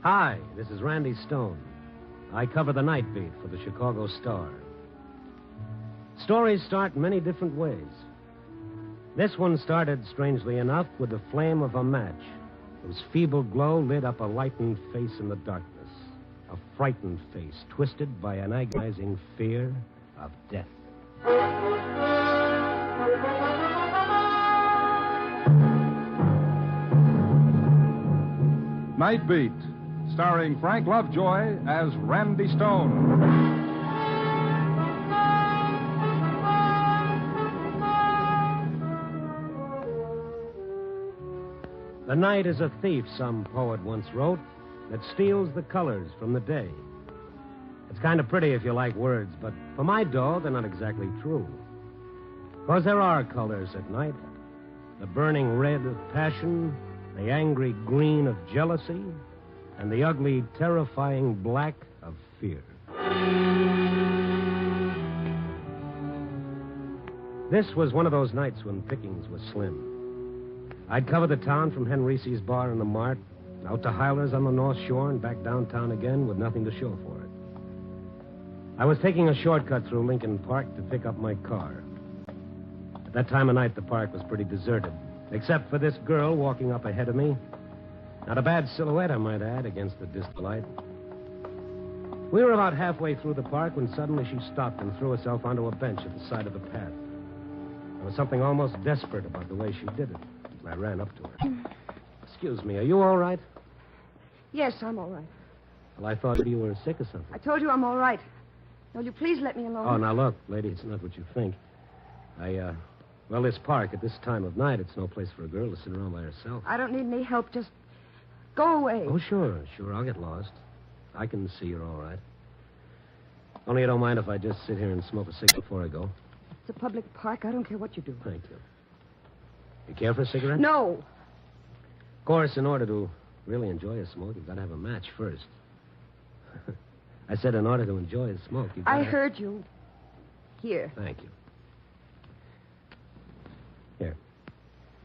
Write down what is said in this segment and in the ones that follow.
Hi, this is Randy Stone. I cover the night beat for the Chicago Star. Stories start in many different ways. This one started, strangely enough, with the flame of a match, whose feeble glow lit up a lightened face in the darkness. A frightened face, twisted by an agonizing fear of death. Night Beat, starring Frank Lovejoy as Randy Stone. The night is a thief, some poet once wrote, that steals the colors from the day. It's kind of pretty if you like words, but for my dough, they're not exactly true. Because there are colors at night. The burning red of passion, the angry green of jealousy, and the ugly, terrifying black of fear. This was one of those nights when pickings were slim. I'd cover the town from Henrice's bar in the Mart, out to Hyler's on the North Shore, and back downtown again with nothing to show for it. I was taking a shortcut through Lincoln Park to pick up my car. At that time of night, the park was pretty deserted, except for this girl walking up ahead of me. Not a bad silhouette, I might add, against the disc light. We were about halfway through the park when suddenly she stopped and threw herself onto a bench at the side of the path. There was something almost desperate about the way she did it. I ran up to her. Excuse me, are you all right? Yes, I'm all right. Well, I thought you were sick or something. I told you I'm all right. Will you please let me alone? Oh, now look, lady, it's not what you think. Well, this park at this time of night, it's no place for a girl to sit around by herself. I don't need any help. Just go away. Oh, sure, I'll get lost. I can see you're all right. Only you don't mind if I just sit here and smoke a cigarette before I go. It's a public park. I don't care what you do. Thank you. You care for a cigarette? No. Of course, in order to really enjoy a smoke, you've got to have a match first. I said in order to enjoy a smoke, you've got I heard you. Here. Thank you. Here.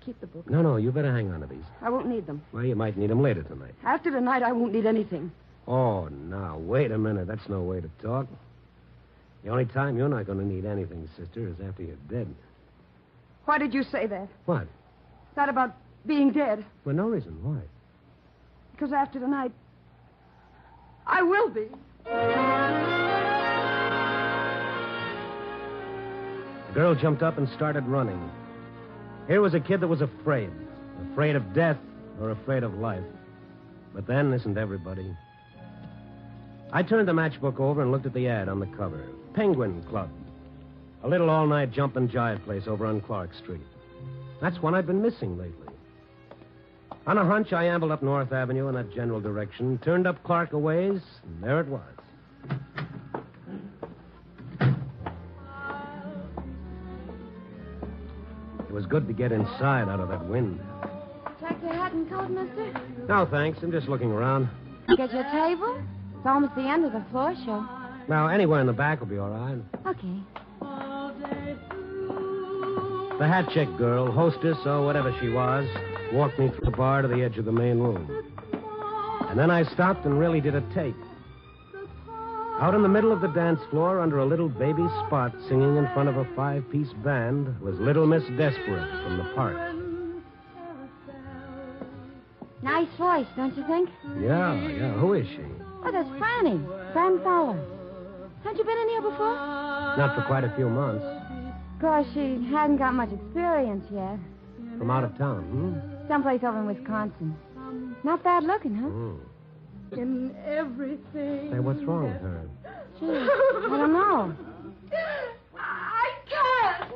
Keep the book. No, you better hang on to these. I won't need them. Well, you might need them later tonight. After tonight, I won't need anything. Oh, now, wait a minute. That's no way to talk. The only time you're not going to need anything, sister, is after you're dead. Why did you say that? What? That about being dead. For no reason. Why? Because after tonight, I will be. The girl jumped up and started running. Here was a kid that was afraid. Afraid of death or afraid of life. But then, isn't everybody? I turned the matchbook over and looked at the ad on the cover. Penguin Club. A little all-night jump and jive place over on Clark Street. That's one I've been missing lately. On a hunch, I ambled up North Avenue in that general direction, turned up Clark a ways, and there it was. It was good to get inside out of that wind. Check your hat and coat, mister? No, thanks. I'm just looking around. Get your table? It's almost the end of the floor show. Well, anywhere in the back will be all right. Okay. The hat check girl, hostess, or whatever she was, walked me through the bar to the edge of the main room. And then I stopped and really did a take. Out in the middle of the dance floor, under a little baby spot, singing in front of a 5-piece band, was Little Miss Desperate from the park. Nice voice, don't you think? Yeah. Who is she? Oh, that's Franny. Fran Fowler. Haven't you been in here before? Not for quite a few months. Of course, she hasn't got much experience yet. From out of town, Someplace over in Wisconsin. Not bad looking, huh? In everything. Hey, what's wrong with her? Gee, I don't know. I can't.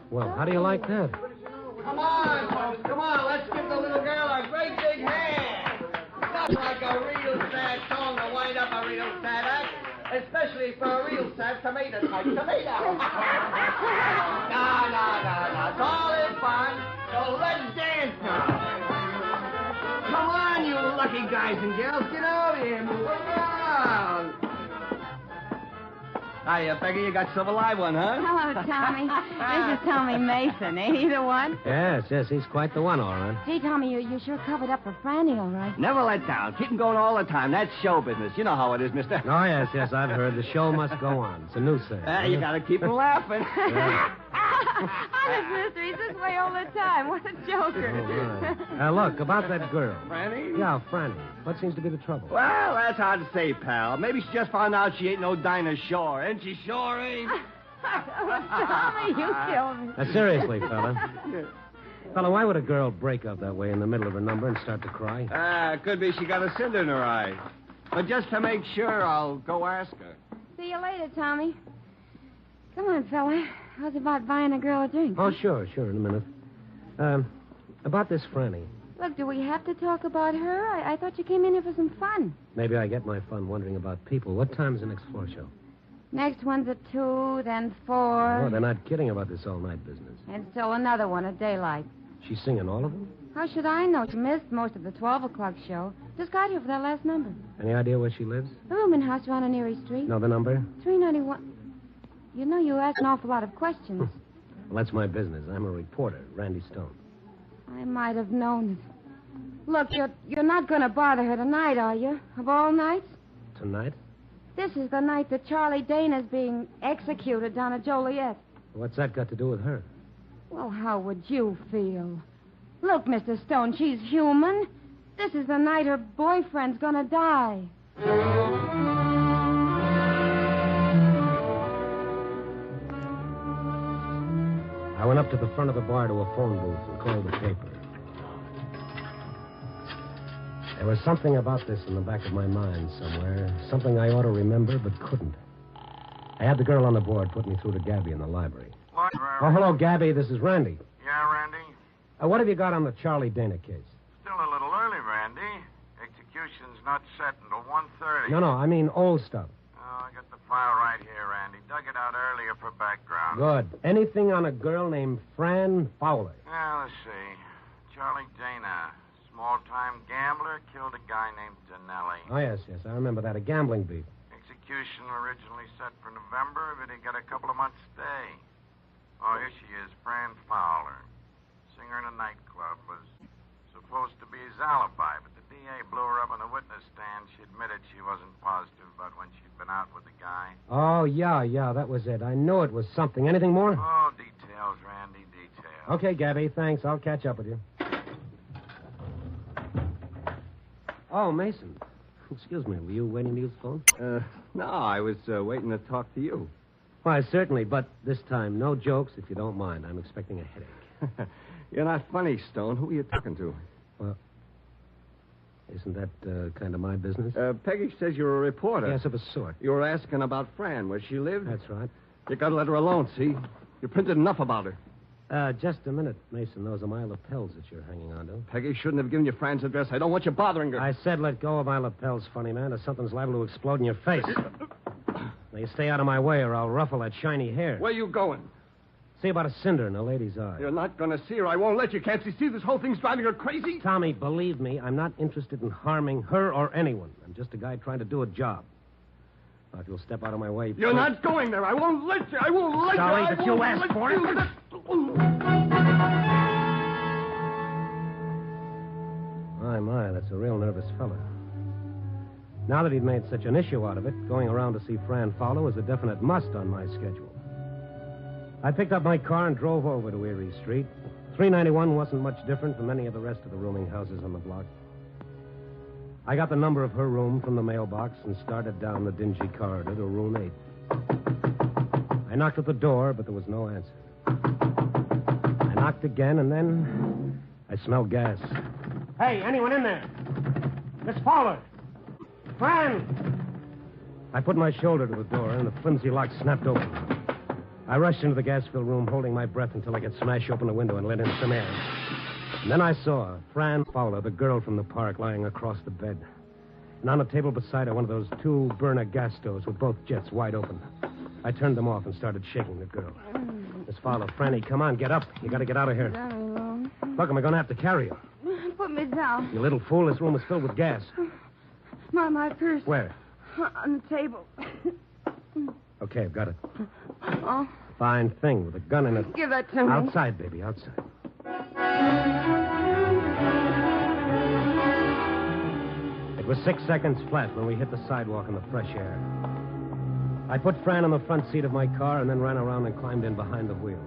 Well, how do you like that? Come on, folks, come on. Let's give the little girl a great big hand. Nothing like a real sad song to wind up a real sad act, especially for a real sad tomato-type tomato. No. It's all in fun, so let's dance now. Come on, you lucky guys and girls. Get out here. Move around. Hiya, Peggy. You got some live one, huh? Hello, Tommy. This is Tommy Mason. Ain't he the one? Yes, he's quite the one, all right. Gee, Tommy, you sure covered up for Franny, all right. Never let down. Keep 'em going all the time. That's show business. You know how it is, mister. Oh, yes, I've heard. The show must go on. It's a new thing. You gotta keep 'em laughing. Yeah. Honest, mister, he's this way all the time. What a joker. All right. Look, about that girl. Franny? Yeah, Franny. What seems to be the trouble? Well, that's hard to say, pal. Maybe she just found out she ain't no Dinah Shore. And she sure ain't. Tommy, you killed me. Now, seriously, fella, why would a girl break up that way in the middle of her number and start to cry? Could be she got a cinder in her eye. But just to make sure, I'll go ask her. See you later, Tommy. Come on, fella. How's about buying a girl a drink? Oh, sure, in a minute. About this Franny. Look, do we have to talk about her? I thought you came in here for some fun. Maybe I get my fun wondering about people. What time's the next floor show? Next one's at 2, then 4. Oh, they're not kidding about this all-night business. And still another one at daylight. She's singing all of them? How should I know? She missed most of the 12 o'clock show. Just got here for that last number. Any idea where she lives? A rooming house around on Erie Street. No, the number? 391. You know, you ask an awful lot of questions. Well, that's my business. I'm a reporter, Randy Stone. I might have known it. Look, you're not going to bother her tonight, are you? Of all nights? Tonight? This is the night that Charlie Dana's being executed down at Joliet. What's that got to do with her? Well, how would you feel? Look, Mr. Stone, she's human. This is the night her boyfriend's going to die. I went up to the front of the bar to a phone booth and called the paper. There was something about this in the back of my mind somewhere, something I ought to remember but couldn't. I had the girl on the board put me through to Gabby in the library. Library? Oh, hello, Gabby. This is Randy. Yeah, Randy? What have you got on the Charlie Dana case? Still a little early, Randy. Execution's not set until 1:30. No, I mean old stuff. Oh, I got the file right here, Randy. Dug it out earlier for background. Good. Anything on a girl named Fran Fowler? Yeah, let's see. Charlie Dana, small-time gambler, killed a guy named Dinelli. Oh, yes. I remember that. A gambling beef. Execution originally set for November, but he got a couple of months stay. Oh, here she is, Fran Fowler. Singer in a nightclub. Was supposed to be his alibi, but the DA blew her up on the witness stand. She admitted she wasn't positive about when she'd been out with the guy. Oh, yeah, that was it. I knew it was something. Anything more? Oh, details, Randy, details. Okay, Gabby, thanks. I'll catch up with you. Oh, Mason. Excuse me, were you waiting to use the phone? No, I was waiting to talk to you. Why, certainly, but this time, no jokes, if you don't mind. I'm expecting a headache. You're not funny, Stone. Who are you talking to? Well, isn't that kind of my business? Peggy says you're a reporter. Yes, of a sort. You were asking about Fran, where she lived? That's right. You gotta let her alone, see? You printed enough about her. Just a minute, Mason. Those are my lapels that you're hanging on to. Peggy shouldn't have given you Fran's address. I don't want you bothering her. I said let go of my lapels, funny man, or something's liable to explode in your face. Now, you stay out of my way or I'll ruffle that shiny hair. Where you going? See about a cinder in a lady's eye. You're not going to see her. I won't let you. Can't you see this whole thing's driving her crazy? Tommy, believe me, I'm not interested in harming her or anyone. I'm just a guy trying to do a job. Now, if you'll step out of my way... You're not going there. I won't let you. I won't let Sorry, you. but you asked for it. My, that's a real nervous fella. Now that he'd made such an issue out of it, going around to see Fran Fowler was a definite must on my schedule. I picked up my car and drove over to Erie Street. 391 wasn't much different from any of the rest of the rooming houses on the block. I got the number of her room from the mailbox and started down the dingy corridor to room 8. I knocked at the door, but there was no answer. I knocked again, and then I smelled gas. Hey, anyone in there? Miss Fowler! Fran! I put my shoulder to the door, and the flimsy lock snapped open. I rushed into the gas-filled room, holding my breath until I could smash open the window and let in some air. And then I saw Fran Fowler, the girl from the park, lying across the bed. And on the table beside her, one of those 2 burner gas stoves with both jets wide open. I turned them off and started shaking the girl. Miss Fowler, Franny, come on, get up. You got to get out of here. Look, am I going to have to carry you? Put me down. You little fool, this room is filled with gas. My purse. Where? On the table. Okay, I've got it. Oh, Fine thing with a gun in it. give that to me. Outside, baby, outside. It was 6 seconds flat when we hit the sidewalk in the fresh air. I put Fran on the front seat of my car and then ran around and climbed in behind the wheel.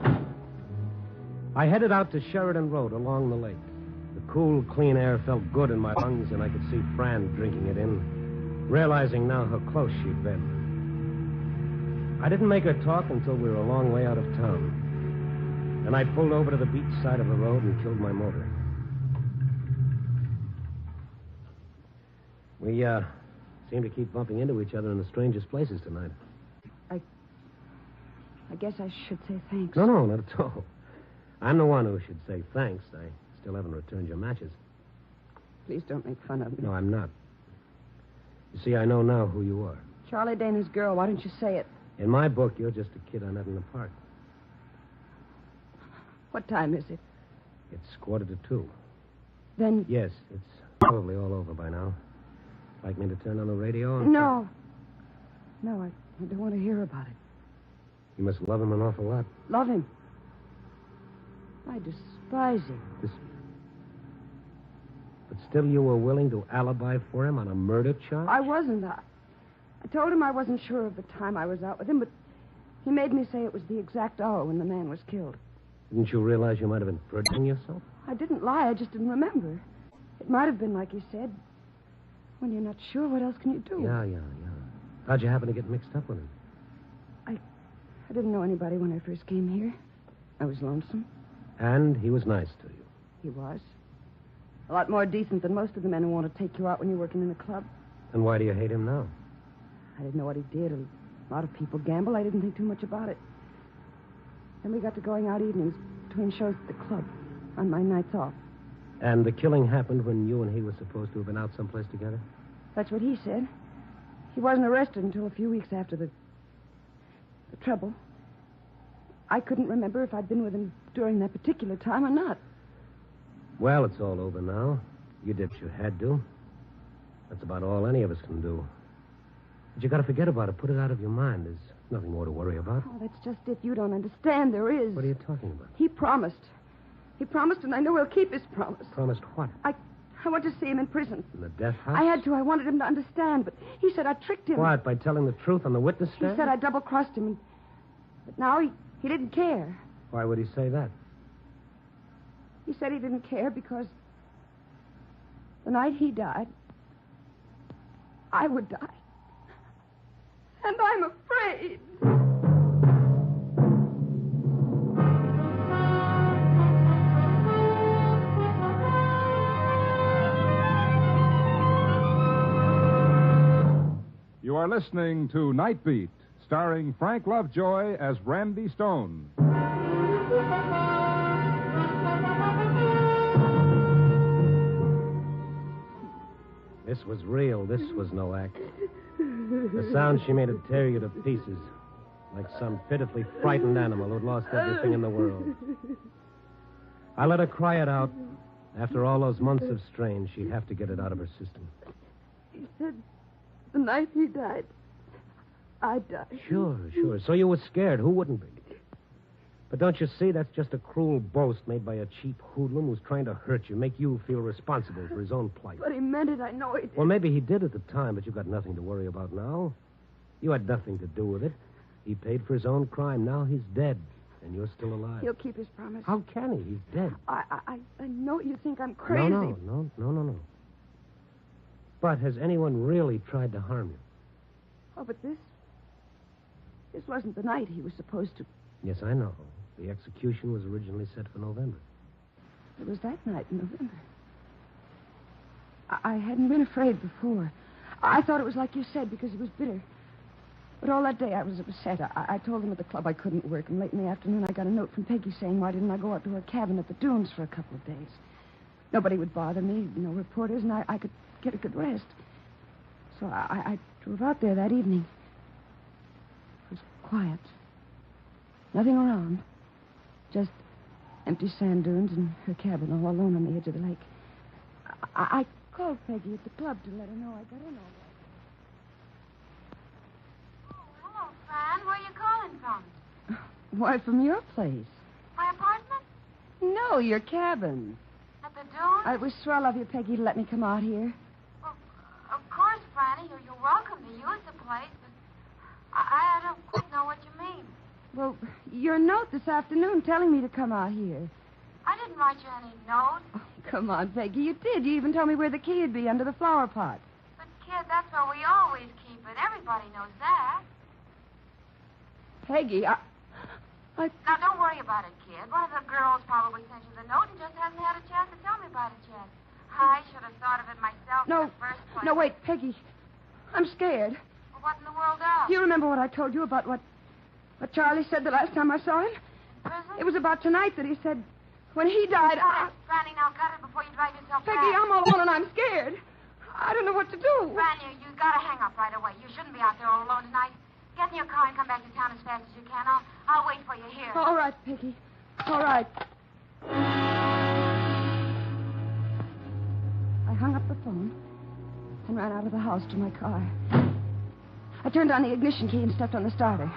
I headed out to Sheridan Road along the lake. The cool, clean air felt good in my lungs, and I could see Fran drinking it in, realizing now how close she'd been. I didn't make her talk until we were a long way out of town. Then I pulled over to the beach side of the road and killed my motor. We, seem to keep bumping into each other in the strangest places tonight. I guess I should say thanks. No, not at all. I'm the one who should say thanks. I still haven't returned your matches. Please don't make fun of me. No, I'm not. You see, I know now who you are. Charlie Dana's girl. Why don't you say it? In my book, you're just a kid I met in the park. What time is it? It's 1:45. Then... Yes, it's probably all over by now. Like me to turn on the radio? And No. No, I don't want to hear about it. You must love him an awful lot. Love him. I despise him. But still you were willing to alibi for him on a murder charge? I wasn't. I told him I wasn't sure of the time I was out with him, but he made me say it was the exact hour when the man was killed. Didn't you realize you might have been perjuring yourself? I didn't lie. I just didn't remember. It might have been like he said. When you're not sure, what else can you do? Yeah. How'd you happen to get mixed up with him? I didn't know anybody when I first came here. I was lonesome. And he was nice to you. He was. A lot more decent than most of the men who want to take you out when you're working in a club. And why do you hate him now? I didn't know what he did. A lot of people gamble. I didn't think too much about it. Then we got to going out evenings between shows at the club on my nights off. And the killing happened when you and he were supposed to have been out someplace together? That's what he said. He wasn't arrested until a few weeks after the trouble. I couldn't remember if I'd been with him during that particular time or not. Well, it's all over now. You did what you had to. That's about all any of us can do. But you got to forget about it. Put it out of your mind. There's nothing more to worry about. Oh, that's just it. You don't understand. There is. What are you talking about? He promised. He promised, and I know he'll keep his promise. Promised what? I want to see him in prison. In the death house? I had to. I wanted him to understand, but he said I tricked him. What, by telling the truth on the witness stand? He said I double-crossed him, but now he didn't care. Why would he say that? He said he didn't care because the night he died, I would die. And I'm afraid. You are listening to Night Beat, starring Frank Lovejoy as Randy Stone. This was real. This was no act. The sound she made would tear you to pieces, like some pitifully frightened animal who'd lost everything in the world. I let her cry it out. After all those months of strain, she'd have to get it out of her system. He said the night he died, I'd die. Sure. So you were scared. Who wouldn't be? But don't you see, that's just a cruel boast made by a cheap hoodlum who's trying to hurt you, make you feel responsible for his own plight. But he meant it. I know he did. Well, maybe he did at the time, but you've got nothing to worry about now. You had nothing to do with it. He paid for his own crime. Now he's dead, and you're still alive. He'll keep his promise. How can he? He's dead. I know you think I'm crazy. No. But has anyone really tried to harm you? Oh, but this wasn't the night he was supposed to. Yes, I know. The execution was originally set for November. It was that night in November. I hadn't been afraid before. I thought it was like you said, because he was bitter. But all that day I was upset. I told him at the club I couldn't work, and late in the afternoon I got a note from Peggy saying why didn't I go out to her cabin at the dunes for a couple of days. Nobody would bother me, no reporters, and I could get a good rest. So I drove out there that evening. It was quiet. Nothing around. Just empty sand dunes and her cabin all alone on the edge of the lake. I called Peggy at the club to let her know I got in all right. Oh, hello, Frank. Fran. Where are you calling from? Why, from your place. My apartment? No, your cabin. At the Dunes? It was swell of you, Peggy, to let me come out here. Well, of course, Franny. You're welcome to use the place, but I don't quite know what you mean. Well, your note this afternoon telling me to come out here. I didn't write you any note. Oh, come on, Peggy. You did. You even told me where the key would be under the flower pot. But, kid, that's where we always keep it. Everybody knows that. Peggy, Now, don't worry about it, kid. One of the girls probably sent you the note and just hasn't had a chance to tell me about it yet. I should have thought of it myself in the first place. No, wait, Peggy. I'm scared. Well, what in the world else? Do you remember what I told you about what Charlie said the last time I saw him? Prison? It was about tonight that he said when he died. Cut it, Franny. Now cut it before you drive yourself Peggy, back. I'm all alone and I'm scared. I don't know what to do. Franny, you gotta hang up right away. You shouldn't be out there all alone tonight. Get in your car and come back to town as fast as you can. I'll wait for you here. All right, Peggy. All right. I hung up the phone and ran out of the house to my car. I turned on the ignition key and stepped on the starter.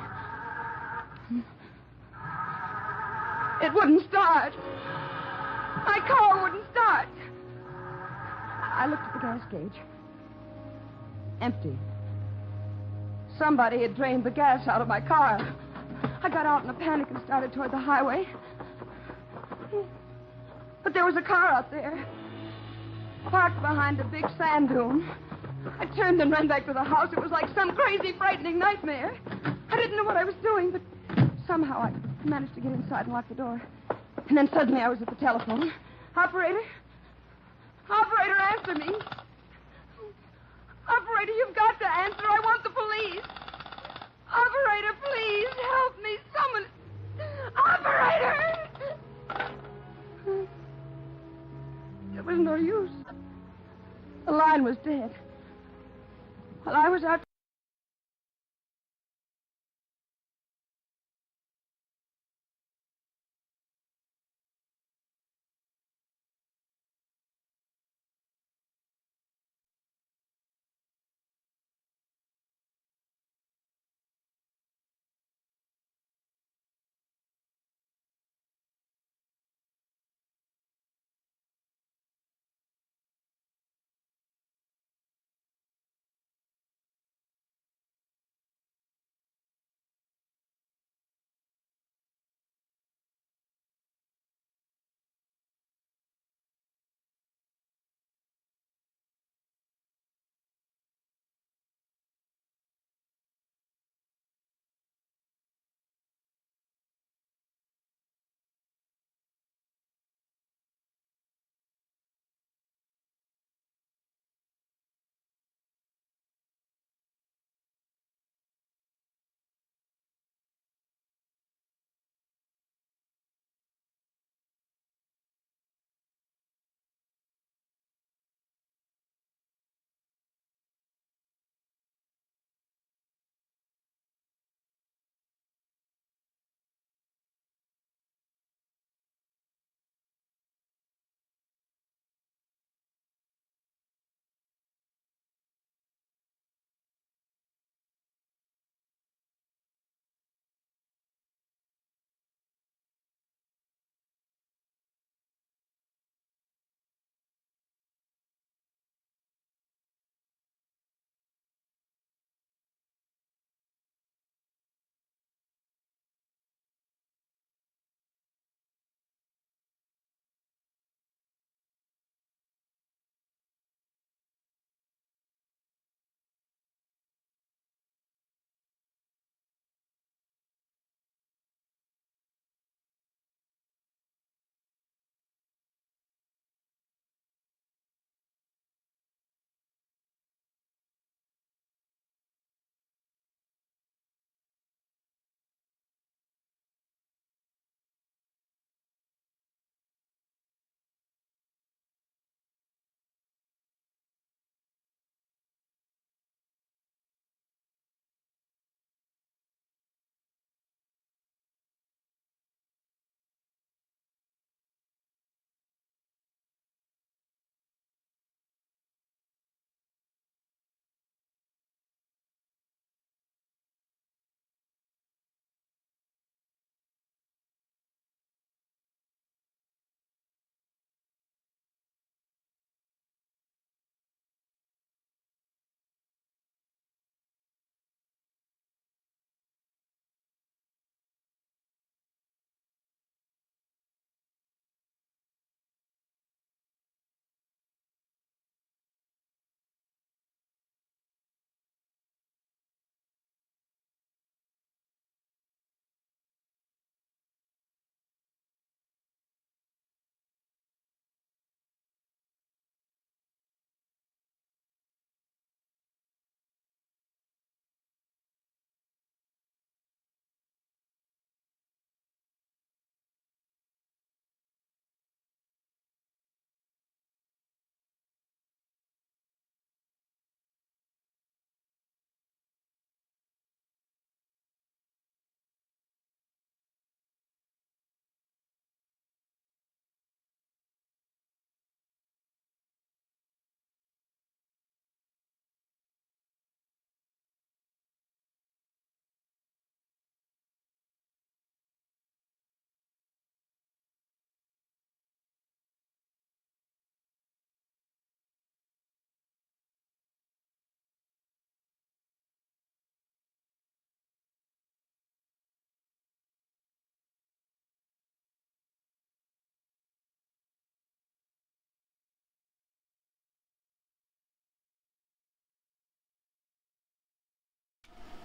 It wouldn't start. My car wouldn't start. I looked at the gas gauge. Empty. Somebody had drained the gas out of my car. I got out in a panic and started toward the highway. But there was a car out there, parked behind a big sand dune. I turned and ran back to the house. It was like some crazy, frightening nightmare. I didn't know what I was doing, but somehow I managed to get inside and lock the door. And then suddenly I was at the telephone. Operator? Operator, answer me. Operator, you've got to answer. I want the police. Operator, please help me. Someone. Operator! It was no use. The line was dead. While I was out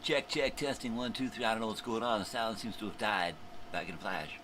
Check, testing, 1, 2, 3. I don't know what's going on. The sound seems to have died. Back in a flash.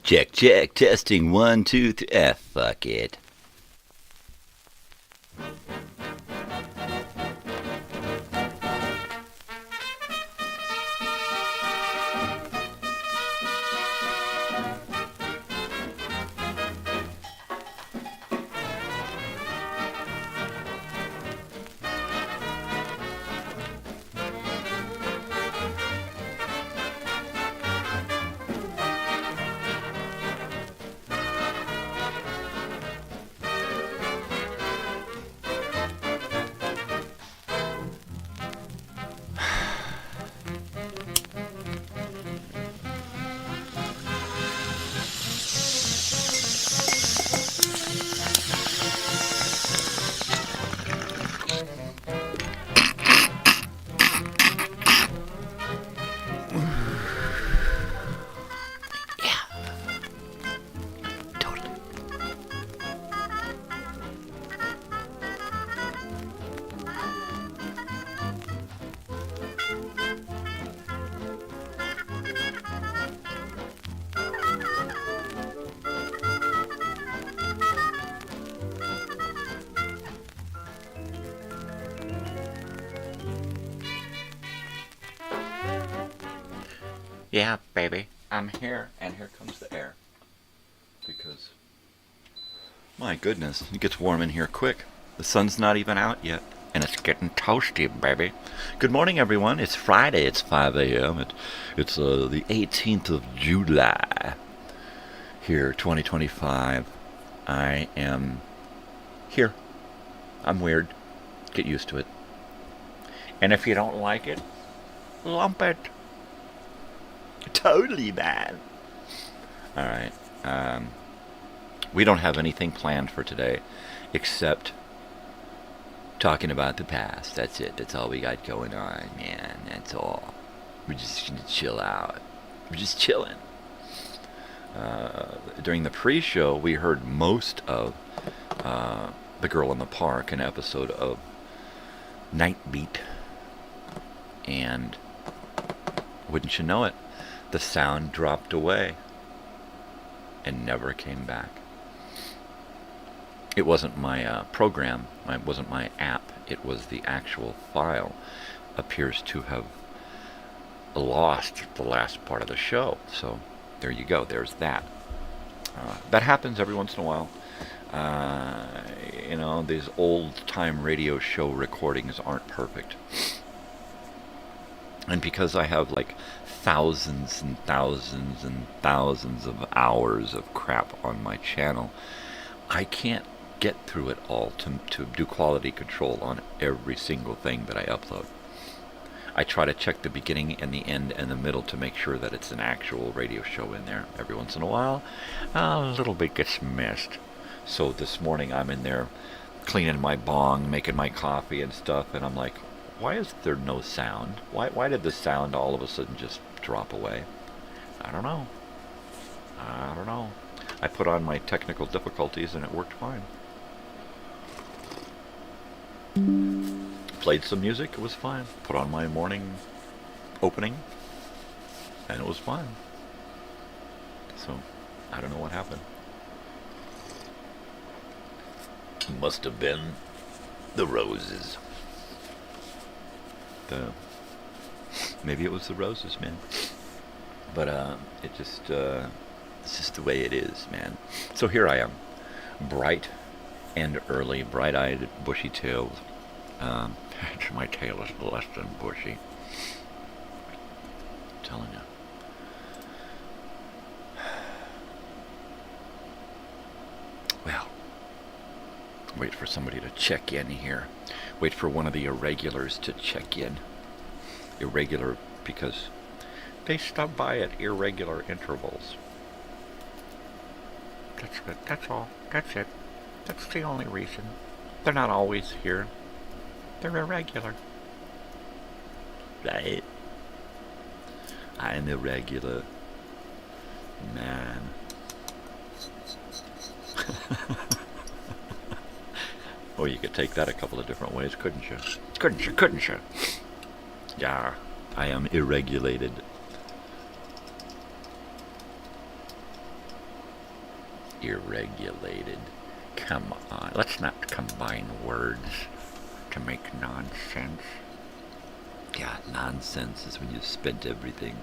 Check, check, testing, 1, 2, 3. Fuck it. Yeah, baby, I'm here, and here comes the air. Because, my goodness, it gets warm in here quick. The sun's not even out yet, and it's getting toasty, baby. Good morning, everyone. It's Friday. It's 5 a.m. It's the 18th of July. Here, 2025. I am here. I'm weird. Get used to it. And if you don't like it, lump it. Totally, man. All right. We don't have anything planned for today except talking about the past. That's it. That's all we got going on, man. That's all. We're just going to chill out. We're just chilling. During the pre-show, we heard most of The Girl in the Park, an episode of Night Beat. And wouldn't you know it, the sound dropped away and never came back. It wasn't my program, it wasn't my app, it was the actual file. Appears to have lost the last part of the show. So there you go, there's that. That happens every once in a while. You know, these old-time radio show recordings aren't perfect. And because I have like thousands and thousands and thousands of hours of crap on my channel, I can't get through it all to do quality control on every single thing that I upload. I try to check the beginning and the end and the middle to make sure that it's an actual radio show in there. Every once in a while, a little bit gets missed. So this morning I'm in there cleaning my bong, making my coffee and stuff, and I'm like, why is there no sound? Why did the sound all of a sudden just drop away? I don't know. I put on my technical difficulties and it worked fine. Played some music, it was fine. Put on my morning opening and it was fine. So, I don't know what happened. It must have been the roses. Maybe it was the roses, man. But it's just the way it is, man. So here I am, bright and early, bright-eyed, bushy-tailed. My tail is less than bushy. I'm telling you. Well, wait for somebody to check in here. Wait for one of the irregulars to check in. Irregular because they stop by at irregular intervals. That's good. That's all. That's it. That's the only reason. They're not always here. They're irregular. Right? I'm irregular. Man. Well, you could take that a couple of different ways, couldn't you? Couldn't you? Yeah, I am irregulated. irregulated. Come on, let's not combine words to make nonsense. Yeah, nonsense is when you've spent everything,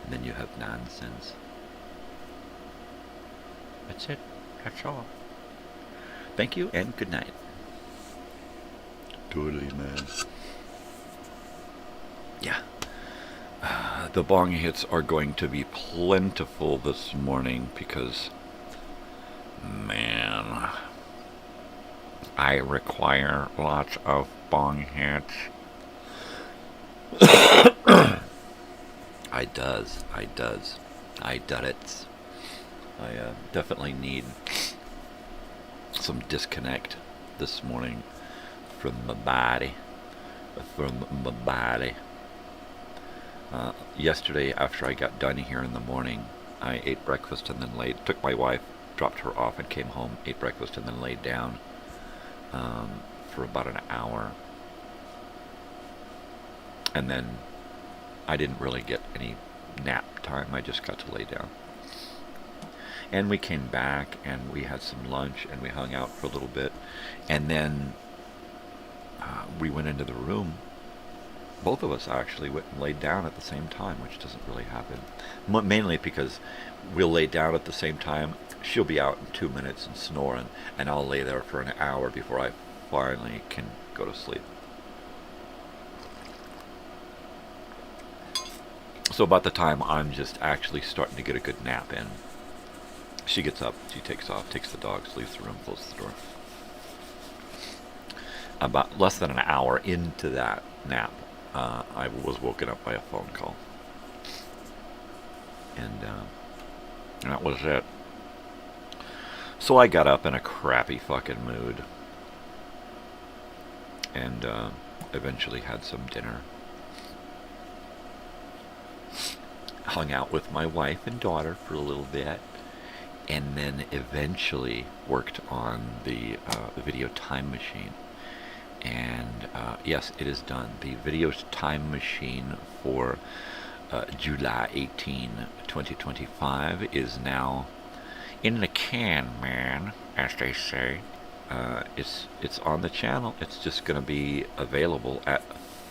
and then you have nonsense. That's it. That's all. Thank you, and good night. Totally, man. Yeah. The bong hits are going to be plentiful this morning because, man, I require lots of bong hits. I does. I definitely need some disconnect this morning from my body. Yesterday, after I got done here in the morning, I ate breakfast and then took my wife, dropped her off, and came home, ate breakfast, and then laid down for about an hour. And then I didn't really get any nap time. I just got to lay down. And we came back, and we had some lunch, and we hung out for a little bit. And then we went into the room. Both of us actually went and laid down at the same time, which doesn't really happen. Mainly because we'll lay down at the same time. She'll be out in 2 minutes and snoring, and I'll lay there for an hour before I finally can go to sleep. So about the time I'm just actually starting to get a good nap in, she gets up, she takes off, takes the dogs, leaves the room, closes the door. About less than an hour into that nap, I was woken up by a phone call. And that was it. So I got up in a crappy fucking mood. And eventually had some dinner. Hung out with my wife and daughter for a little bit. And then eventually worked on the video time machine. And yes, it is done. The video time machine for July 18, 2025 is now in the can, man, as they say. It's on the channel. It's just going to be available at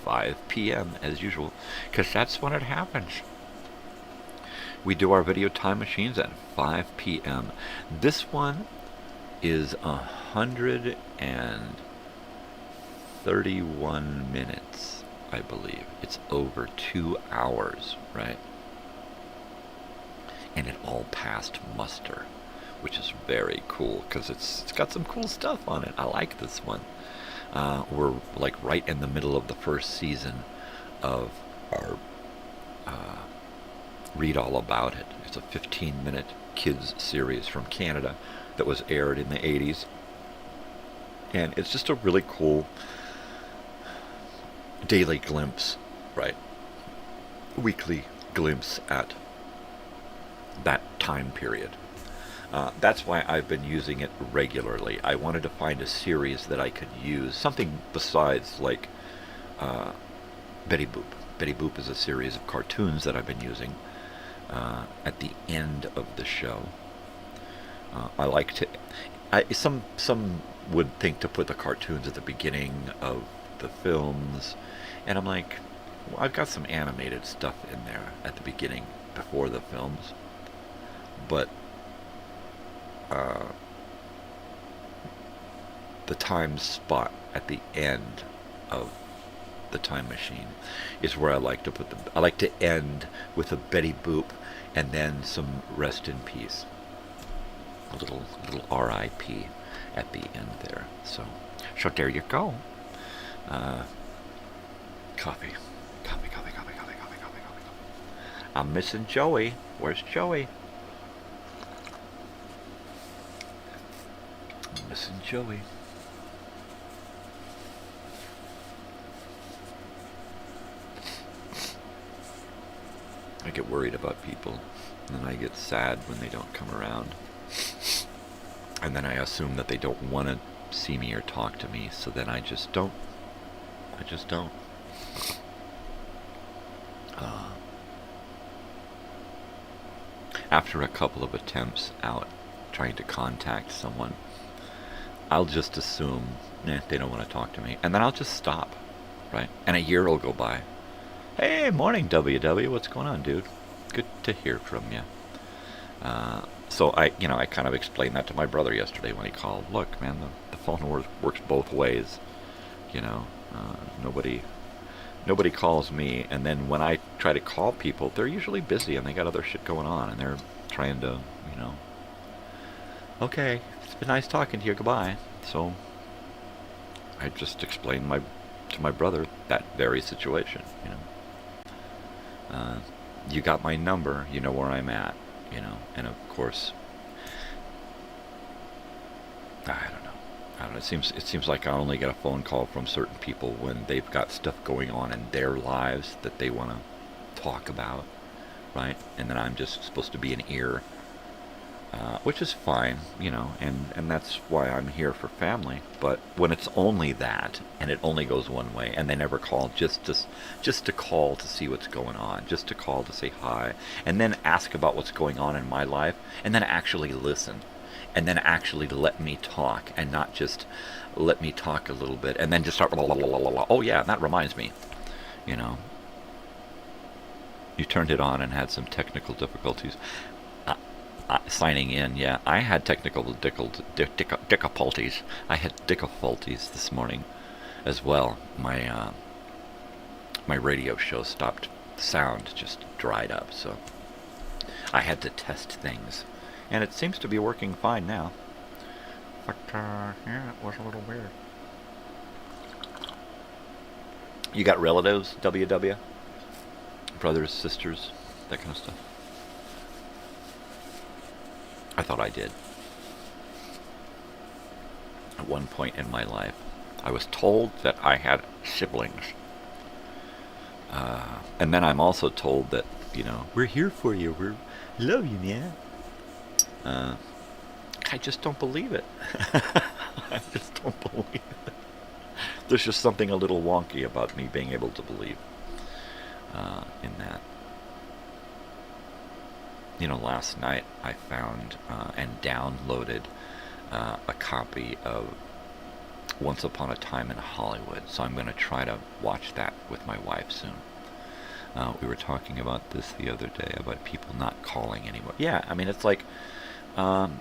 5 p.m. as usual, because that's when it happens. We do our video time machines at 5 p.m. This one is 131 minutes, I believe. It's over 2 hours, right? And it all passed muster, which is very cool because it's got some cool stuff on it. I like this one. We're like right in the middle of the first season of our Read All About It. It's a 15-minute kids series from Canada that was aired in the 80s. And it's just a really cool daily glimpse, right? Weekly glimpse at that time period. That's why I've been using it regularly. I wanted to find a series that I could use, something besides like Betty Boop. Betty Boop is a series of cartoons that I've been using at the end of the show. I like to... Some would think to put the cartoons at the beginning of the films, and I'm like, well, I've got some animated stuff in there at the beginning before the films, but the time spot at the end of the time machine is where I like to put them. I like to end with a Betty Boop and then some rest in peace, a little R.I.P. at the end there. So there you go. Coffee. I'm missing Joey. Where's Joey? I'm missing Joey. I get worried about people, and then I get sad when they don't come around. And then I assume that they don't want to see me or talk to me, so then I just don't. After a couple of attempts out trying to contact someone, I'll just assume they don't want to talk to me, and then I'll just stop, right? And a year will go by. Hey, morning, WW. What's going on, dude? Good to hear from you. So I kind of explained that to my brother yesterday when he called. Look, man, the phone works both ways. Nobody calls me, and then when I try to call people, they're usually busy and they got other shit going on, and they're trying to, okay, it's been nice talking to you, goodbye. So I just explained to my brother that very situation. You got my number, you know where I'm at, and of course, I don't know. It seems like I only get a phone call from certain people when they've got stuff going on in their lives that they want to talk about, right? And then I'm just supposed to be an ear, which is fine, and that's why I'm here for family. But when it's only that, and it only goes one way, and they never call just to call to see what's going on, just to call to say hi, and then ask about what's going on in my life, and then actually listen. And then actually let me talk, and not just let me talk a little bit, and then just start, blah, blah, blah, blah, blah. Oh yeah, that reminds me, you turned it on and had some technical difficulties. Signing in, yeah, I had technical difficulties. I had difficulties this morning as well. My radio show stopped, sound just dried up, so I had to test things. And it seems to be working fine now. But, yeah, it was a little weird. You got relatives, WW? Brothers, sisters, that kind of stuff? I thought I did. At one point in my life, I was told that I had siblings. And then I'm also told that, we're here for you, we love you, man. I just don't believe it. I just don't believe it. There's just something a little wonky about me being able to believe in that. Last night I found and downloaded a copy of Once Upon a Time in Hollywood, so I'm going to try to watch that with my wife soon. We were talking about this the other day, about people not calling anymore. Yeah, I mean, it's like... and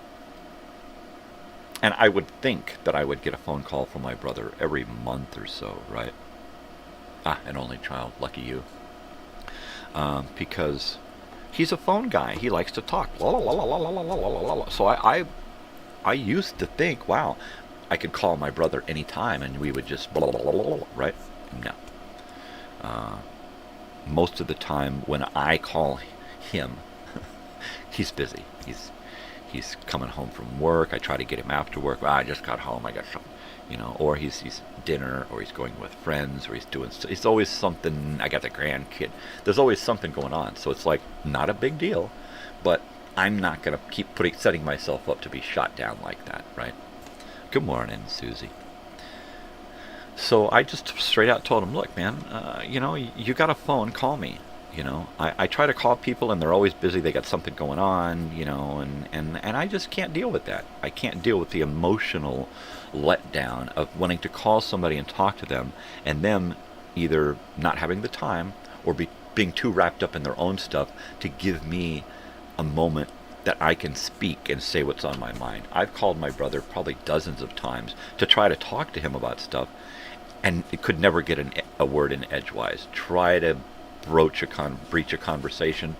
I would think that I would get a phone call from my brother every month or so, right? An only child, lucky you. Because he's a phone guy. He likes to talk. So I used to think, wow, I could call my brother anytime and we would just right? No. Most of the time when I call him, he's busy. He's coming home from work. I try to get him after work. I just got home. I got something, or he's dinner, or he's going with friends, or he's doing. It's always something. I got the grandkid. There's always something going on. So it's like not a big deal, but I'm not gonna keep setting myself up to be shot down like that, right? Good morning, Susie. So I just straight out told him, look, man, you got a phone. Call me. I try to call people and they're always busy. They got something going on, and I just can't deal with that. I can't deal with the emotional letdown of wanting to call somebody and talk to them and them either not having the time or being too wrapped up in their own stuff to give me a moment that I can speak and say what's on my mind. I've called my brother probably dozens of times to try to talk to him about stuff, and it could never get a word in edgewise. Try to breach a conversation,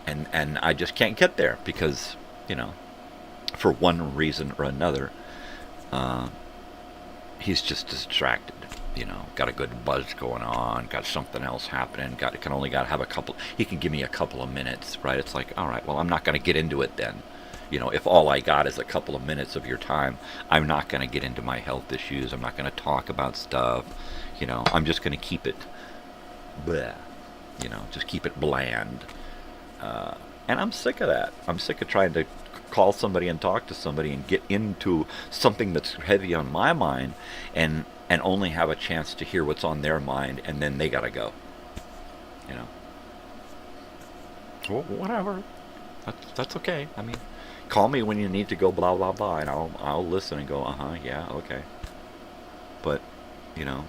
and I just can't get there because, for one reason or another, he's just distracted. Got a good buzz going on, got something else happening, he can give me a couple of minutes, right? It's like, all right, well, I'm not going to get into it then. If all I got is a couple of minutes of your time, I'm not going to get into my health issues. I'm not going to talk about stuff. I'm just going to keep it bleh. Just keep it bland. And I'm sick of that. I'm sick of trying to call somebody and talk to somebody and get into something that's heavy on my mind and only have a chance to hear what's on their mind, and then they gotta go. Well, whatever. That's okay. I mean, call me when you need to go blah blah blah, and I'll listen and go, yeah, okay. But, you know,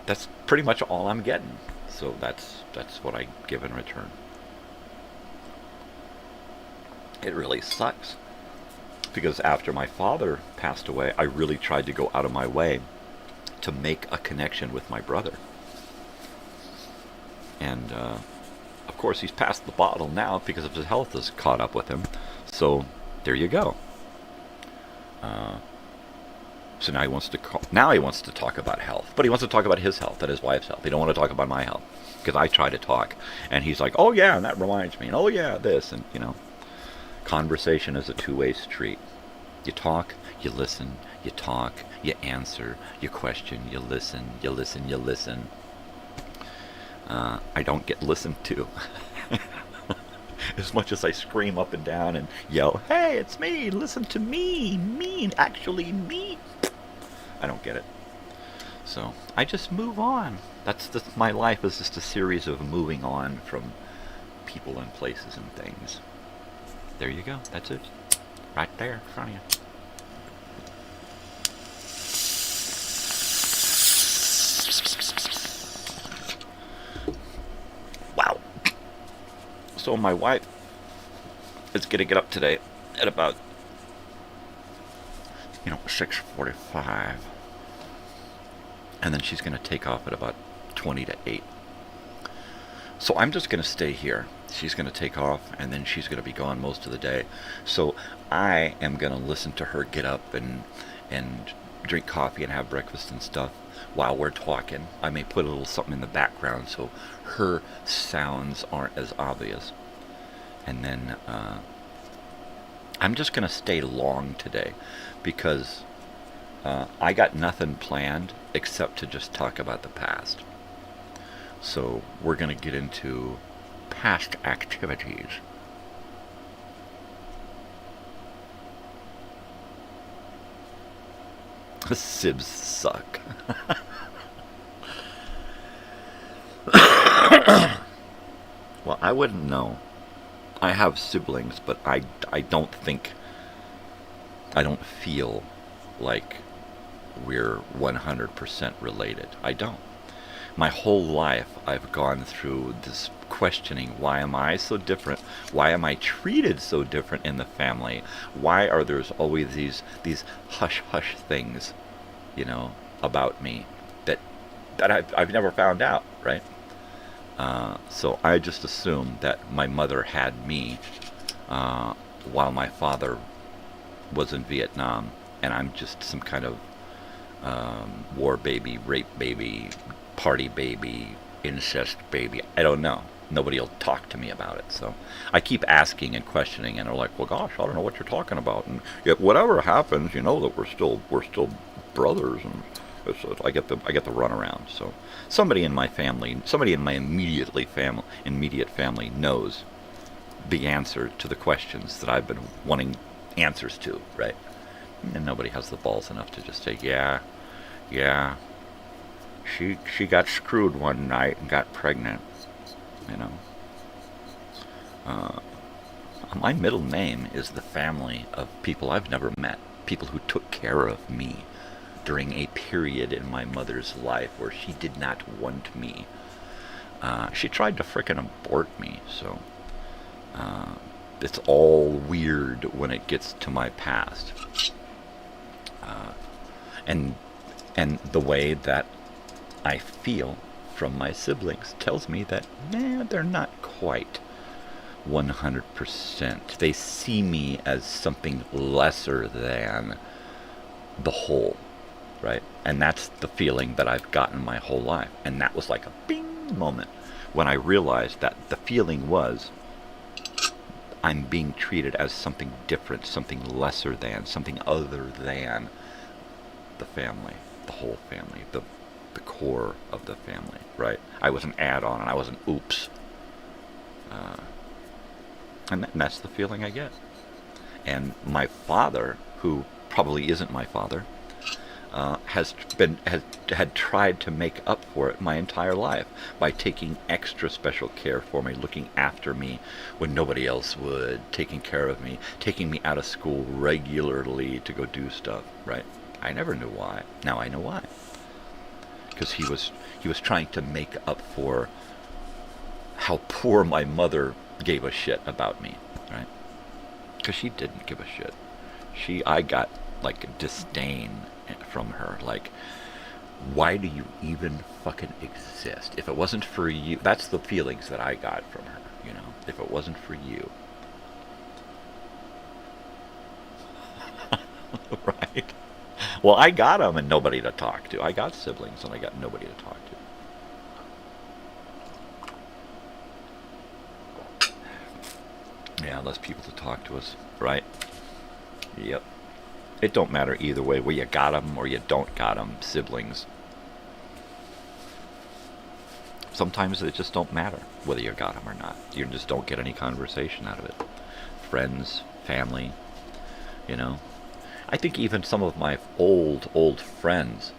that's pretty much all I'm getting. So that's what I give in return. It really sucks, because after my father passed away, I really tried to go out of my way to make a connection with my brother. And of course, he's past the bottle now because of his health has caught up with him. So there you go. So now he wants to talk about health, but he wants to talk about his health and his wife's health. He don't want to talk about my health, because I try to talk, and he's like, "Oh yeah, and that reminds me," and "Oh yeah, this," and you know, conversation is a two-way street. You talk, you listen, you talk, you answer, you question, you listen, you listen, you listen. I don't get listened to. As much as I scream up and down and yell, "Hey, it's me, listen to me, actually me," I don't get it. So I just move on. My life is just a series of moving on from people and places and things. There you go. That's it. Right there in front of you. Wow. So my wife is going to get up today at about, 6:45. And then she's going to take off at about 20 to 8. So I'm just going to stay here. She's going to take off, and then she's going to be gone most of the day. So I am going to listen to her get up and drink coffee and have breakfast and stuff while we're talking. I may put a little something in the background so her sounds aren't as obvious. And then I'm just going to stay long today, because I got nothing planned except to just talk about the past. So we're going to get into past activities. The sibs suck. Well, I wouldn't know. I have siblings, but I don't feel like we're 100% related. I don't. My whole life I've gone through this questioning, why am I so different? Why am I treated so different in the family? Why are there always these hush-hush things, about me that I've never found out, right? So I just assumed that my mother had me while my father was in Vietnam, and I'm just some kind of war baby, rape baby, party baby, incest baby. I don't know. Nobody will talk to me about it. So I keep asking and questioning, and they're like, "Well, gosh, I don't know what you're talking about." And yet, whatever happens, that we're still brothers, and I get the runaround. So somebody in my family, somebody in my immediate family knows the answer to the questions that I've been wanting answers to, right? And nobody has the balls enough to just say, yeah, she got screwed one night and got pregnant, My middle name is the family of people I've never met, people who took care of me during a period in my mother's life where she did not want me. She tried to frickin' abort me, so it's all weird when it gets to my past. And the way that I feel from my siblings tells me that, they're not quite 100%. They see me as something lesser than the whole, right? And that's the feeling that I've gotten my whole life. And that was like a bing moment when I realized that the feeling was, I'm being treated as something different, something lesser than, something other than the family, the whole family, the core of the family, right? I was an add-on, and I was an oops. And that's the feeling I get. And my father, who probably isn't my father, had tried to make up for it my entire life by taking extra special care for me, looking after me when nobody else would, taking care of me, taking me out of school regularly to go do stuff, right? I never knew why. Now I know why. Because he was trying to make up for how poor my mother gave a shit about me, right? Because she didn't give a shit. I got like disdain from her. Like, why do you even fucking exist? If it wasn't for you, that's the feelings that I got from her, you know, if it wasn't for you. Right? Well, I got them and nobody to talk to. I got siblings and I got nobody to talk to. Yeah, less people to talk to us, right? Yep. It don't matter either way, where you got them or you don't got them, siblings. Sometimes it just don't matter whether you got them or not. You just don't get any conversation out of it. Friends, family, you know. I think even some of my old friends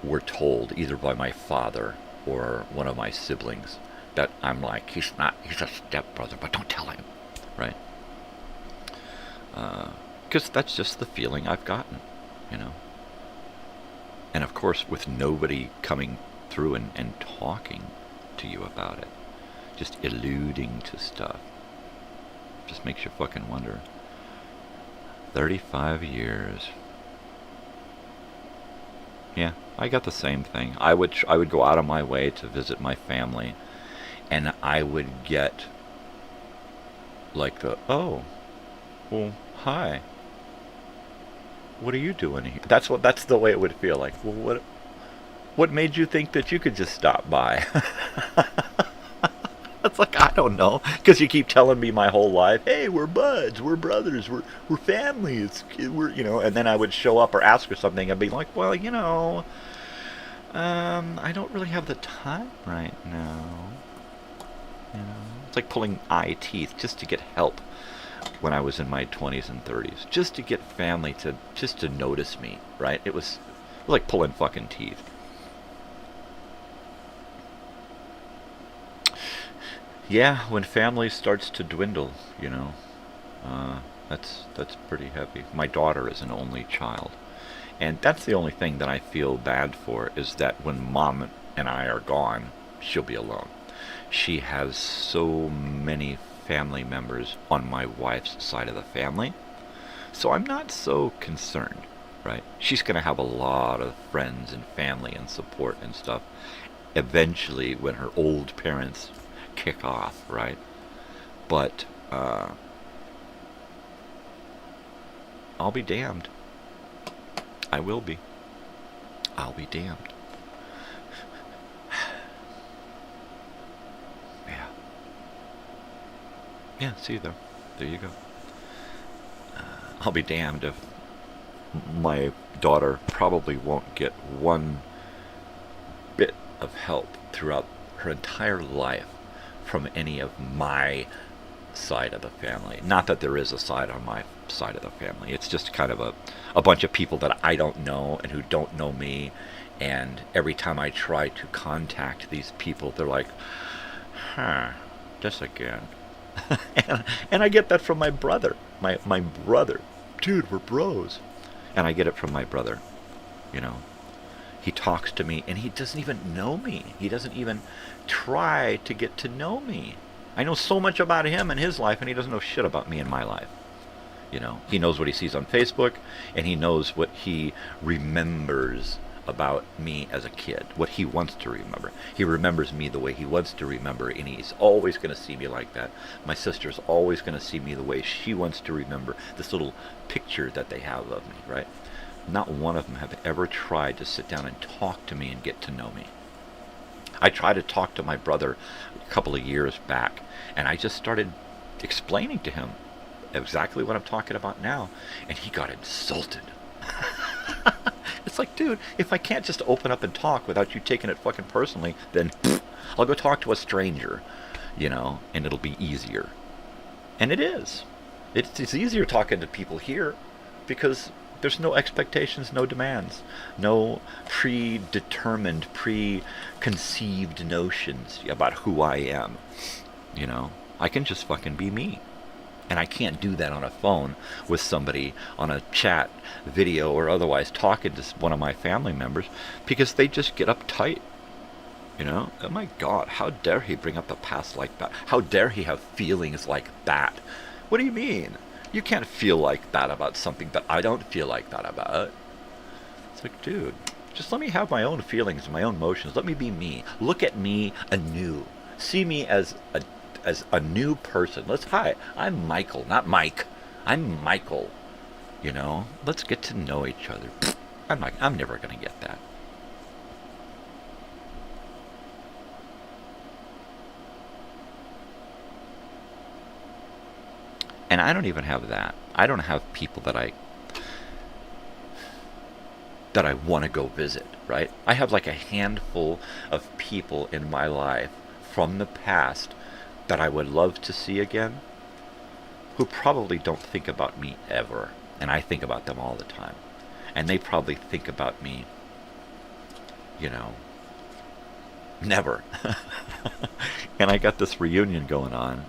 were told, either by my father or one of my siblings, that I'm like, he's a stepbrother, but don't tell him, right? Because that's just the feeling I've gotten, you know. And of course, with nobody coming through and talking to you about it, just alluding to stuff, just makes you fucking wonder. 35 years. Yeah, I got the same thing. I would go out of my way to visit my family, and I would get like oh, well, hi. What are you doing here? That's the way it would feel like. Well, what made you think that you could just stop by? It's like, I don't know, because you keep telling me my whole life, hey, we're buds, we're brothers, we're family, we're, you know, and then I would show up or ask her something and be like, well, you know, I don't really have the time right now. You know, it's like pulling eye teeth just to get help when I was in my 20s and 30s, just to get family to notice me, right? It was like pulling fucking teeth. Yeah, when family starts to dwindle, you know, that's pretty heavy. My daughter is an only child, and that's the only thing that I feel bad for, is that when Mom and I are gone, she'll be alone. She has so many family members on my wife's side of the family, so I'm not so concerned, right? She's going to have a lot of friends and family and support and stuff eventually when her old parents kick off, right? But I'll be damned. I will be. I'll be damned. Yeah, see, there you go. I'll be damned if my daughter probably won't get one bit of help throughout her entire life from any of my side of the family. Not that there is a side on my side of the family. It's just kind of a bunch of people that I don't know and who don't know me. And every time I try to contact these people, they're like, just again. and I get that from my brother. My brother. Dude, we're bros. And I get it from my brother. You know, he talks to me and he doesn't even know me. He doesn't even try to get to know me. I know so much about him and his life, and he doesn't know shit about me and my life. You know, he knows what he sees on Facebook, and he knows what he remembers about me as a kid, what he wants to remember. He remembers me the way he wants to remember, and he's always going to see me like that. My sister's always going to see me the way she wants to remember, this little picture that they have of me, right? Not one of them have ever tried to sit down and talk to me and get to know me. I tried to talk to my brother a couple of years back, and I just started explaining to him exactly what I'm talking about now, and he got insulted. It's like, dude, if I can't just open up and talk without you taking it fucking personally, then I'll go talk to a stranger, you know, and it'll be easier. And it is. It's easier talking to people here because There's no expectations, no demands, no predetermined, preconceived notions about who I am. You know, I can just fucking be me. And I can't do that on a phone with somebody, on a chat, video, or otherwise talking to one of my family members, because they just get uptight. You know? Oh my God, how dare he bring up the past like that? How dare he have feelings like that? What do you mean? You can't feel like that about something that I don't feel like that about. It's like, dude, just let me have my own feelings and my own emotions. Let me be me. Look at me anew. See me as a new person. Hi, I'm Michael, not Mike. I'm Michael. You know, let's get to know each other. I'm never going to get that. And I don't even have that. I don't have people that I want to go visit, right? I have like a handful of people in my life from the past that I would love to see again, who probably don't think about me ever. And I think about them all the time. And they probably think about me, you know, never. And I got this reunion going on,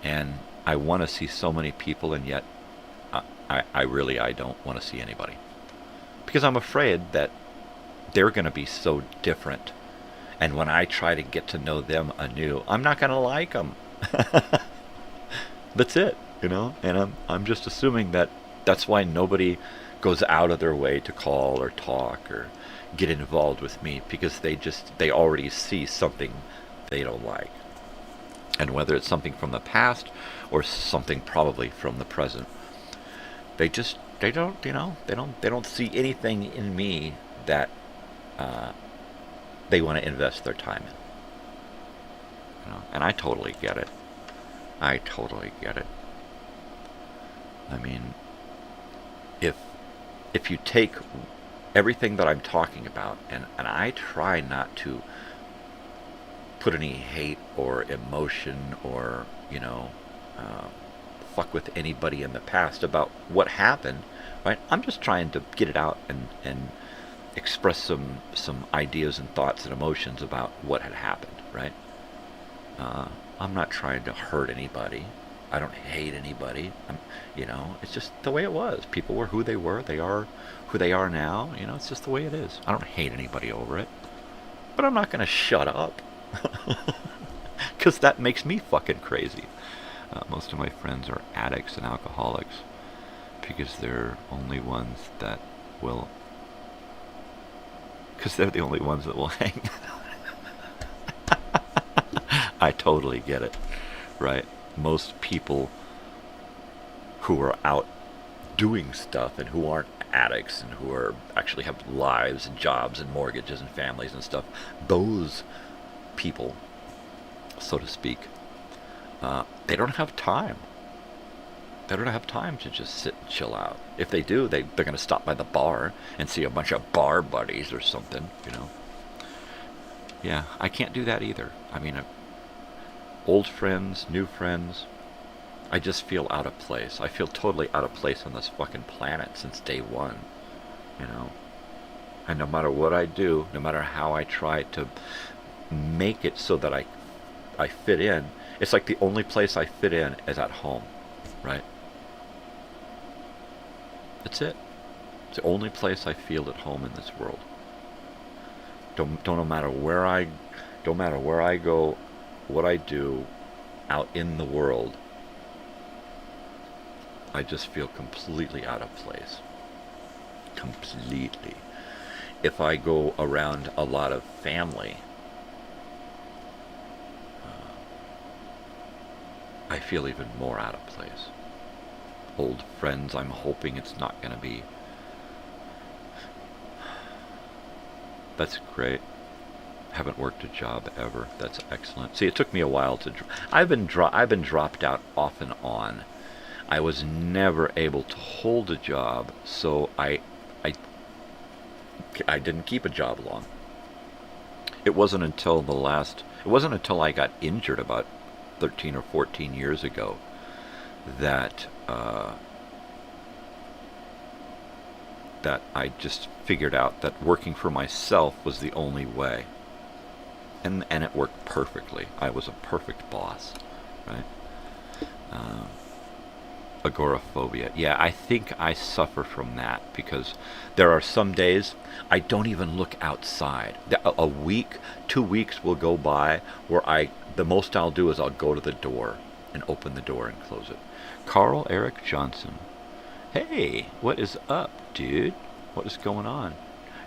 and I want to see so many people, and yet I don't want to see anybody. Because I'm afraid that they're going to be so different. And when I try to get to know them anew, I'm not going to like them. That's it, you know? And I'm just assuming that that's why nobody goes out of their way to call or talk or get involved with me, because they already see something they don't like. And whether it's something from the past or something probably from the present, they don't see anything in me that they want to invest their time in. You know? And I totally get it. I mean, if you take everything that I'm talking about, and I try not to put any hate or emotion or, you know, fuck with anybody in the past about what happened, right? I'm just trying to get it out and express some ideas and thoughts and emotions about what had happened, right? I'm not trying to hurt anybody. I don't hate anybody. You know, it's just the way it was. People were who they were. They are who they are now. You know, it's just the way it is. I don't hate anybody over it. But I'm not going to shut up. Because that makes me fucking crazy. Most of my friends are addicts and alcoholics, because they're only ones that will... Because they're the only ones that will hang. I totally get it, right? Most people who are out doing stuff and who aren't addicts and who are actually have lives and jobs and mortgages and families and stuff, those people, so to speak, they don't have time. They don't have time to just sit and chill out. If they do, they're going to stop by the bar and see a bunch of bar buddies or something, you know. Yeah, I can't do that either. I mean, old friends, new friends, I just feel out of place. I feel totally out of place on this fucking planet since day one, you know. And no matter what I do, no matter how I try to make it so that I fit in, it's like the only place I fit in is at home, right? That's it. It's the only place I feel at home in this world. No matter where I go, what I do out in the world, I just feel completely out of place. Completely. If I go around a lot of family, I feel even more out of place. Old friends, I'm hoping it's not going to be. That's great. Haven't worked a job ever. That's excellent. See, it took me a while to... I've been dropped out off and on. I was never able to hold a job, so I didn't keep a job long. It wasn't until I got injured about 13 or 14 years ago that that I just figured out that working for myself was the only way. And it worked perfectly. I was a perfect boss, right? Agoraphobia. Yeah, I think I suffer from that because there are some days I don't even look outside. A week, 2 weeks will go by where the most I'll do is I'll go to the door and open the door and close it. Carl Eric Johnson. Hey, what is up, dude? What is going on?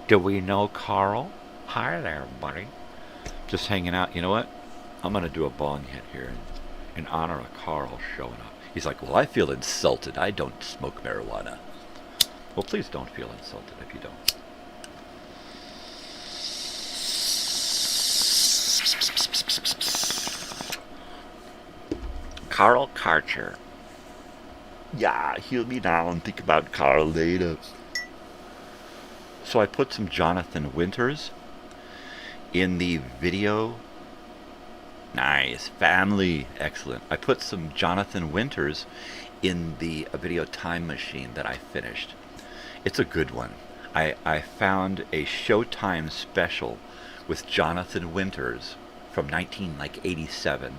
Do we know Carl? Hi there, buddy. Just hanging out. You know what? I'm going to do a bong hit here in honor of Carl showing up. He's like, well, I feel insulted. I don't smoke marijuana. Well, please don't feel insulted if you don't. Carl Karcher. Yeah, heal me now and think about Carl later. So I put some Jonathan Winters in the video. Nice. Family. Excellent. I put some Jonathan Winters in the video Time Machine that I finished. It's a good one. I found a Showtime special with Jonathan Winters from 1987.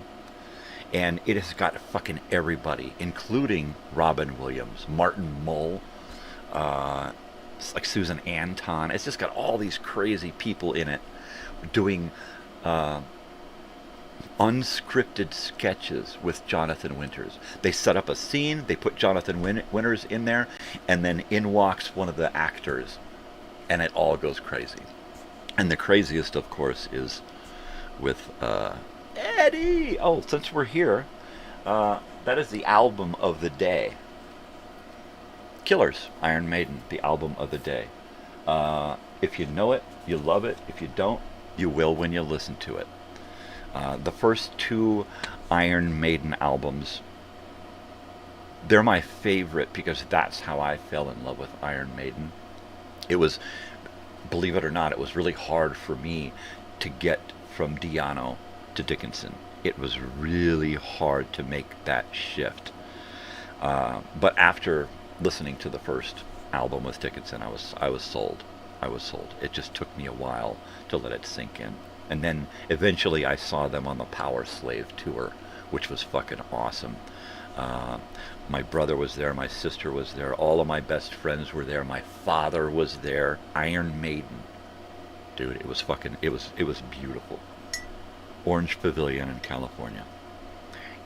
And it has got fucking everybody, including Robin Williams, Martin Mull, it's like Susan Anton. It's just got all these crazy people in it doing unscripted sketches with Jonathan Winters. They set up a scene, they put Jonathan Winters in there, and then in walks one of the actors, and it all goes crazy. And the craziest, of course, is with Eddie. Oh, since we're here, that is the album of the day. Killers, Iron Maiden, the album of the day. If you know it, you love it. If you don't, you will when you listen to it. The first two Iron Maiden albums, they're my favorite because that's how I fell in love with Iron Maiden. It was, believe it or not, it was really hard for me to get from Di'Anno to Dickinson. It was really hard to make that shift. But after listening to the first album with Dickinson, I was sold. I was sold. It just took me a while to let it sink in. And then eventually I saw them on the Power Slave tour, which was fucking awesome. My brother was there, my sister was there, all of my best friends were there, my father was there. Iron Maiden. Dude, it was fucking, it was beautiful. Orange Pavilion in California.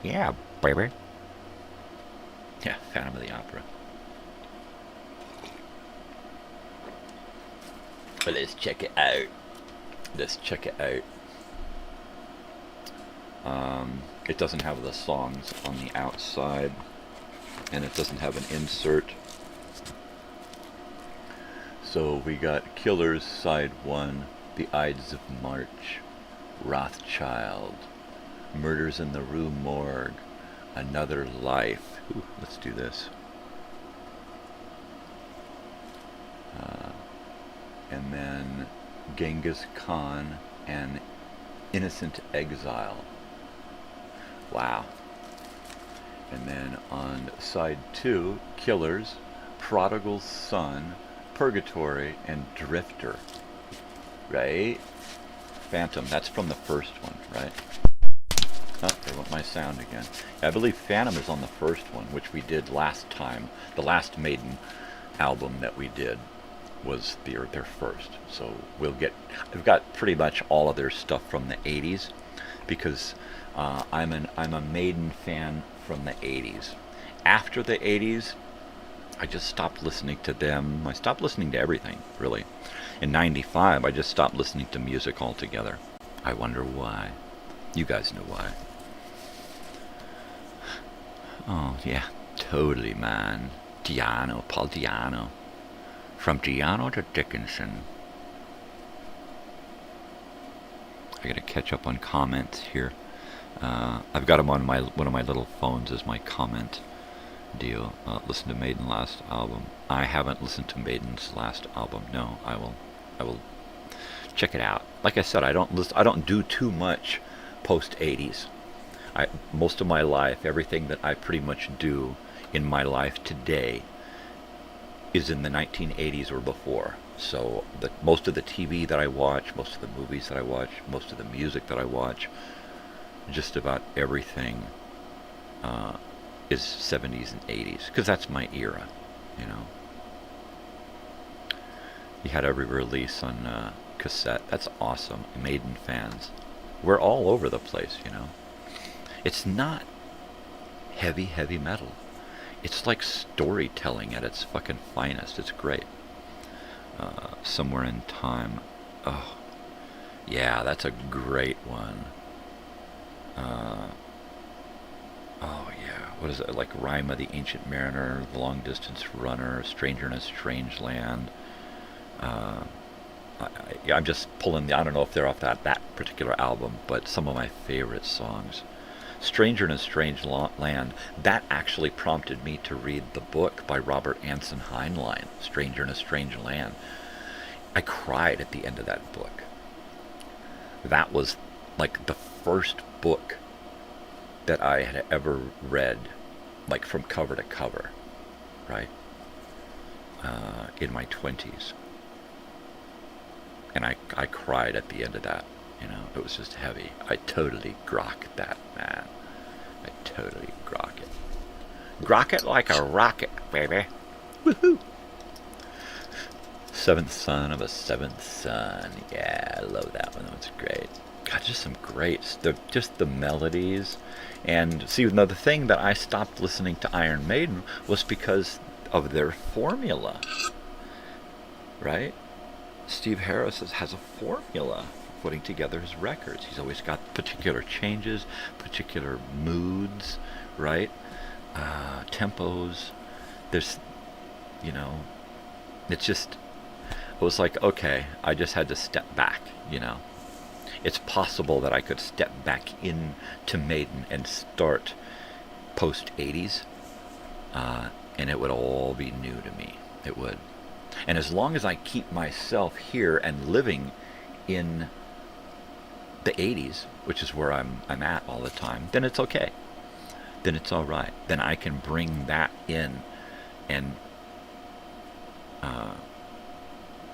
Yeah, baby. Yeah, Phantom of the Opera. But let's check it out. Let's check it out. It doesn't have the songs on the outside, and it doesn't have an insert. So we got Killers Side 1, The Ides of March, Rothschild, Murders in the Rue Morgue, Another Life. Ooh, let's do this. And then Genghis Khan and Innocent Exile. Wow. And then on side 2, Killers, Prodigal Son, Purgatory, and Drifter. Right? Phantom, that's from the first one, right? Oh, there went my sound again. I believe Phantom is on the first one, which we did last time. The last Maiden album that we did was their first. So we've got pretty much all of their stuff from the 80s, because I'm a Maiden fan from the 80s. After the 80s, I just stopped listening to them. I stopped listening to everything, really. In 95, I just stopped listening to music altogether. I wonder why. You guys know why. Oh, yeah, totally, man. Di'Anno, Paul Di'Anno. From Di'Anno to Dickinson. I gotta catch up on comments here. I've got them on one of my little phones as my comment deal. Listen to Maiden's last album. I haven't listened to Maiden's last album. No, I will check it out. Like I said, I don't do too much post 80s. Most of my life, everything that I pretty much do in my life today is in the 1980s or before. So most of the TV that I watch, most of the movies that I watch, most of the music that I watch, just about everything is 70s and 80s, because that's my era, you know. You had every release on cassette. That's awesome. Maiden fans. We're all over the place, you know. It's not heavy metal. It's like storytelling at its fucking finest. It's great. Somewhere in Time. Oh, yeah, that's a great one. Oh, yeah. What is it? Like Rhyme of the Ancient Mariner, The Long Distance Runner, Stranger in a Strange Land. I'm just pulling I don't know if they're off that particular album, but some of my favorite songs. Stranger in a Strange Land, that actually prompted me to read the book by Robert Anson Heinlein, Stranger in a Strange Land. I cried at the end of that book. That was like the first book that I had ever read, like from cover to cover, right? In my 20s. And I cried at the end of that. You know, it was just heavy. I totally grokked that, man. I totally grok it. Grok it like a rocket, baby. Woohoo! Seventh Son of a Seventh Son. Yeah, I love that one. That was great. God, just some greats. Just the melodies. And see, the thing that I stopped listening to Iron Maiden was because of their formula. Right? Steve Harris has a formula for putting together his records. He's always got particular changes, particular moods, right? Tempos. There's, you know, it's just, it was like, okay, I just had to step back, you know. It's possible that I could step back into Maiden and start post-80s, and it would all be new to me. It would. And as long as I keep myself here and living in the 80s, which is where I'm at all the time, then it's okay. Then it's all right. Then I can bring that in and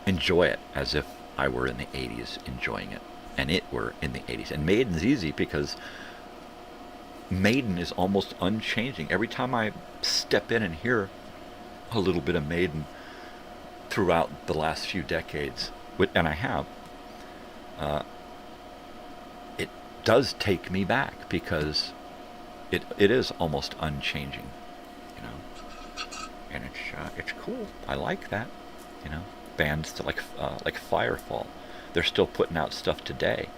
enjoy it as if I were in the 80s enjoying it, and it were in the 80s. And Maiden's easy because Maiden is almost unchanging. Every time I step in and hear a little bit of Maiden throughout the last few decades, and I have, it does take me back because it is almost unchanging, you know, and it's cool. I like that, you know. Bands like Firefall, they're still putting out stuff today,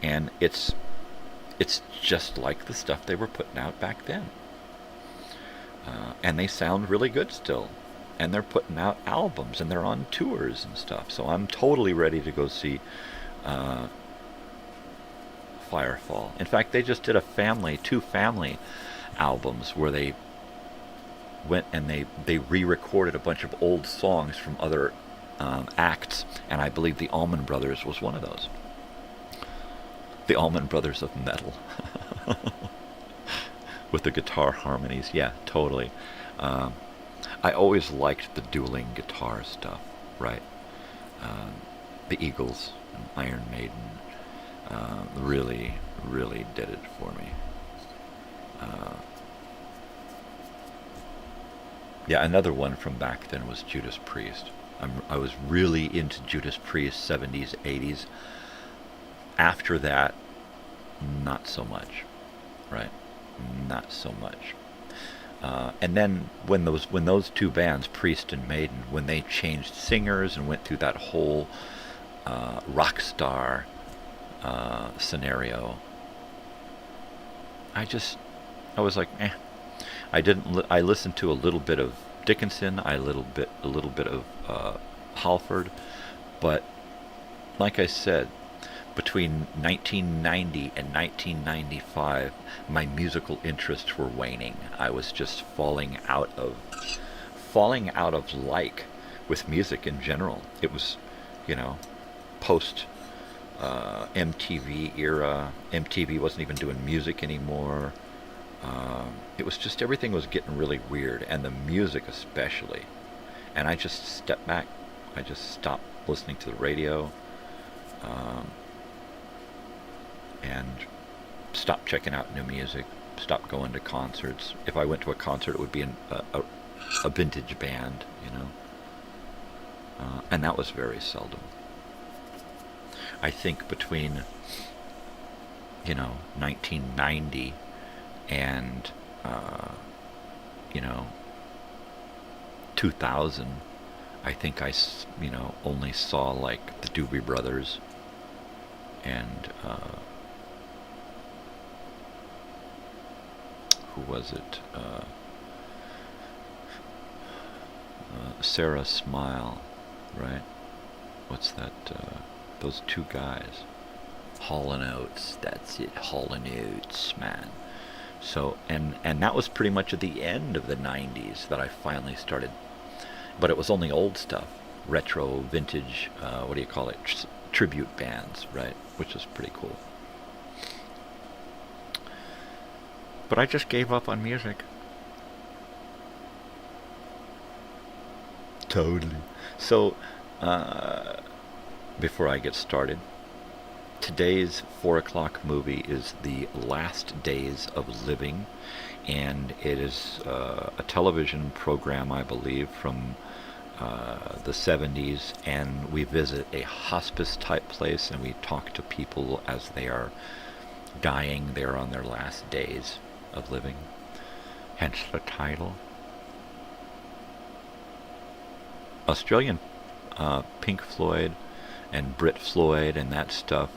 and it's just like the stuff they were putting out back then, and they sound really good still. And they're putting out albums, and they're on tours and stuff. So I'm totally ready to go see Firefall. In fact, they just did two family albums where they went and they re-recorded a bunch of old songs from other acts, and I believe the Allman Brothers was one of those. The Allman Brothers of metal. With the guitar harmonies. Yeah, totally. I always liked the dueling guitar stuff, right? The Eagles and Iron Maiden really, really did it for me. Yeah, another one from back then was Judas Priest. I was really into Judas Priest, 70s, 80s. After that, not so much, right? Not so much. And then when those two bands, Priest and Maiden, when they changed singers and went through that whole rock star scenario, I was like, eh. I listened to a little bit of Dickinson, a little bit of Halford, but like I said, between 1990 and 1995, my musical interests were waning. I was just falling out of like with music in general. It was, you know, post MTV era. MTV wasn't even doing music anymore. It was just, everything was getting really weird, and the music especially. And I just stepped back. I just stopped listening to the radio, and stopped checking out new music, stopped going to concerts. If I went to a concert, it would be a vintage band, you know. And that was very seldom. I think between, 1990 and, 2000, I think I, only saw like the Doobie Brothers and, who was it? Sarah Smile, right? What's that? Those two guys. Hall & Oates, that's it, Hall & Oates, man. So, and that was pretty much at the end of the 90s that I finally started, but it was only old stuff, retro, vintage, tribute bands, right? Which was pretty cool. But I just gave up on music. Totally. So, before I get started, today's 4 o'clock movie is The Last Days of Living, and it is a television program, I believe, from the 70s, and we visit a hospice-type place, and we talk to people as they are dying. They're on their last days of living, hence the title. Australian Pink Floyd and Brit Floyd and that stuff.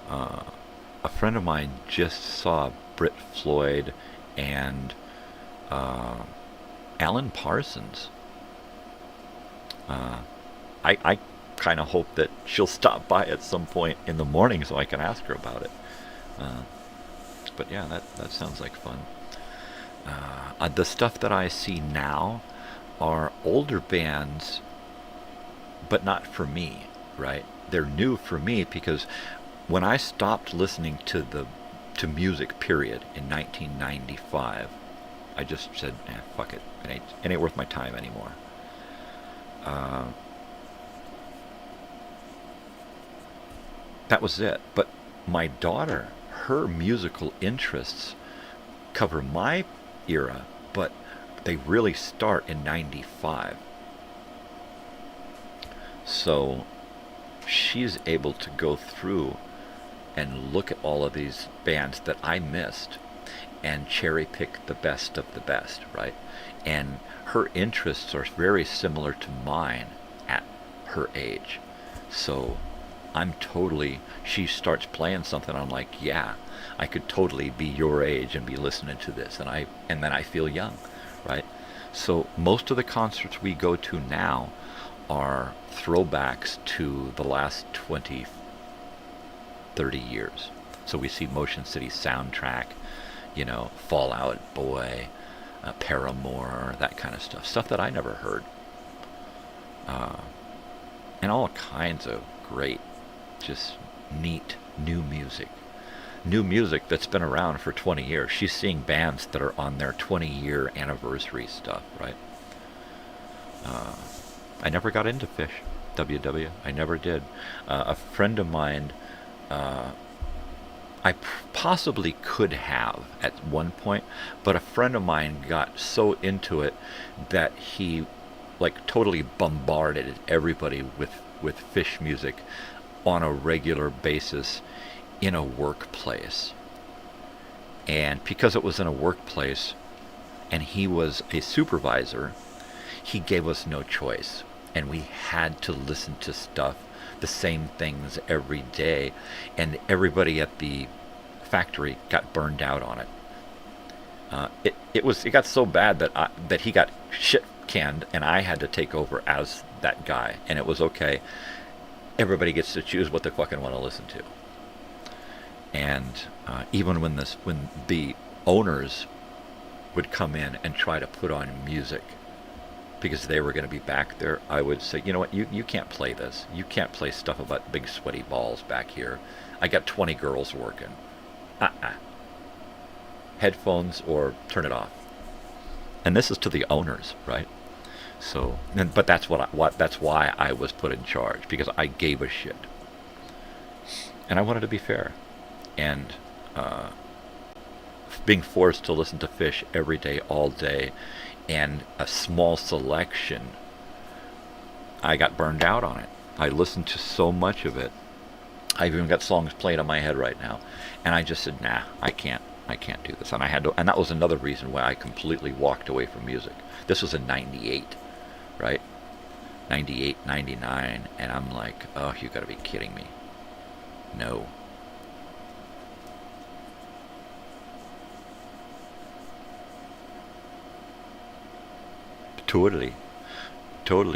A friend of mine just saw Brit Floyd and Alan Parsons. I kind of hope that she'll stop by at some point in the morning so I can ask her about it. But yeah, that sounds like fun. The stuff that I see now are older bands, but not for me, right? They're new for me because when I stopped listening to music, period, in 1995, I just said, fuck it. It ain't worth my time anymore. That was it. But my daughter, her musical interests cover my era, but they really start in 95. So she's able to go through and look at all of these bands that I missed and cherry pick the best of the best, right? And her interests are very similar to mine at her age. So she starts playing something, I'm like, yeah, I could totally be your age and be listening to this, and then I feel young, right? So most of the concerts we go to now are throwbacks to the last 20, 30 years. So we see Motion City Soundtrack, Fall Out Boy, Paramore, that kind of stuff that I never heard. And all kinds of great, just neat new music that's been around for 20 years. She's seeing bands that are on their 20-year anniversary stuff, right? I never got into Fish, WW. I never did. A friend of mine, I possibly could have at one point, but a friend of mine got so into it that he totally bombarded everybody with Fish music on a regular basis in a workplace. And because it was in a workplace and he was a supervisor, he gave us no choice, and we had to listen to stuff, the same things every day, and everybody at the factory got burned out on it. It got so bad that he got shit canned, and I had to take over as that guy, and it was okay. Everybody gets to choose what they fucking want to listen to. And even when the owners would come in and try to put on music because they were going to be back there, I would say, you know what, you can't play this. You can't play stuff about big sweaty balls back here. I got 20 girls working. Headphones or turn it off. And this is to the owners, right? So, but that's that's why I was put in charge, because I gave a shit, and I wanted to be fair. And being forced to listen to Fish every day, all day, and a small selection, I got burned out on it. I listened to so much of it. I've even got songs played on my head right now, and I just said, nah, I can't do this. And I had to, and that was another reason why I completely walked away from music. This was in 98, right? 98, 99, and I'm like, oh, you gotta be kidding me. No. Totally.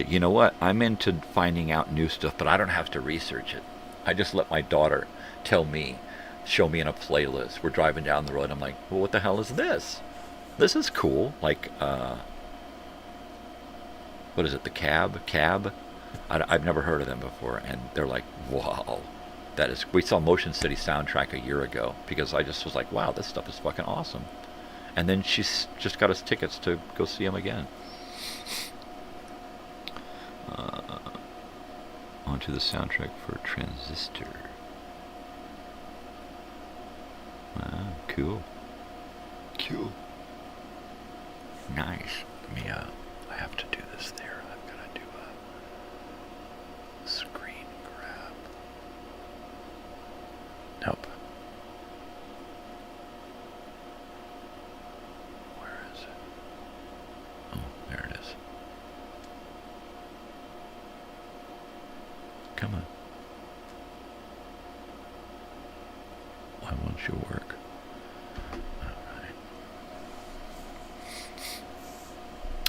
You know what? I'm into finding out new stuff, but I don't have to research it. I just let my daughter tell me, show me in a playlist. We're driving down the road. I'm like, well, what the hell is this? This is cool. Like, what is it? The Cab? I've never heard of them before. And they're like, wow. That is, we saw Motion City Soundtrack a year ago, because I just was like, wow, this stuff is fucking awesome. And then she's just got us tickets to go see them again. Onto the soundtrack for Transistor. Wow, cool. Nice. Let me, I have to do this there. I've got to do a screen grab. Nope. Where is it? Oh, there it is. Come on. Why won't you work? Alright.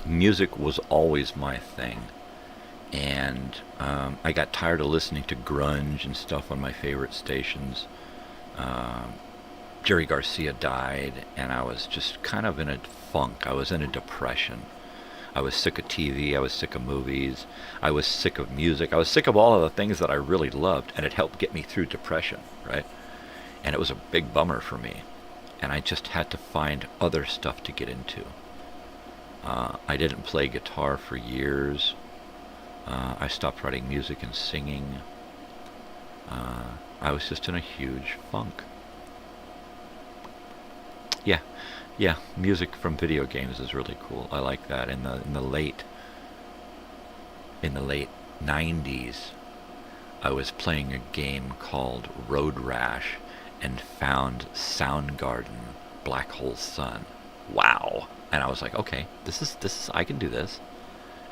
Music was always my thing. And I got tired of listening to grunge and stuff on my favorite stations. Jerry Garcia died, and I was just kind of in a funk. I was in a depression. I was sick of TV, I was sick of movies, I was sick of music, I was sick of all of the things that I really loved, and it helped get me through depression, right? And it was a big bummer for me, and I just had to find other stuff to get into. I didn't play guitar for years. I stopped writing music and singing. I was just in a huge funk. Yeah, music from video games is really cool. I like that. In the late 90s, I was playing a game called Road Rash and found Soundgarden, Black Hole Sun. Wow. And I was like, okay, this is I can do this.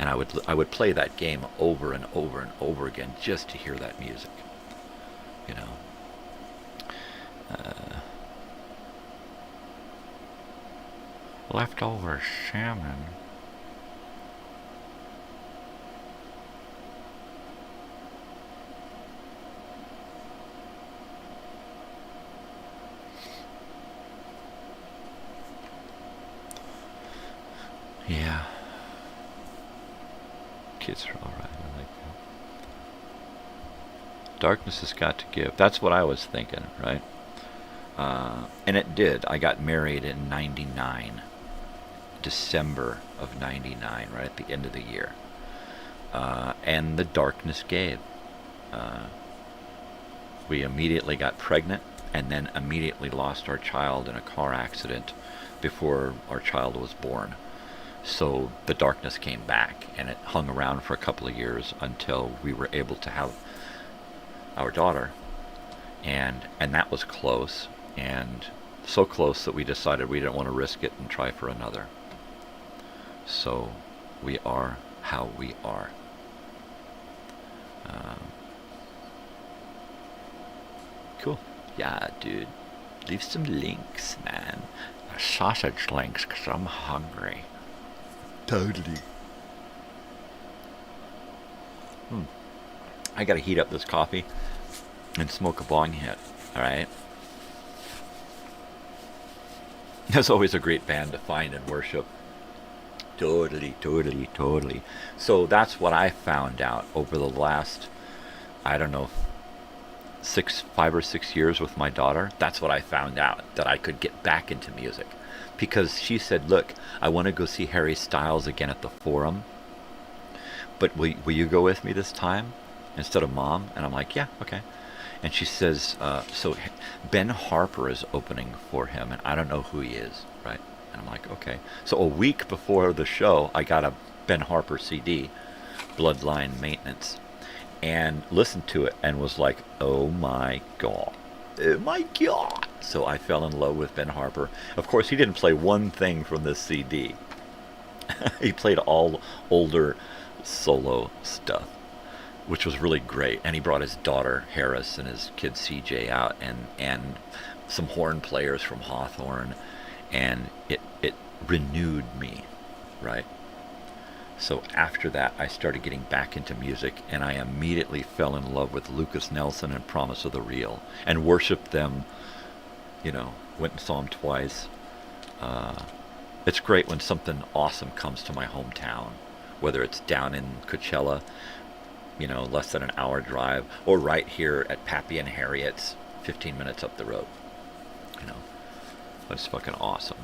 And I would play that game over and over and over again just to hear that music. You know. Leftover salmon. Yeah. Kids are alright. I like that. Darkness has got to give. That's what I was thinking, right? And it did. I got married in 99. December of 99, right at the end of the year. And the darkness gave. We immediately got pregnant, and then immediately lost our child in a car accident before our child was born. So the darkness came back, and it hung around for a couple of years until we were able to have our daughter. And that was close, and so close that we decided we didn't want to risk it and try for another. So we are how we are. Cool. Yeah, dude. Leave some links, man. Sausage links, because I'm hungry. Totally. I gotta heat up this coffee and smoke a bong hit. Alright? That's always a great band to find and worship. Totally. So that's what I found out over the last, I don't know, 5 or 6 years with my daughter. That's what I found out, that I could get back into music. Because she said, look, I want to go see Harry Styles again at the Forum. but will you go with me this time instead of Mom? And I'm like, yeah, okay. And she says, so Ben Harper is opening for him, and I don't know who he is, right? And I'm like, okay. So a week before the show, I got a Ben Harper CD, Bloodline Maintenance, and listened to it and was like, oh my God. Oh my God. So I fell in love with Ben Harper. Of course, he didn't play one thing from this CD. He played all older solo stuff, which was really great. And he brought his daughter Harris and his kid CJ out, and some horn players from Hawthorne, and it renewed me, right? So after that, I started getting back into music, and I immediately fell in love with Lucas Nelson and Promise of the Real, and worshipped them. You know, went and saw them twice. It's great when something awesome comes to my hometown, whether it's down in Coachella, you know, less than an hour drive, or right here at Pappy and Harriet's, 15 minutes up the road. You know, that's fucking awesome.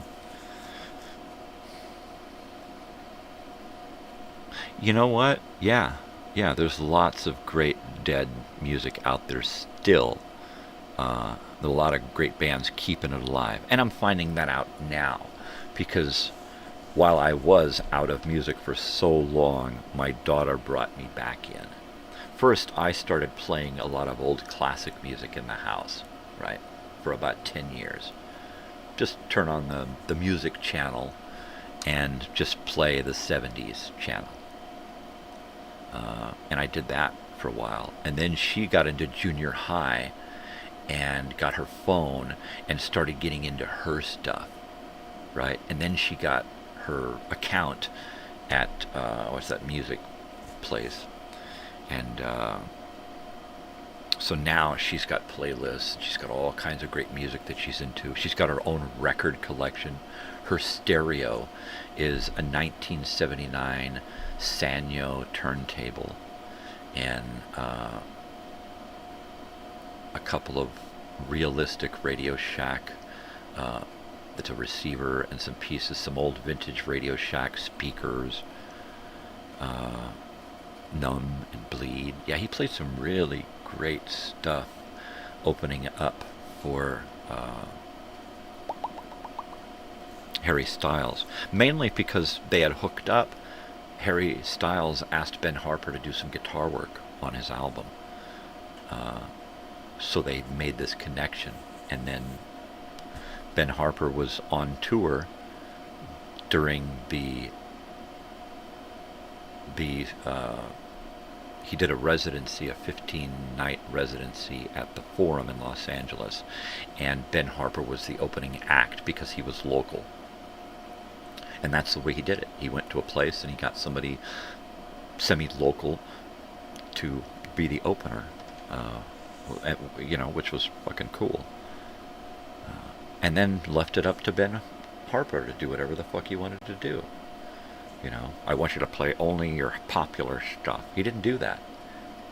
You know what? Yeah, there's lots of great dead music out there still. There are a lot of great bands keeping it alive. And I'm finding that out now, because while I was out of music for so long, my daughter brought me back in. First, I started playing a lot of old classic music in the house, right, for about 10 years. Just turn on the music channel and just play the 70s channel. And I did that for a while. And then she got into junior high and got her phone and started getting into her stuff, right? And then she got her account at, what's that music place? And so now she's got playlists. She's got all kinds of great music that she's into. She's got her own record collection. Her stereo is a 1979 Sanyo turntable, and a couple of realistic Radio Shack, it's a receiver and some pieces, some old vintage Radio Shack speakers, Numb and Bleed. Yeah, he played some really great stuff, opening up for Harry Styles, mainly because they had hooked up. Harry Styles asked Ben Harper to do some guitar work on his album. So they made this connection. And then Ben Harper was on tour during he did a residency, a 15-night residency at the Forum in Los Angeles. And Ben Harper was the opening act because he was local. And that's the way he did it. He went to a place and he got somebody semi-local to be the opener, you know, which was fucking cool. And then left it up to Ben Harper to do whatever the fuck he wanted to do. You know, I want you to play only your popular stuff. He didn't do that.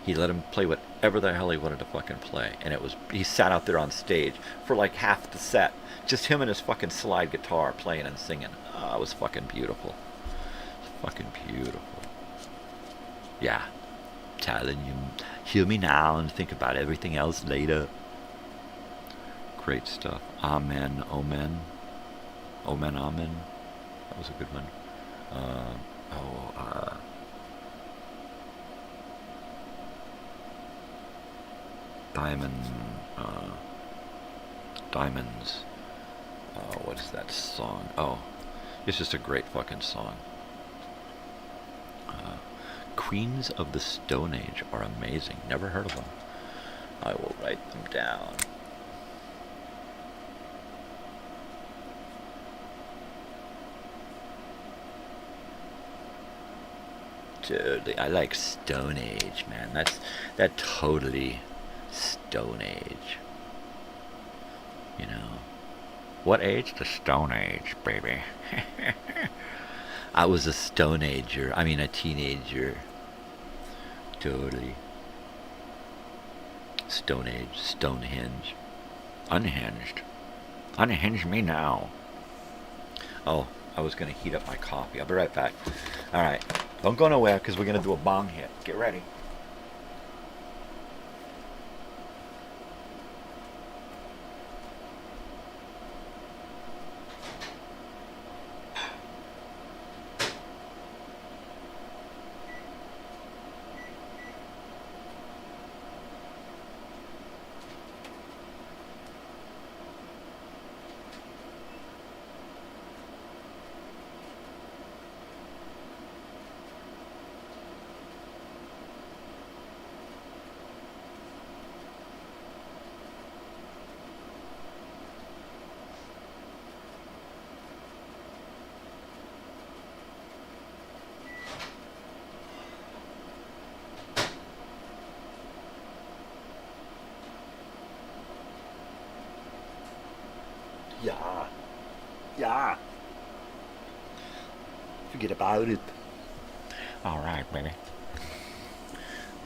He let him play whatever the hell he wanted to fucking play. And he sat out there on stage for like half the set. Just him and his fucking slide guitar playing and singing. Oh, it was fucking beautiful. It was fucking beautiful. Yeah. Telling you, hear me now and think about everything else later. Great stuff. Amen, Omen. Omen, Amen. That was a good one. Diamonds. What is that song? Oh, it's just a great fucking song. Queens of the Stone Age are amazing. Never heard of them. I will write them down. Totally. I like Stone Age, man. That totally Stone Age. You know. What age? The Stone Age, baby. I was a Stone Ager. I mean, a teenager. Totally. Stone Age. Stonehenge. Unhinged. Unhinge me now. Oh, I was going to heat up my coffee. I'll be right back. All right. Don't go nowhere because we're going to do a bong hit. Get ready. Yeah. Yeah. Forget about it. All right, baby.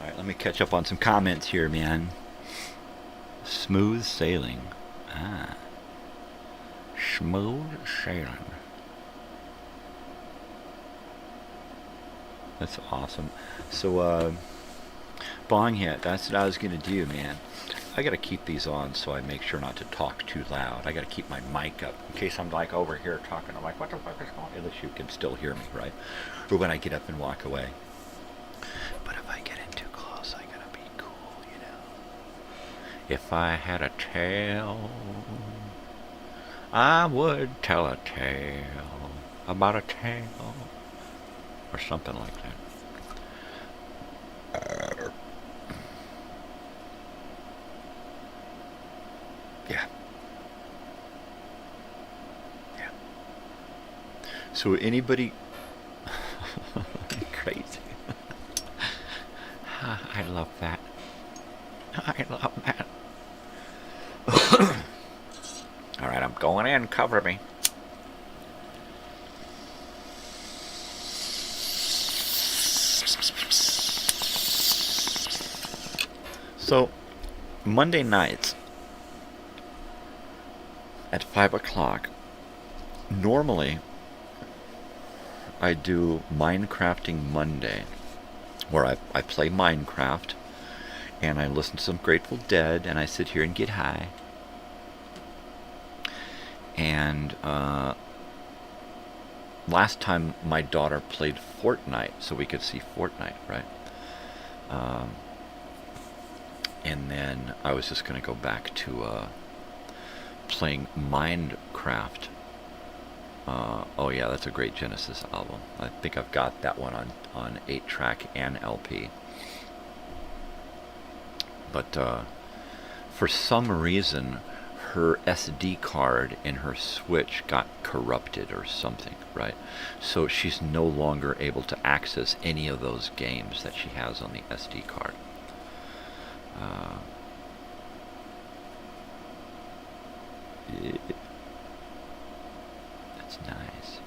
All right, let me catch up on some comments here, man. Smooth sailing. Ah. Smooth sailing. That's awesome. So, bong hit. That's what I was going to do, man. I got to keep these on so I make sure not to talk too loud. I got to keep my mic up in case I'm like over here talking. I'm like, what the fuck is going on? Unless you can still hear me, right? Or when I get up and walk away. But if I get in too close, I got to be cool, you know. If I had a tail, I would tell a tale about a tail. Or something like that. Yeah. Yeah. So anybody... Crazy. I love that. I love that. Alright, I'm going in. Cover me. So, Monday nights at 5 o'clock, normally I do Minecrafting Monday, where I play Minecraft, and I listen to some Grateful Dead, and I sit here and get high. And last time my daughter played Fortnite, so we could see Fortnite, right? And then I was just going to go back to playing Minecraft. Oh yeah, that's a great Genesis album. I think I've got that one on 8-track and LP. But for some reason, her SD card in her Switch got corrupted or something, right? So she's no longer able to access any of those games that she has on the SD card. That's nice.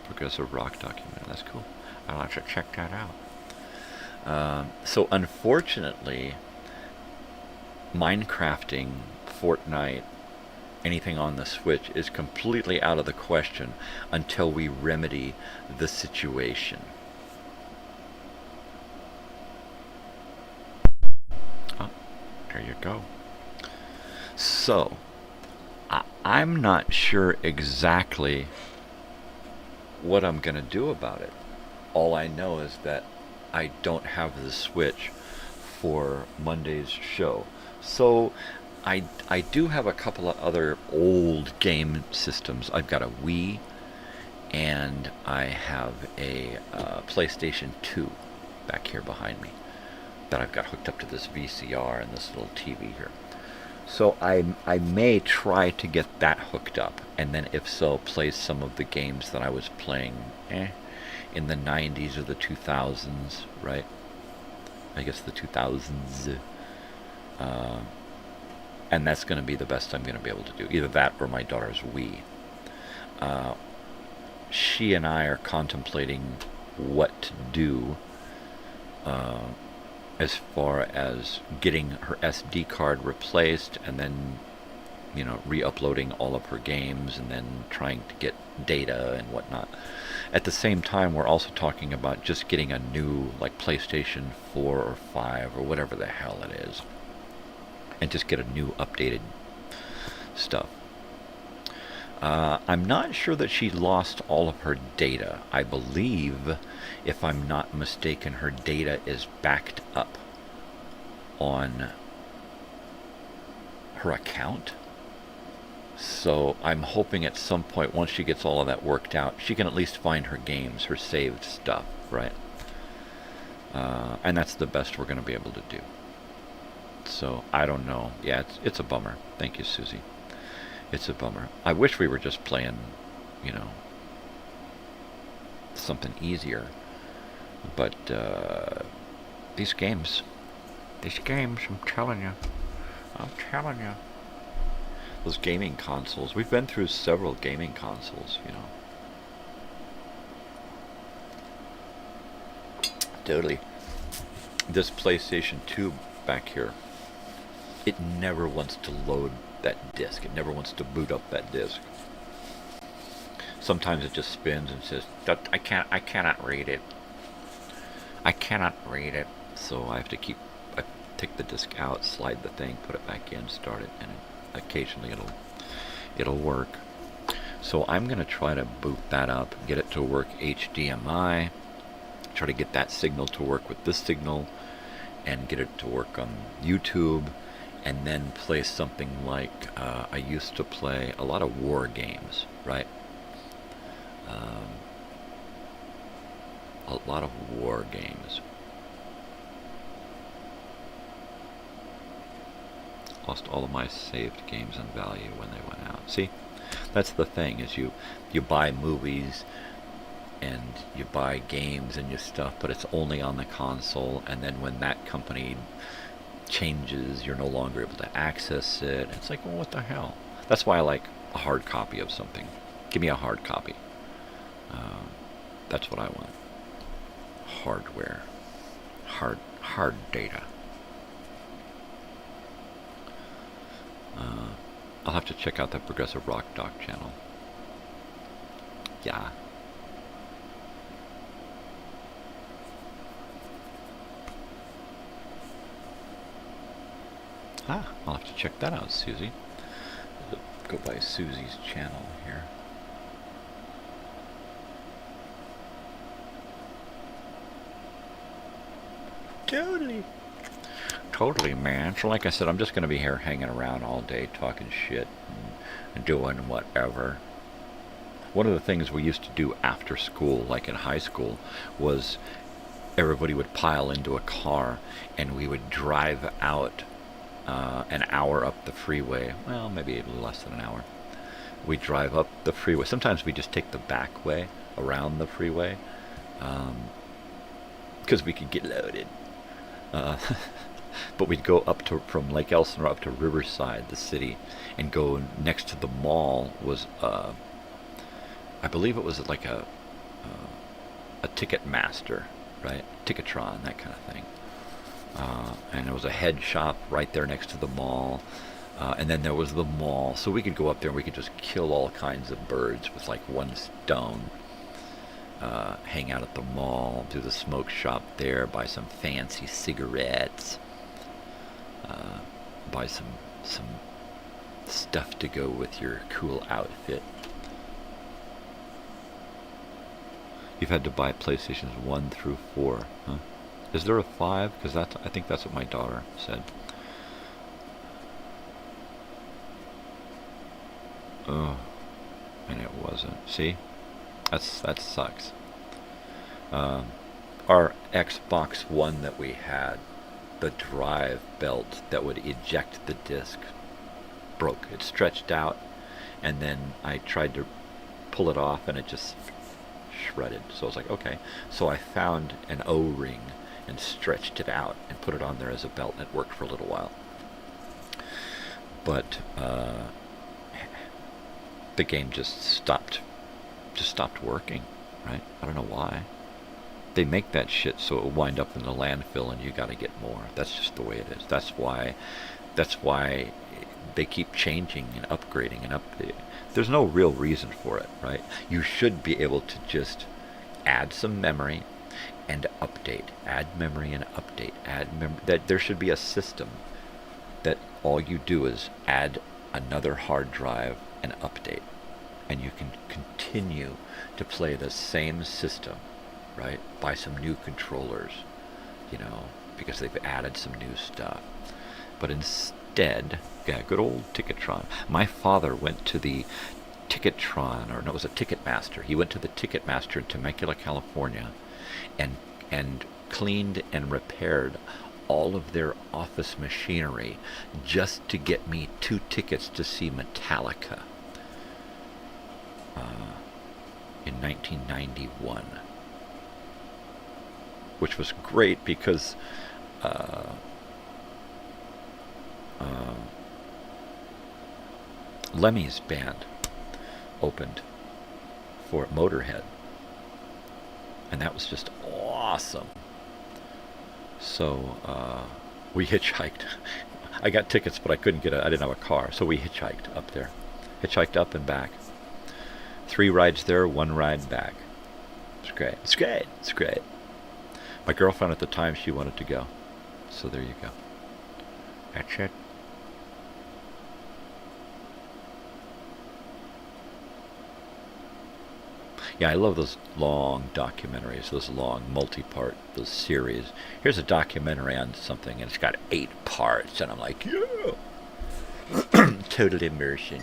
Progressive rock documentary. That's cool. I'll have to check that out. So unfortunately, Minecrafting, Fortnite, anything on the Switch is completely out of the question until we remedy the situation. Oh, there you go. So, I'm not sure exactly what I'm going to do about it. All I know is that I don't have the Switch for Monday's show. So, I do have a couple of other old game systems. I've got a Wii, and I have a PlayStation 2 back here behind me that I've got hooked up to this VCR and this little TV here. So I may try to get that hooked up, and then if so, play some of the games that I was playing in the 90s or the 2000s, right? I guess the 2000s. And that's going to be the best I'm going to be able to do. Either that or my daughter's Wii. She and I are contemplating what to do as far as getting her SD card replaced and then, re-uploading all of her games and then trying to get data and whatnot. At the same time, we're also talking about just getting a new, like, PlayStation 4 or 5 or whatever the hell it is, and just get a new updated stuff. I'm not sure that she lost all of her data. I believe, if I'm not mistaken, her data is backed up on her account. So I'm hoping at some point, once she gets all of that worked out, she can at least find her games, her saved stuff, right? And that's the best we're going to be able to do. So I don't know. Yeah, it's a bummer. Thank you, Susie. It's a bummer. I wish we were just playing, you know, something easier. But these games, I'm telling you. Those gaming consoles. We've been through several gaming consoles, you know. Totally. This PlayStation 2 back here, it never wants to load that disc. It never wants to boot up that disc. Sometimes it just spins and says, I cannot read it. I cannot read it. So I have to take the disc out, slide the thing, put it back in, start it, and occasionally it'll work. So I'm going to try to boot that up, get it to work HDMI, try to get that signal to work with this signal, and get it to work on YouTube, and then play something like I used to play a lot of war games, right? A lot of war games. Lost all of my saved games and value when they went out. See, that's the thing, is you buy movies and you buy games and your stuff, but it's only on the console, and then when that company changes, you're no longer able to access it. It's like, well, what the hell? That's why I like a hard copy of something. Give me a hard copy. That's what I want. Hardware. Hard data. I'll have to check out that Progressive Rock Doc channel. Yeah. I'll have to check that out, Susie. Go by Susie's channel here. Totally, man. So like I said, I'm just going to be here hanging around all day, talking shit and doing whatever. One of the things we used to do after school, like in high school, was everybody would pile into a car and we would drive out an hour up the freeway. Well, maybe a little less than an hour. We drive up the freeway. Sometimes we just take the back way around the freeway because we could get loaded. But we'd go up from Lake Elsinore up to Riverside, the city, and go next to the mall was, I believe it was like a Ticketmaster, right? Ticketron, that kind of thing. And there was a head shop right there next to the mall. And then there was the mall. So we could go up there and we could just kill all kinds of birds with like one stone. Hang out at the mall, do the smoke shop there, buy some fancy cigarettes, buy some stuff to go with your cool outfit. You've had to buy PlayStations 1 through 4, huh? Is there a 5? Because I think that's what my daughter said. Oh, and it wasn't. See? That sucks. Our Xbox One that we had, the drive belt that would eject the disc broke. It stretched out, and then I tried to pull it off, and it just shredded. So I was like, okay. So I found an O-ring and stretched it out and put it on there as a belt, and it worked for a little while. But the game just stopped working, right? I don't know why. They make that shit so it will wind up in the landfill and you got to get more. That's just the way it is. That's why they keep changing and upgrading and updating. There's no real reason for it, right? You should be able to just add some memory and update. Add memory and update. That there should be a system that all you do is add another hard drive and update, and you can continue to play the same system, right? Buy some new controllers, because they've added some new stuff. But instead, yeah, good old Ticketron. My father went to the Ticketron, or no, it was a Ticketmaster. He went to the Ticketmaster in Temecula, California, and cleaned and repaired all of their office machinery just to get me 2 tickets to see Metallica in 1991, which was great because Lemmy's band opened for Motorhead, and that was just awesome. So we hitchhiked. I got tickets, but I didn't have a car, so we hitchhiked up there. Hitchhiked up and back. 3 rides there, 1 ride back. It's great. It's great. It's great. My girlfriend at the time, she wanted to go. So there you go. That's it. Yeah, I love those long documentaries, those long multi-part, those series. Here's a documentary on something, and it's got 8 parts, and I'm like, yeah! Total immersion,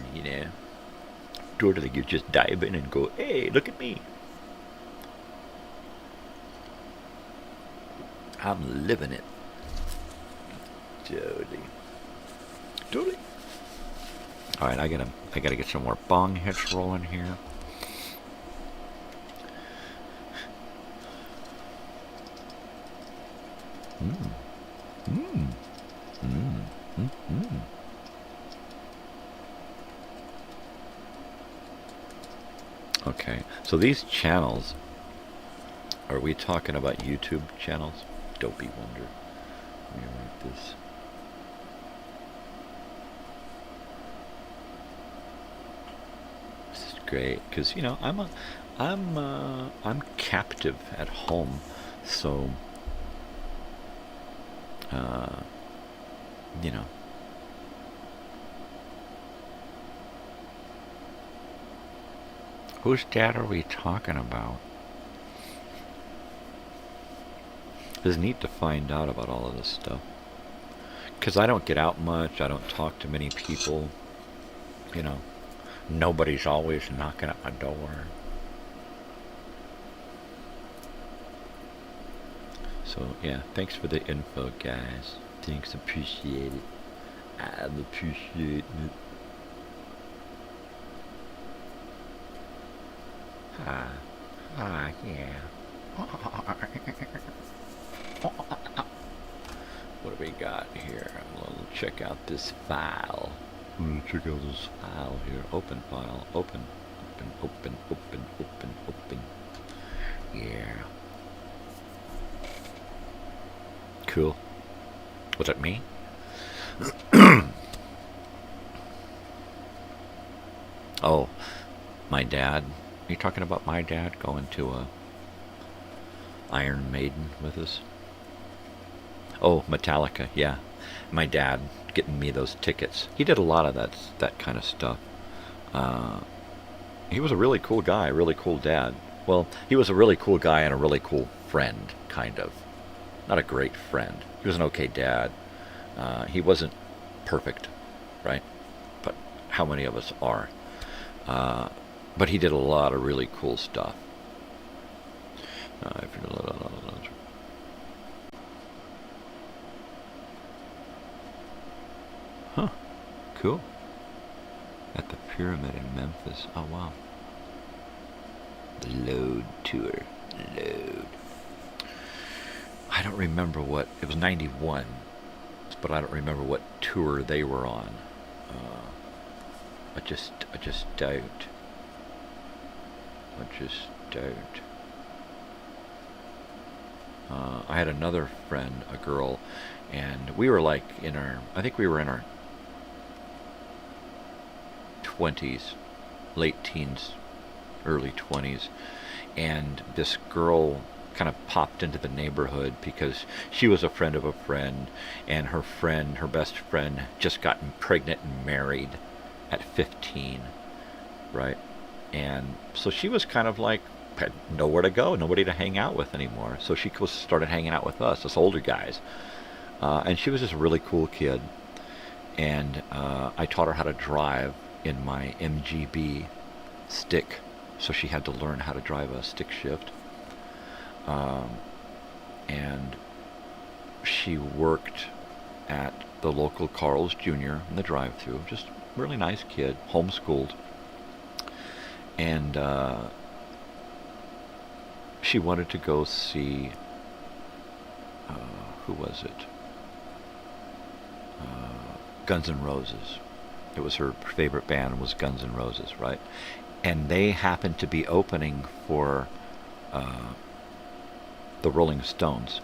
Totally, you just dive in and go, hey, look at me. I'm living it. Totally. All right, I gotta get some more bong hits rolling here. Okay, so these channels, are we talking about YouTube channels? Dopey Wonder. Let me write this. This is great because I'm captive at home, so whose dad are we talking about? It's neat to find out about all of this stuff. Because I don't get out much. I don't talk to many people. Nobody's always knocking at my door. So, yeah, thanks for the info, guys. Thanks, appreciate it. I appreciate it. Yeah. What do we got here? We'll check out this file. Check out this file here. Open file. Open. Yeah. Cool. Was that me? Oh, my dad. Are you talking about my dad going to a Iron Maiden with us? Oh, Metallica, yeah. My dad getting me those tickets. He did a lot of that kind of stuff. He was a really cool guy, really cool dad. Well, he was a really cool guy and a really cool friend, kind of. Not a great friend. He was an okay dad. He wasn't perfect, right? But how many of us are? But he did a lot of really cool stuff. Huh. Cool. At the Pyramid in Memphis. Oh, wow. The Load Tour. Load. I don't remember what... It was 91. But I don't remember what tour they were on. I just don't. I had another friend, a girl, and we were like I think we were in our 20s, late teens, early 20s, and this girl kind of popped into the neighborhood because she was a friend of a friend, and her best friend, just gotten pregnant and married at 15, right? And so she was kind of like, had nowhere to go, nobody to hang out with anymore. So she started hanging out with us older guys. And she was just a really cool kid. And I taught her how to drive in my MGB stick. So she had to learn how to drive a stick shift. And she worked at the local Carl's Jr. in the drive-thru. Just really nice kid, homeschooled. And she wanted to go see, who was it? Guns N' Roses. It was her favorite band, was Guns N' Roses, right? And they happened to be opening for the Rolling Stones.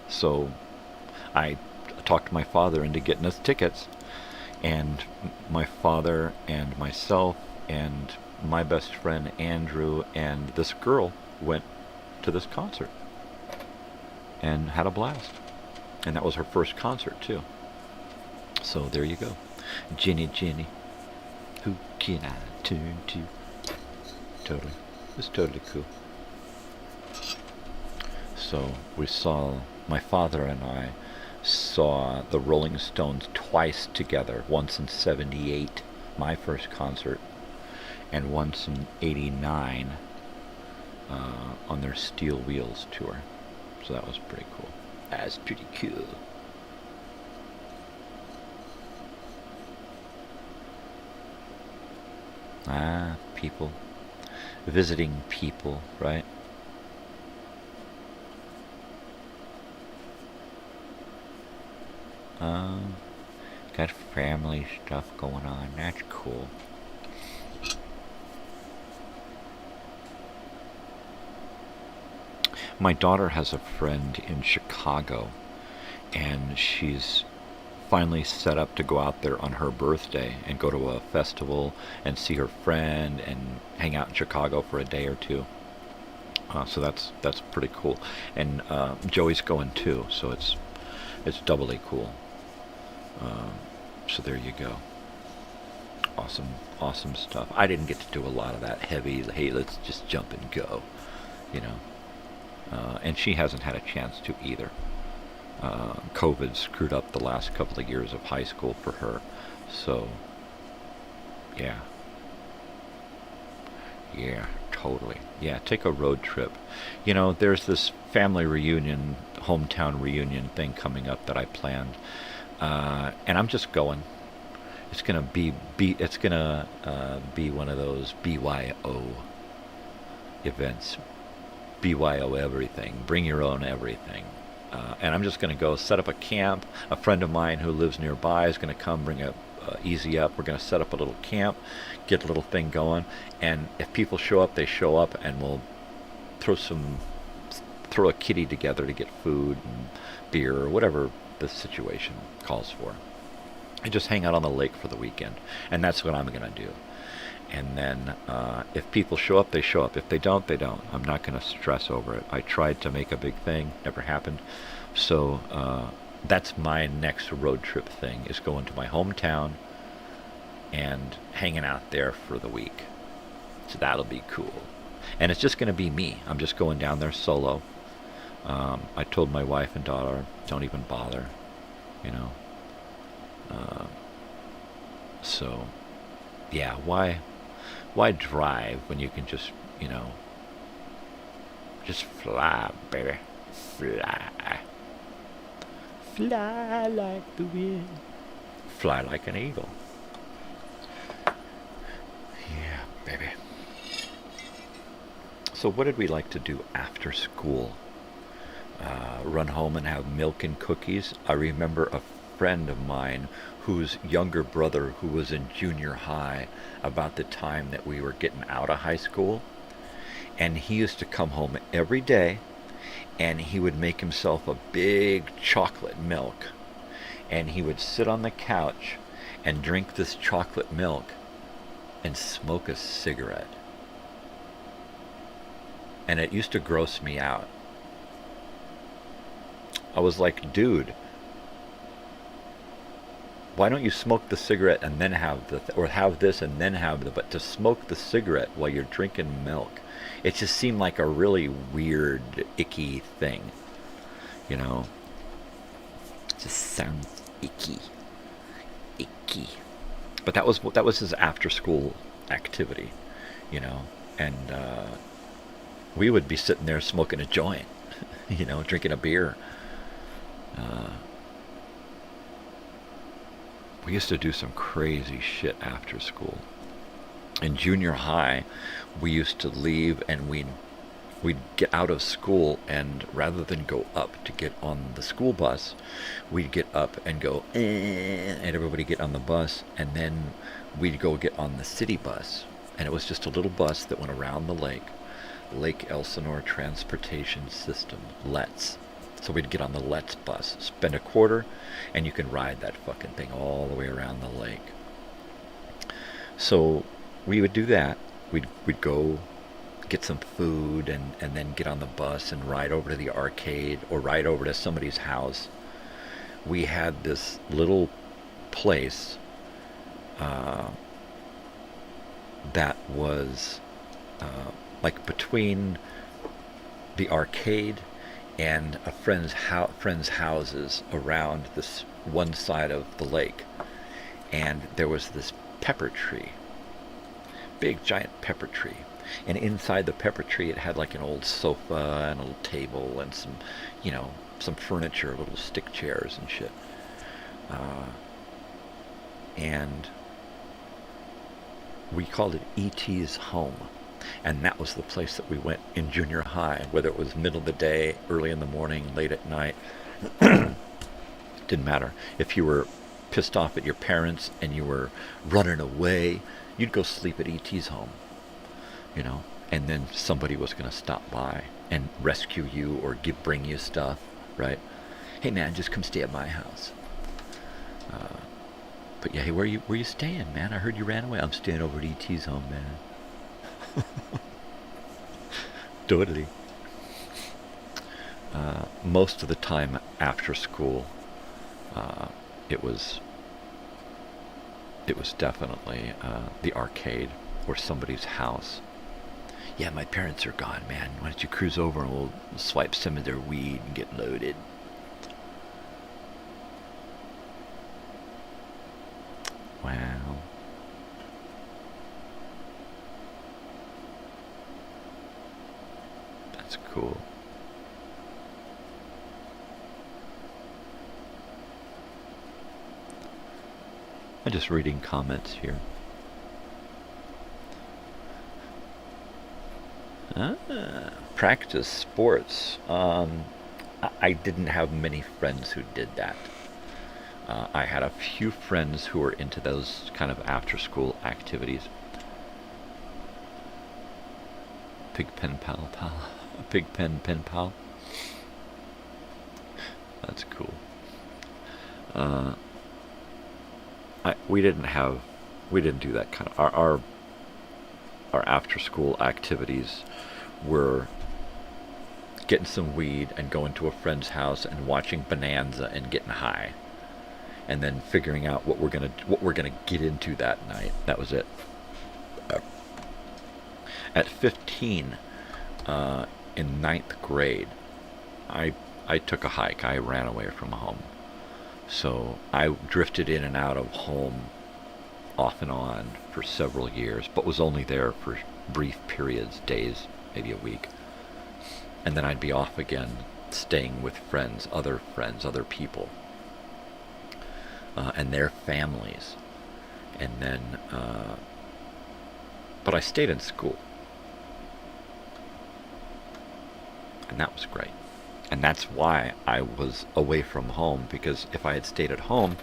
So I talked my father into getting us tickets, and my father and myself and my best friend Andrew and this girl went to this concert and had a blast. And that was her first concert too. So there you go. Ginny, who can I turn to? Totally. It's totally cool. So my father and I saw the Rolling Stones twice together. Once in '78, my first concert, and once in '89 on their Steel Wheels tour. So that was pretty cool. That's pretty cool. People. Visiting people, right? Got family stuff going on. That's cool. My daughter has a friend in Chicago, and she's finally set up to go out there on her birthday and go to a festival and see her friend and hang out in Chicago for a day or two. So that's pretty cool. And Joey's going too, so it's doubly cool. So there you go. Awesome stuff. I didn't get to do a lot of that heavy, hey, let's just jump and go, you know. And she hasn't had a chance to either. COVID screwed up the last couple of years of high school for her. So, yeah, totally. Yeah, take a road trip. You know, there's this family reunion, hometown reunion thing coming up that I planned. And I'm just going. It's gonna be one of those BYO events. BYO everything. Bring your own everything. And I'm just going to go set up a camp. A friend of mine who lives nearby is going to come bring a easy up. We're going to set up a little camp, get a little thing going, and if people show up, they show up, and we'll throw a kitty together to get food and beer or whatever the situation calls for. And just hang out on the lake for the weekend, and that's what I'm going to do. And then if people show up, they show up. If they don't, they don't. I'm not going to stress over it. I tried to make a big thing. Never happened. So that's my next road trip thing, is going to my hometown and hanging out there for the week. So that'll be cool. And it's just going to be me. I'm just going down there solo. I told my wife and daughter, don't even bother, you know. So, yeah, why drive when you can just, you know, just fly, baby. Fly. Fly like the wind. Fly like an eagle. Yeah, baby. So what did we like to do after school? Run home and have milk and cookies. I remember a friend of mine whose younger brother, who was in junior high about the time that we were getting out of high school, and he used to come home every day, and he would make himself a big chocolate milk, and he would sit on the couch and drink this chocolate milk and smoke a cigarette. And it used to gross me out. I was like, dude, why don't you smoke the cigarette and then have or have this and then have but to smoke the cigarette while you're drinking milk, it just seemed like a really weird, icky thing, you know? It just sounds icky. But that was his after-school activity, you know, and we would be sitting there smoking a joint, you know, drinking a beer. We used to do some crazy shit after school. In junior high, we used to leave and we'd get out of school, and rather than go up to get on the school bus, we'd get up and go, and everybody get on the bus, and then we'd go get on the city bus. And it was just a little bus that went around the Lake Elsinore Transportation System, LETS. So we'd get on the LETS bus, spend a quarter, and you can ride that fucking thing all the way around the lake. So we would do that. We'd go get some food and then get on the bus and ride over to the arcade or ride over to somebody's house. We had this little place that was like between the arcade and a friend's houses around this one side of the lake. And there was this pepper tree, big giant pepper tree. And inside the pepper tree it had like an old sofa and a little table and some, you know, some furniture, little stick chairs and shit. And we called it E.T.'s home. And that was the place that we went in junior high, whether it was middle of the day, early in the morning, late at night. Didn't matter. If you were pissed off at your parents and you were running away, you'd go sleep at E.T.'s home, you know, and then somebody was going to stop by and rescue you or bring you stuff, right? Hey man, just come stay at my house. But yeah, hey, where you staying, man? I heard you ran away. I'm staying over at E.T.'s home, man. Totally. Most of the time after school, it was definitely the arcade or somebody's house. Yeah, my parents are gone, man. Why don't you cruise over and we'll swipe some of their weed and get loaded. Wow. That's cool. I'm just reading comments here. Practice sports. I didn't have many friends who did that. I had a few friends who were into those kind of after-school activities. Pig pen pal. Pig pen pen pal. That's cool. We didn't do that kind of our after-school activities were getting some weed and going to a friend's house and watching Bonanza and getting high, and then figuring out what we're gonna get into that night. That was it. At 15, in 9th grade, I took a hike. I ran away from home. So I drifted in and out of home off and on for several years, but was only there for brief periods, days, maybe a week. And then I'd be off again, staying with friends, other people, and their families. And then, but I stayed in school. And that was great. And that's why I was away from home, because if I had stayed at home,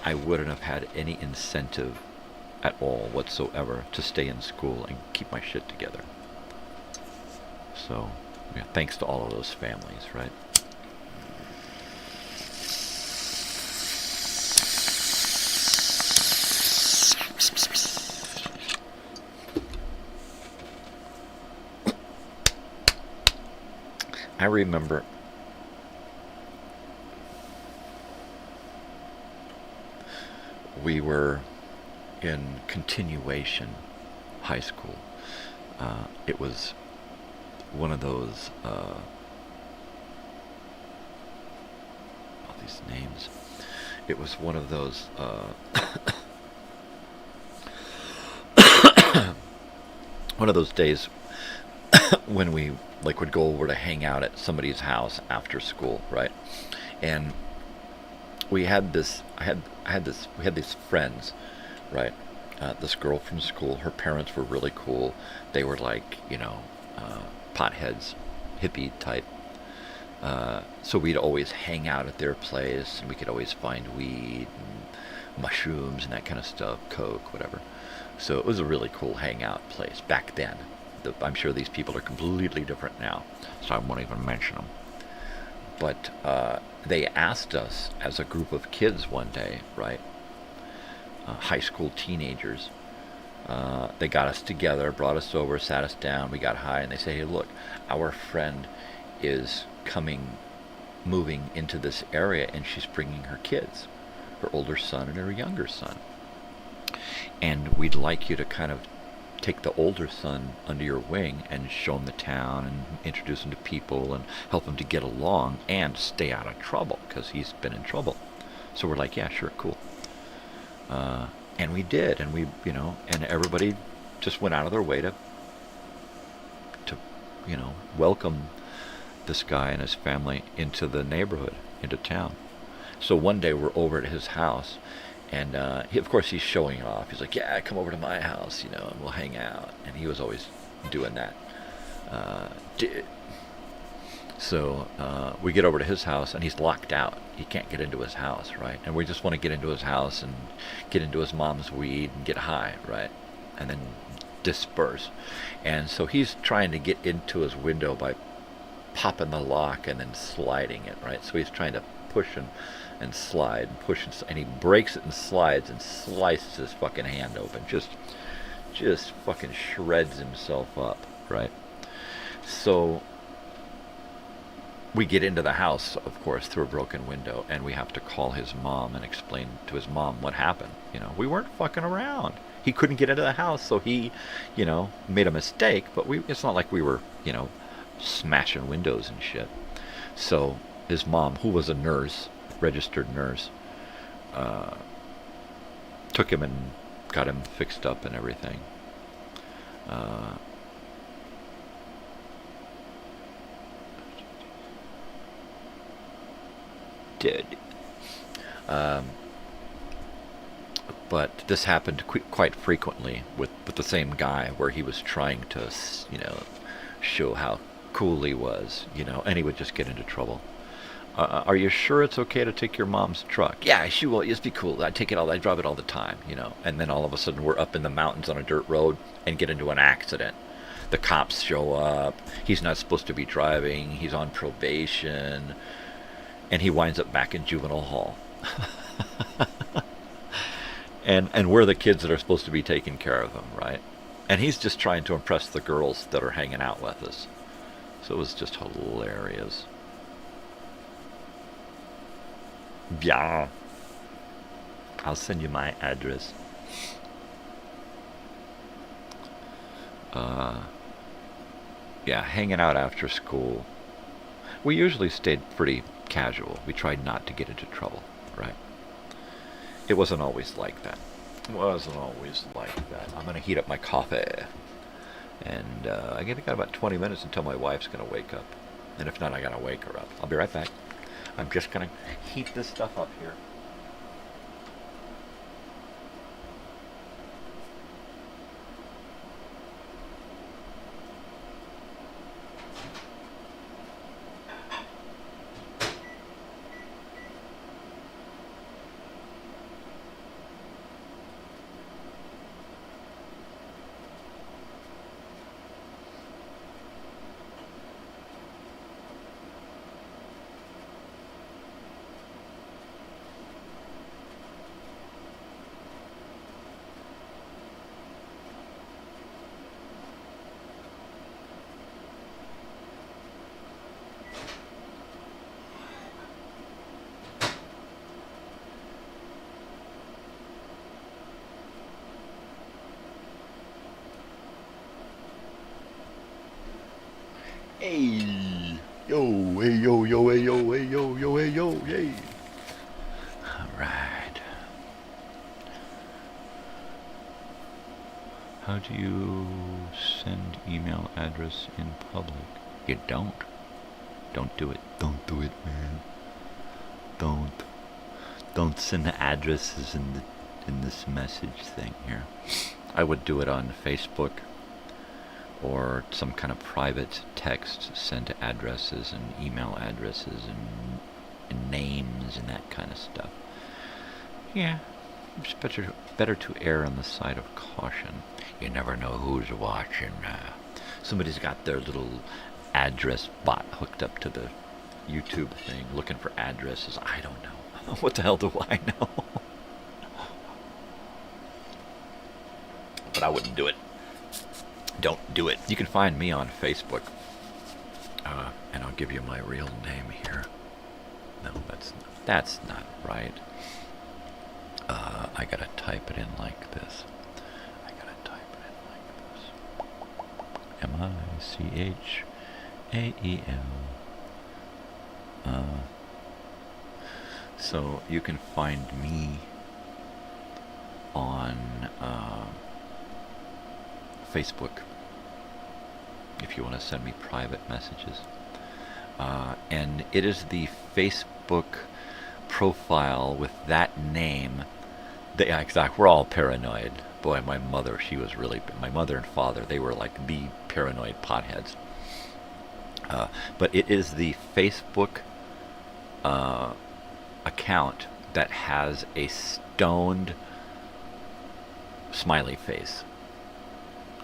I wouldn't have had any incentive at all whatsoever to stay in school and keep my shit together. So, yeah, thanks to all of those families, right? remember we were in continuation high school. It was one of those, all these names. It was one of those, one of those days when we would go over to hang out at somebody's house after school, right? And we had this, we had these friends, right? This girl from school, her parents were really cool. They were like, potheads, hippie type. So we'd always hang out at their place, and we could always find weed and mushrooms and that kind of stuff, coke, whatever. So it was a really cool hangout place back then. I'm sure these people are completely different now, so I won't even mention them. But they asked us as a group of kids one day, right? High school teenagers. They got us together, brought us over, sat us down, we got high, and they say, hey, look, our friend is moving into this area, and she's bringing her kids, her older son and her younger son. And we'd like you to kind of take the older son under your wing and show him the town and introduce him to people and help him to get along and stay out of trouble, because he's been in trouble. So we're like, yeah, sure, cool. And we did, and and everybody just went out of their way to welcome this guy and his family into the neighborhood, into town. So one day we're over at his house, and of course he's showing it off. He's like, yeah, come over to my house, and we'll hang out. And he was always doing that. So we get over to his house, and he's locked out. He can't get into his house, right? And we just want to get into his house and get into his mom's weed and get high, right? And then disperse. And so he's trying to get into his window by popping the lock and then sliding it, right? So he's trying to push and slide and push, and he breaks it and slides and slices his fucking hand open. Just fucking shreds himself up, right? So we get into the house, of course, through a broken window, and we have to call his mom and explain to his mom what happened. We weren't fucking around. He couldn't get into the house, so he, made a mistake, but it's not like we were, smashing windows and shit. So his mom, who was a nurse, registered nurse, took him and got him fixed up and everything. But this happened quite frequently with the same guy, where he was trying to, show how cool he was, and he would just get into trouble. Are you sure it's okay to take your mom's truck? Yeah, she will. Just be cool. I drive it all the time, And then all of a sudden we're up in the mountains on a dirt road and get into an accident. The cops show up. He's not supposed to be driving. He's on probation. And he winds up back in juvenile hall. And we're the kids that are supposed to be taking care of him, right? And he's just trying to impress the girls that are hanging out with us. So it was just hilarious. Yeah. I'll send you my address. Yeah, hanging out after school. We usually stayed pretty casual. We tried not to get into trouble, right? It wasn't always like that. I'm going to heat up my coffee. And I got about 20 minutes until my wife's going to wake up. And if not, I got to wake her up. I'll be right back. I'm just going to heat this stuff up here. Hey! Yo, hey, yo, yo, hey, yo, hey, yo, yo, hey, yo, yay! Alright. How do you send email address in public? You don't. Don't do it. Don't do it, man. Don't send the addresses in this message thing here. I would do it on Facebook or some kind of private text, send addresses and email addresses and names and that kind of stuff. Yeah, it's better to err on the side of caution. You never know who's watching. Somebody's got their little address bot hooked up to the YouTube thing, looking for addresses. I don't know. What the hell do I know? But I wouldn't do it. Don't do it. You can find me on Facebook. And I'll give you my real name here. No, that's not right. I gotta type it in like this. Michael. So you can find me on Facebook if you want to send me private messages. And it is the Facebook profile with that name. Yeah, exactly. We're all paranoid. Boy, my mother and father, they were like the paranoid potheads. But it is the Facebook account that has a stoned smiley face.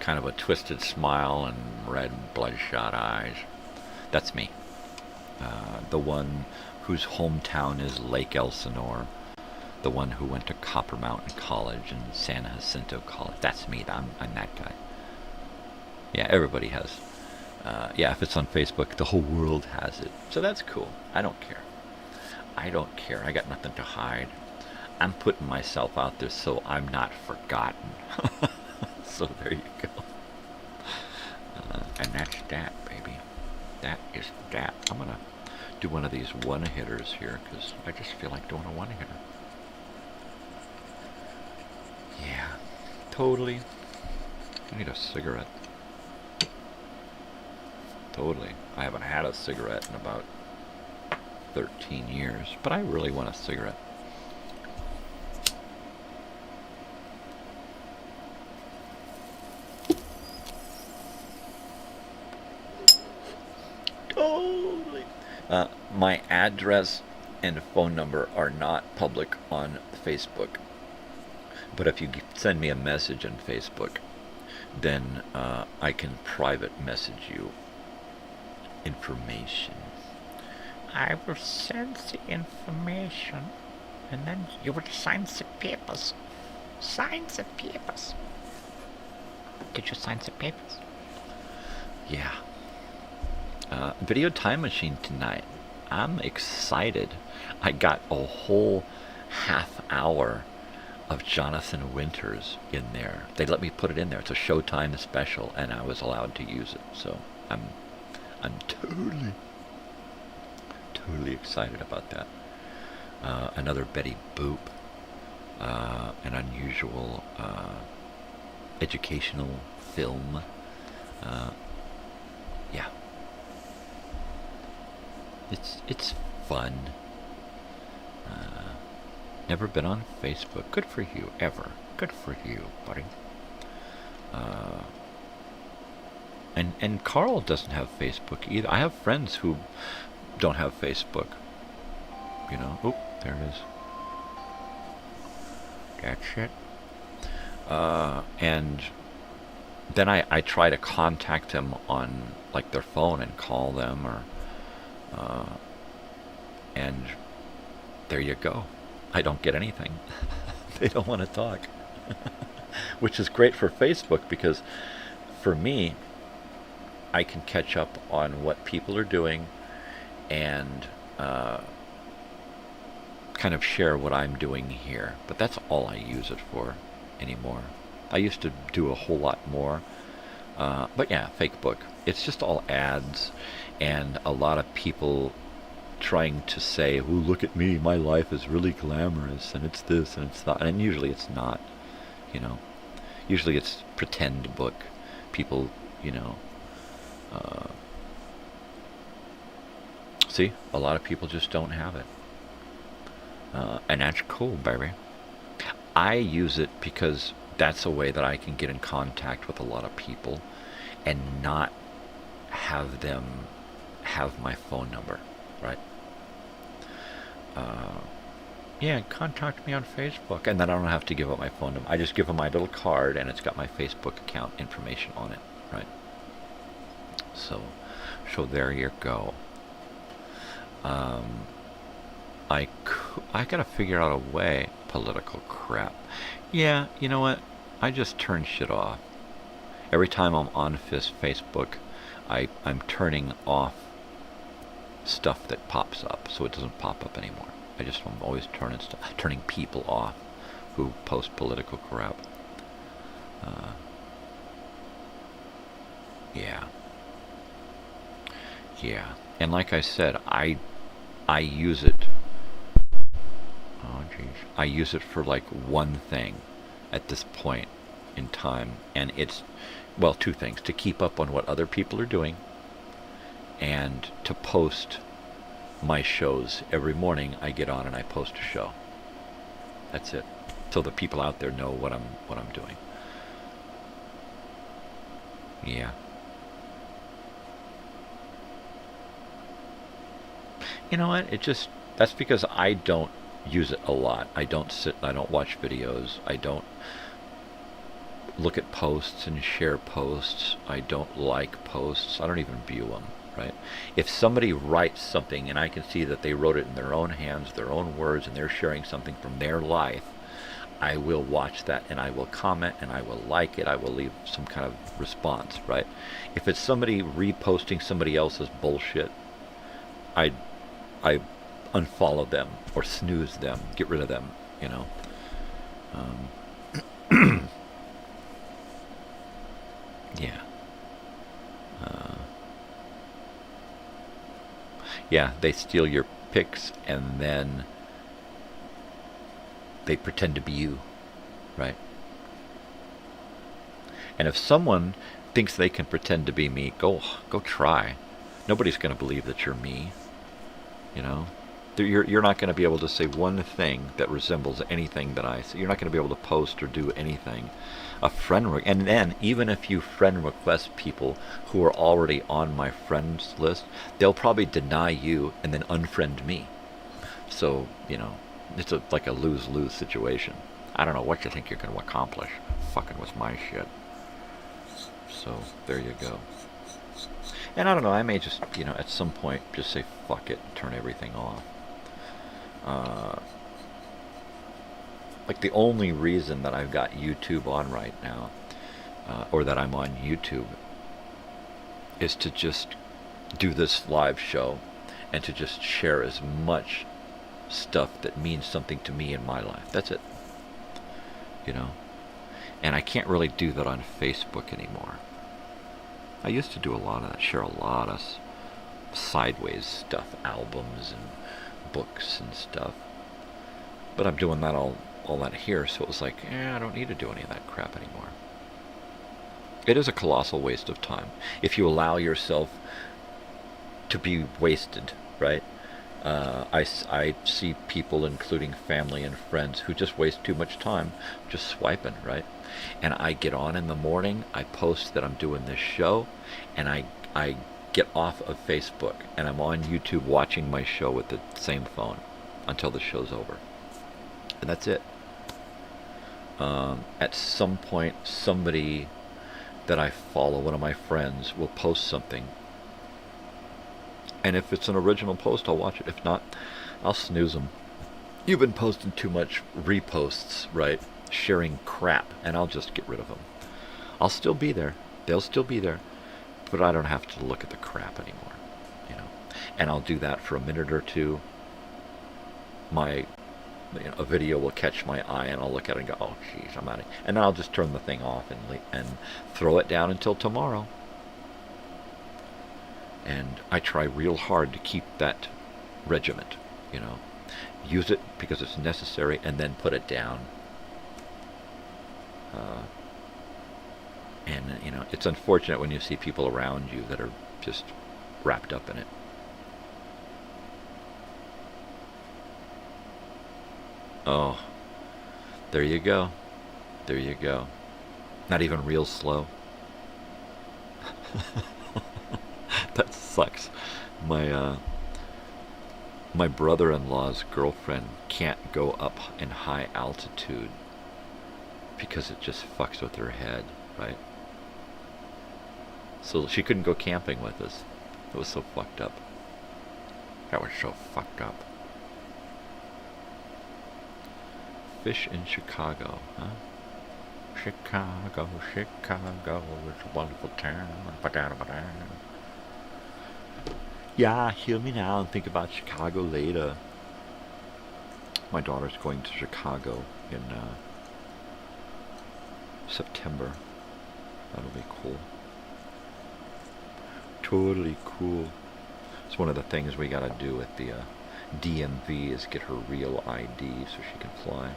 Kind of a twisted smile and red bloodshot eyes. That's me. The one whose hometown is Lake Elsinore. The one who went to Copper Mountain College and San Jacinto College. That's me. I'm that guy. Yeah, everybody has. Yeah, if it's on Facebook, the whole world has it. So that's cool. I don't care. I got nothing to hide. I'm putting myself out there so I'm not forgotten. So there you go. And that's that, baby. That is that. I'm going to do one of these one-hitters here because I just feel like doing a one-hitter. Yeah, totally. I need a cigarette. Totally. I haven't had a cigarette in about 13 years, but I really want a cigarette. Totally. My address and phone number are not public on Facebook. But if you send me a message on Facebook, then I can private message you information. I will send the information, and then you will sign the papers. Sign the papers. Did you sign the papers? Yeah. Video time machine tonight. I'm excited. I got a whole half hour of Jonathan Winters in there. They let me put it in there. It's a Showtime special, and I was allowed to use it. So I'm totally excited about that. Another Betty Boop. An unusual educational film. Yeah. It's fun. Never been on Facebook. Good for you, ever. Good for you, buddy. And Carl doesn't have Facebook either. I have friends who don't have Facebook. You know. Oh, there it is. That's it. And then I try to contact them on like their phone and call them or and there you go. I don't get anything. They don't want to talk. Which is great for Facebook because for me, I can catch up on what people are doing and kind of share what I'm doing here. But that's all I use it for anymore. I used to do a whole lot more. But yeah, Facebook. it's just all ads, and a lot of people trying to say, "Oh, look at me, my life is really glamorous, and it's this and it's that," and usually it's not. You know, usually it's pretend book. People, you know. See, a lot of people just don't have it. And that's cool, baby. I use it because that's a way that I can get in contact with a lot of people and not have them have my phone number, right? Yeah, contact me on Facebook, and then I don't have to give up my phone number. I just give them my little card, and it's got my Facebook account information on it, right? So there you go. I gotta figure out a way. Political crap. Yeah, you know what? I just turn shit off. Every time I'm on Facebook, I'm turning off stuff that pops up, so it doesn't pop up anymore. I'm always turning people off who post political crap. Yeah. And like I said, I use it. Oh geez, I use it for like one thing at this point in time, and it's, well, two things: to keep up on what other people are doing, and to post my shows. Every morning I get on and I post a show. That's it. So the people out there know what I'm doing. Yeah. You know what? That's because I don't use it a lot. I don't watch videos. I don't look at posts and share posts. I don't like posts. I don't even view them, right? If somebody writes something and I can see that they wrote it in their own hands, their own words, and they're sharing something from their life, I will watch that and I will comment and I will like it. I will leave some kind of response, right? If it's somebody reposting somebody else's bullshit, I unfollow them or snooze them, get rid of them, you know. Yeah. Yeah, they steal your pics and then they pretend to be you, right? And if someone thinks they can pretend to be me, go try. Nobody's going to believe that you're me. You know, you're not going to be able to say one thing that resembles anything that I say. You're not going to be able to post or do anything. And then even if you friend request people who are already on my friends list, they'll probably deny you and then unfriend me. So, you know, it's like a lose-lose situation. I don't know what you think you're going to accomplish fucking with my shit. So there you go. And I don't know, I may just, you know, at some point just say fuck it and turn everything off. Like the only reason that I've got YouTube on right now, or that I'm on YouTube, is to just do this live show and to just share as much stuff that means something to me in my life. That's it. You know? And I can't really do that on Facebook anymore. I used to do a lot of that, share a lot of sideways stuff, albums and books and stuff. But I'm doing that all that here, so it was like, I don't need to do any of that crap anymore. It is a colossal waste of time. If you allow yourself to be wasted, right? I see people, including family and friends, who just waste too much time just swiping, right? And I get on in the morning, I post that I'm doing this show, and I get off of Facebook, and I'm on YouTube watching my show with the same phone until the show's over. And that's it. At some point, somebody that I follow, one of my friends, will post something. And if it's an original post, I'll watch it. If not, I'll snooze them. You've been posting too much reposts, right? Sharing crap, and I'll just get rid of them. I'll still be there. They'll still be there. But I don't have to look at the crap anymore, you know. And I'll do that for a minute or two. A video will catch my eye, and I'll look at it and go, oh, jeez, I'm out of here. And then I'll just turn the thing off and throw it down until tomorrow. And I try real hard to keep that regiment, you know. Use it because it's necessary and then put it down. And, you know, it's unfortunate when you see people around you that are just wrapped up in it. Oh, there you go. There you go. Not even real slow. That sucks. My brother-in-law's girlfriend can't go up in high altitude because it just fucks with her head, right? So she couldn't go camping with us. It was so fucked up. That was so fucked up. Fish in Chicago, huh? Chicago, Chicago, it's a wonderful town. Yeah, hear me now and think about Chicago later. My daughter's going to Chicago in September. That'll be cool. Totally cool. It's one of the things we gotta do with the DMV is get her real ID so she can fly.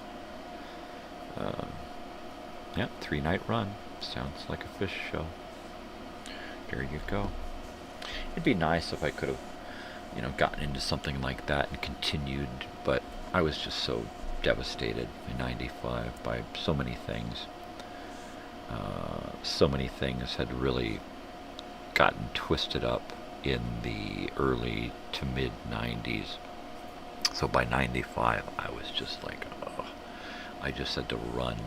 Yeah, 3-night run. Sounds like a fish show. There you go. It'd be nice if I could have, you know, gotten into something like that and continued, but I was just so devastated in '95 by so many things. So many things had really gotten twisted up in the early to mid 90s. So by 95, I was just like, oh, I just had to run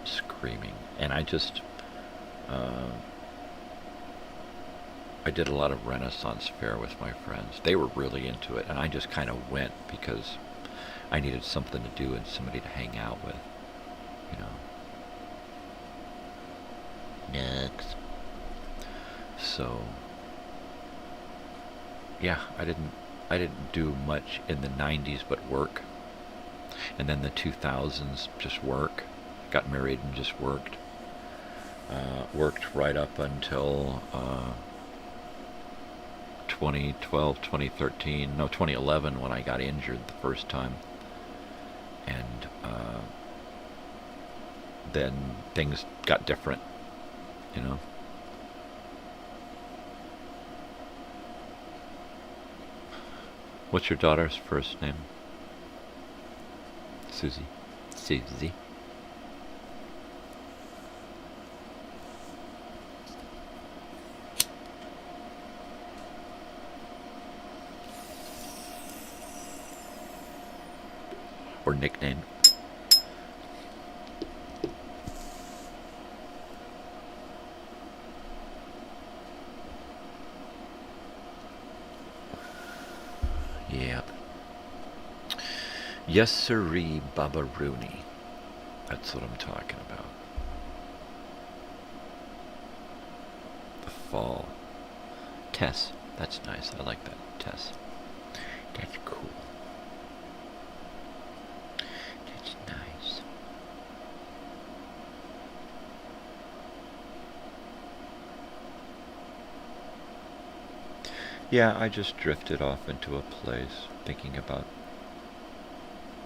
screaming. And I just, I did a lot of Renaissance Fair with my friends. They were really into it, and I just kind of went because I needed something to do and somebody to hang out with, you know. Next. So, yeah, I didn't do much in the 90s but work. And then the 2000s, just work. Got married and just worked. Worked right up until 2012, 2013, no, 2011 when I got injured the first time. And then things got different, you know. What's your daughter's first name? Susie. Susie. Or nickname. Yep. Yes, sirree, Baba Rooney. That's what I'm talking about. The fall. Tess. That's nice. I like that. Tess. That's cool. That's nice. Yeah, I just drifted off into a place thinking about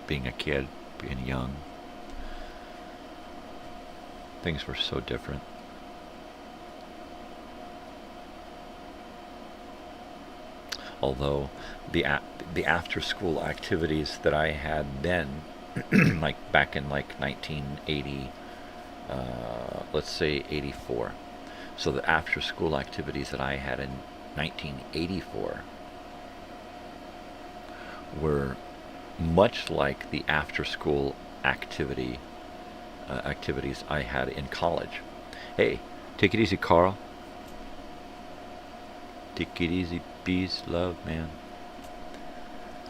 being a kid, being young. Things were so different. Although the after-school activities that I had then, like back in like 1980, let's say 84. So the after-school activities that I had in 1984 were much like the after-school activities I had in college. Hey, take it easy, Carl. Take it easy, peace, love, man.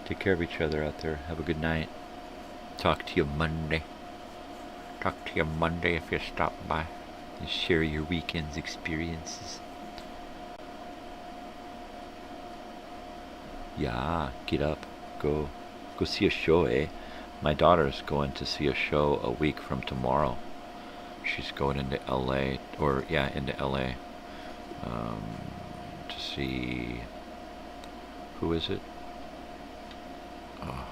Take care of each other out there. Have a good night. Talk to you Monday. Talk to you Monday if you stop by and share your weekend's experiences. Yeah, get up. Go see a show, eh? My daughter's going to see a show a week from tomorrow. She's going into LA, into LA to see... Who is it? Oh.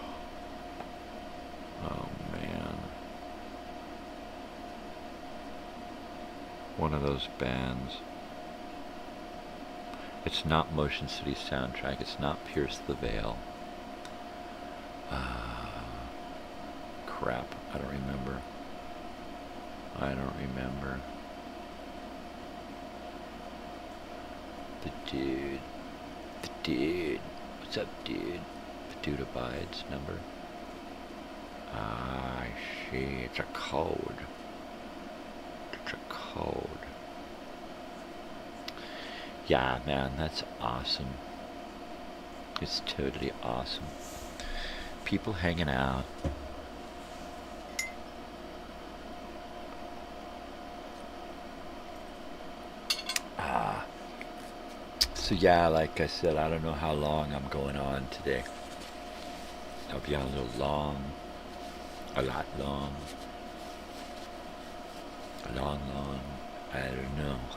Oh, man. One of those bands. It's not Motion City Soundtrack. It's not Pierce the Veil. Crap. I don't remember. The dude. What's up, dude? The dude abides number. I see. It's a code. Yeah, man, that's awesome. It's totally awesome. People hanging out. So yeah, like I said, I don't know how long I'm going on today. I'll be on a little long. A lot long. Long.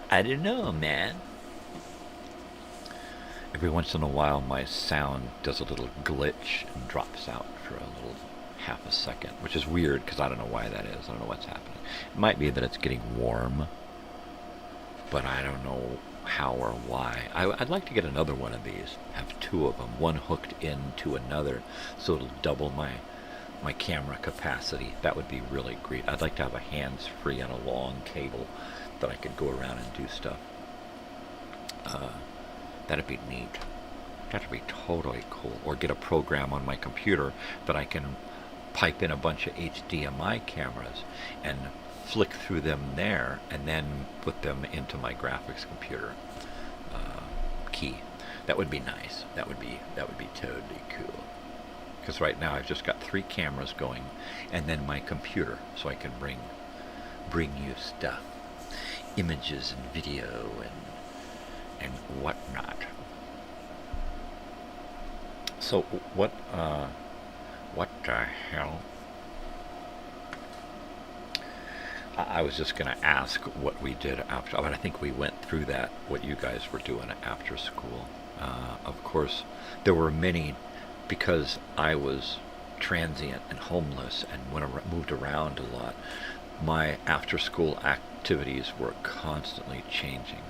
I don't know, man. Every once in a while, my sound does a little glitch and drops out for a little half a second, which is weird because I don't know why that is. I don't know what's happening. It might be that it's getting warm, but I don't know how or why. I'd like to get another one of these. Have two of them, one hooked into another, so it'll double my camera capacity. That would be really great. I'd like to have a hands-free on a long cable that I could go around and do stuff. That'd be neat. That'd be totally cool. Or get a program on my computer that I can pipe in a bunch of HDMI cameras and flick through them there and then put them into my graphics computer key. That would be nice. That would be totally cool. Because right now I've just got 3 cameras going and then my computer, so I can bring you stuff, images and video and whatnot. So what the hell? I was just going to ask what we did after, but I think we went through that, what you guys were doing after school. Of course, there were many, because I was transient and homeless and moved around a lot, my after-school activities were constantly changing.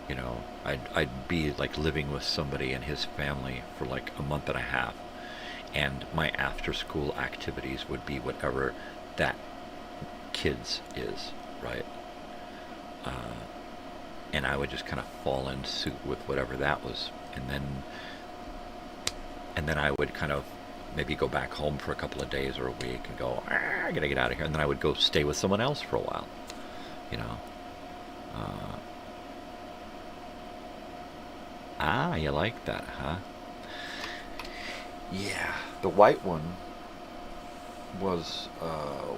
You know, I'd be like living with somebody and his family for like a month and a half, and my after-school activities would be whatever that kid's is, right? And I would just kind of fall in suit with whatever that was, and then I would kind of maybe go back home for a couple of days or a week and go, I gotta get out of here, and then I would go stay with someone else for a while, you know. You like that, huh? Yeah, the white one was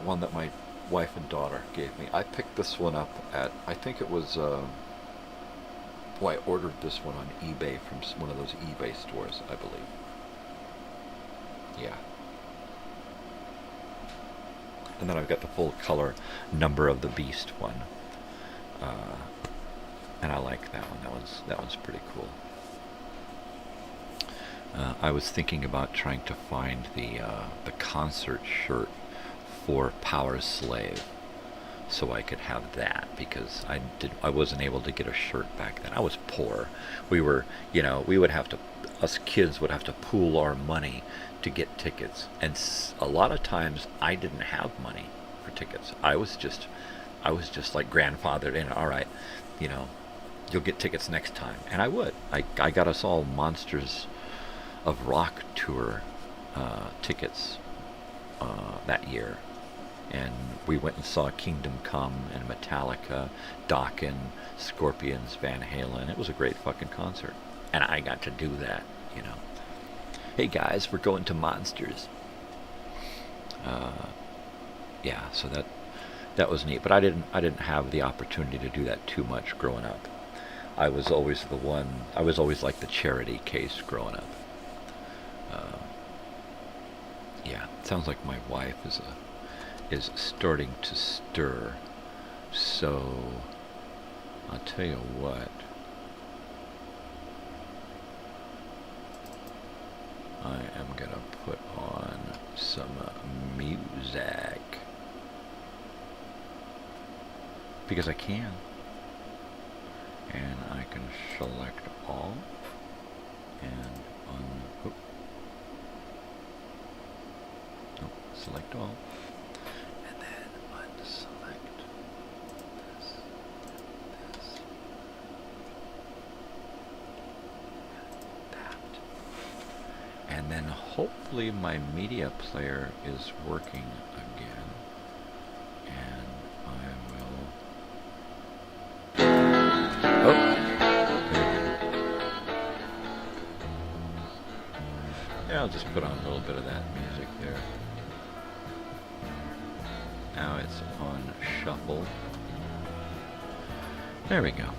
one that my wife and daughter gave me. I picked this one up at, I think it was, I ordered this one on eBay from one of those eBay stores, I believe. Yeah. And then I've got the full color Number of the Beast one. And I like that one. That one's pretty cool. I was thinking about trying to find the concert shirt for Power Slave, so I could have that, because I wasn't able to get a shirt back then. I was poor. We were, us kids would have to pool our money to get tickets, and a lot of times I didn't have money for tickets. I was just like grandfathered in. All right, you'll get tickets next time, and I would. I got us all Monsters of Rock tour tickets that year, and we went and saw Kingdom Come and Metallica, Dokken, Scorpions, Van Halen. It was a great fucking concert, and I got to do that. Hey guys, we're going to Monsters. Yeah, so that was neat, but I didn't have the opportunity to do that too much growing up. I was always like the charity case growing up. Yeah, it sounds like my wife is starting to stir. So I'll tell you what. I am going to put on some music. Because I can. And I can select all. And select all. And then unselect this. And then hopefully my media player is working again. And I will... Oh! Yeah, I'll just put on a little bit of that music there. Now it's on shuffle. There we go.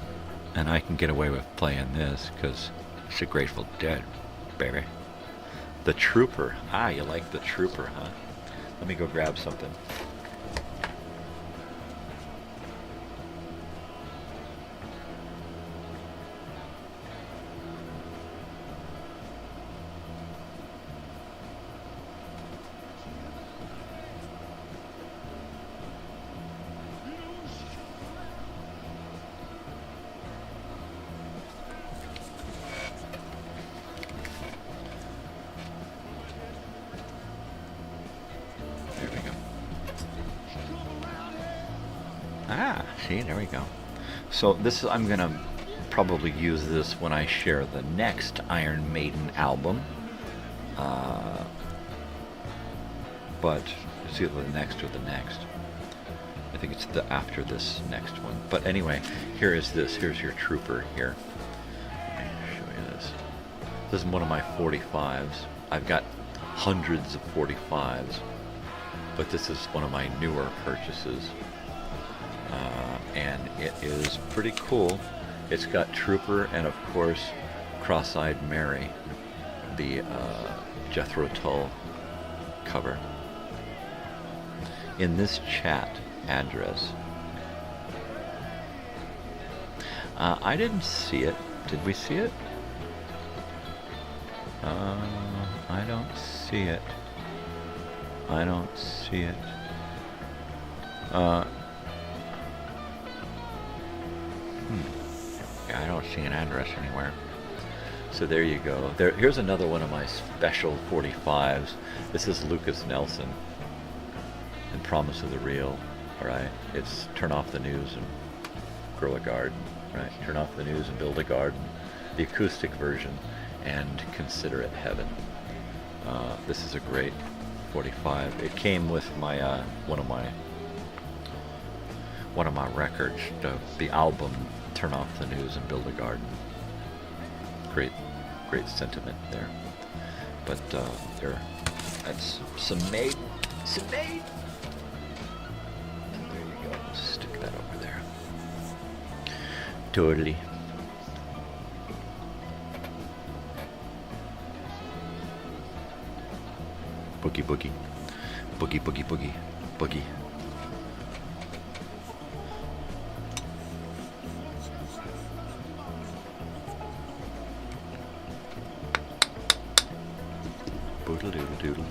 And I can get away with playing this because it's a Grateful Dead, baby. The Trooper. Ah, you like the Trooper, huh? Let me go grab something. Ah, see, there we go. So this is, I'm gonna probably use this when I share the next Iron Maiden album. But it's either the next or the next. I think it's the after this next one. But anyway, here is this. Here's your Trooper here. Let me show you this. This is one of my 45s. I've got hundreds of 45s, but this is one of my newer purchases. And it is pretty cool. It's got Trooper and of course Cross-Eyed Mary, the Jethro Tull cover. In this chat address, I didn't see it. Did we see it? I don't see it. I don't see it. I don't see an address anywhere. So there you go. Here's another one of my special 45s. This is Lucas Nelson and Promise of the Real. Alright, it's Turn Off the News and Grow a Garden. Right, Turn Off the News and Build a Garden. The acoustic version, and Consider It Heaven. This is a great 45. It came with my one of my records, the album Turn Off the News and Build a Garden. Great sentiment there. But that's some made. And there you go. Stick that over there. Totally. Boogie boogie. Boogie boogie boogie. Boogie. Boodle doodle doodle.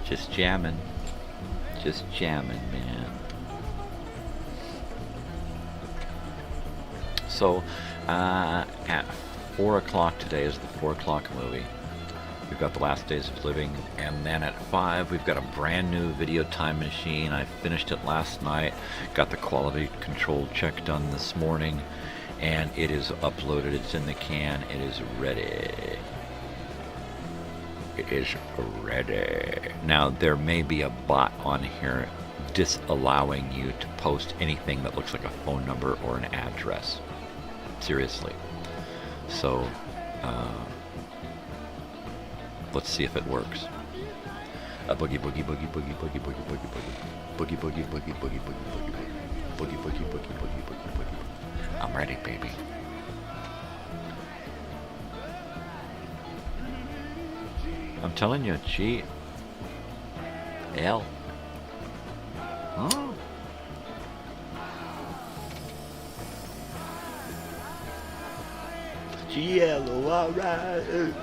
Just jamming. Just jamming, man. So, at 4 o'clock today is the 4 o'clock movie. We've got The Last Days of Living, and then at 5 we've got a brand new Video Time Machine. I finished it last night, got the quality control check done this morning, and it is uploaded. It's in the can. It is ready. It is ready. Now, there may be a bot on here disallowing you to post anything that looks like a phone number or an address. Seriously. So, let's see if it works. Boogie boogie boogie boogie boogie boogie boogie boogie boogie boogie boogie boogie boogie boogie boogie boogie boogie boogie boogie boogie. I'm ready, baby. I'm telling you, G. L. Huh? G-L-O, alright.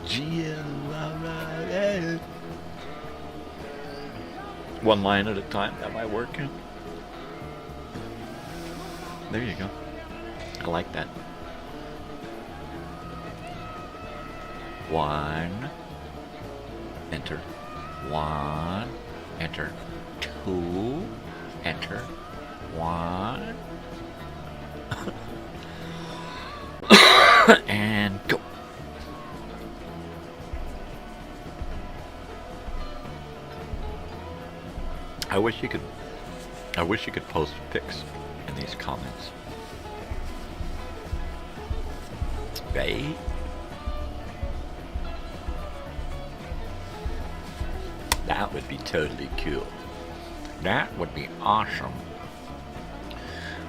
G-L-O, alright. One line at a time. Am I working? There you go. I like that. One. Enter. One. Enter. Two. Enter. One. And go. I wish you could post pics in these comments. Right? That would be totally cool. That would be awesome.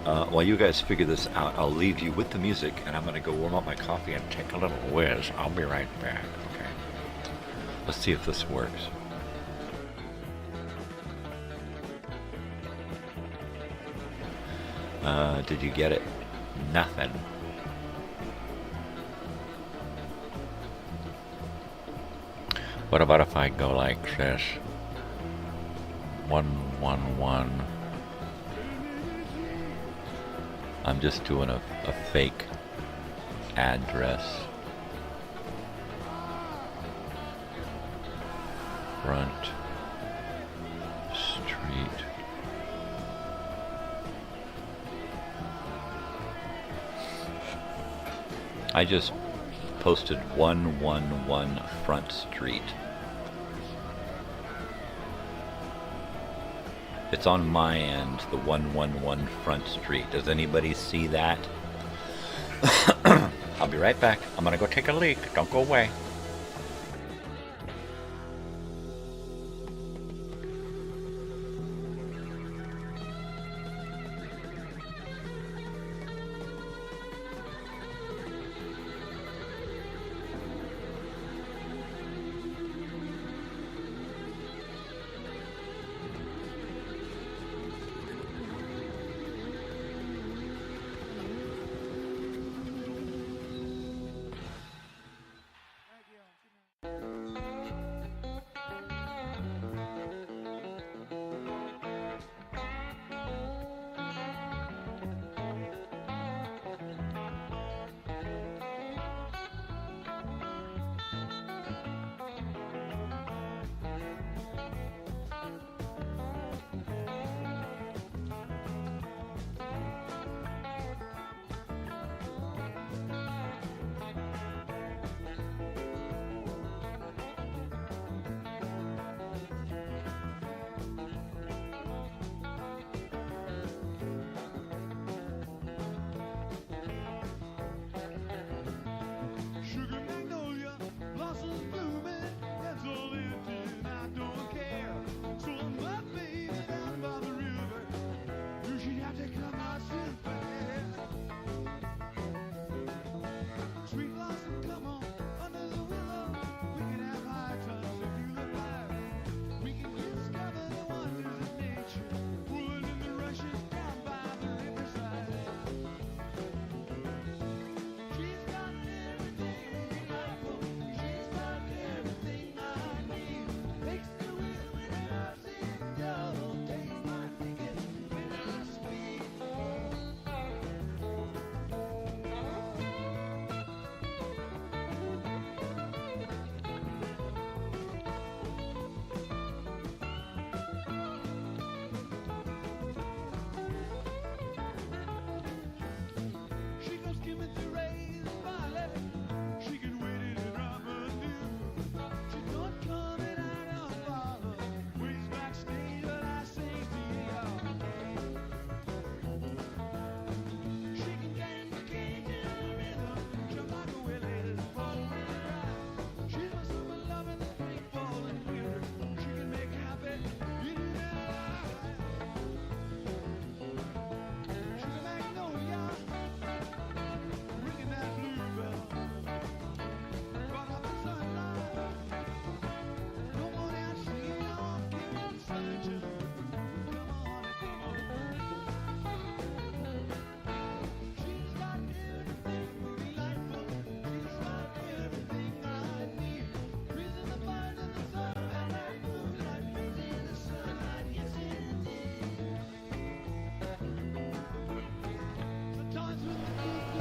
While you guys figure this out, I'll leave you with the music, and I'm going to go warm up my coffee and take a little whiz. I'll be right back, okay? Let's see if this works. Did you get it? Nothing. What about if I go like this? 111. I'm just doing a fake address. Front Street. I just posted 111 Front Street. It's on my end, the 111 Front Street. Does anybody see that? I'll be right back. I'm gonna go take a leak. Don't go away.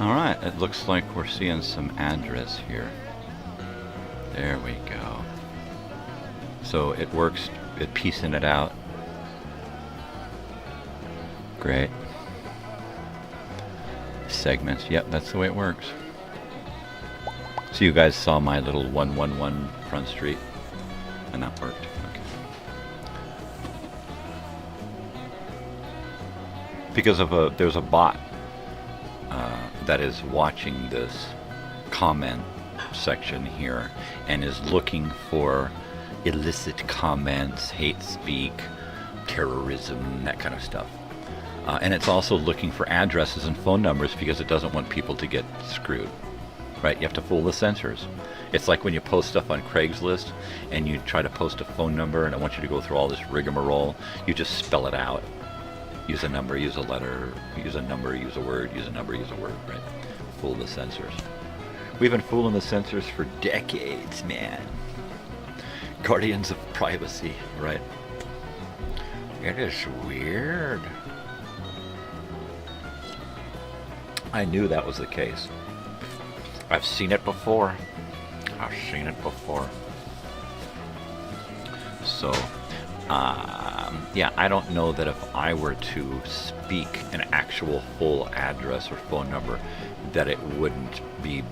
All right, it looks like we're seeing some address here. There we go. So it works, it piecing it out. Great. Segments, yep, that's the way it works. So you guys saw my little 111 Front Street, and that worked. Okay. Because of there's a bot that is watching this comment section here and is looking for illicit comments, hate speak, terrorism, that kind of stuff. And it's also looking for addresses and phone numbers because it doesn't want people to get screwed. Right? You have to fool the censors. It's like when you post stuff on Craigslist and you try to post a phone number and I want you to go through all this rigmarole. You just spell it out. Use a number, use a letter, use a number, use a word, use a number, use a word, right? Fool the censors. We've been fooling the censors for decades, man. Guardians of privacy, right? It is weird. I knew that was the case. I've seen it before. I've seen it before. So, yeah, I don't know that if I were to speak an actual full address or phone number, that it wouldn't be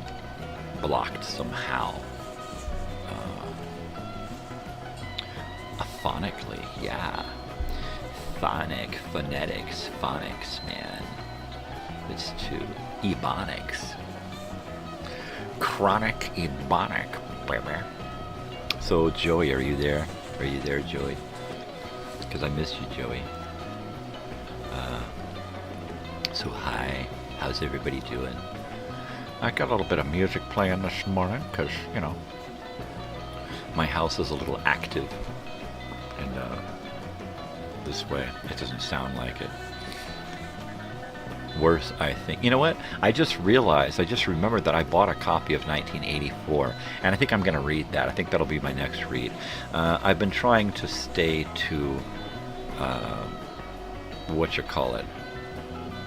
blocked somehow. Phonically, yeah. Phonetics, man. It's to ebonics. Chronic ebonic, baby. So, Joey, are you there? Are you there, Joey? Because I missed you, Joey. So, hi. How's everybody doing? I got a little bit of music playing this morning because, you know, my house is a little active. And this way, it doesn't sound like it. Worse, I think. You know what? I just remembered that I bought a copy of 1984, and I think I'm going to read that. I think that'll be my next read. I've been trying to stay to,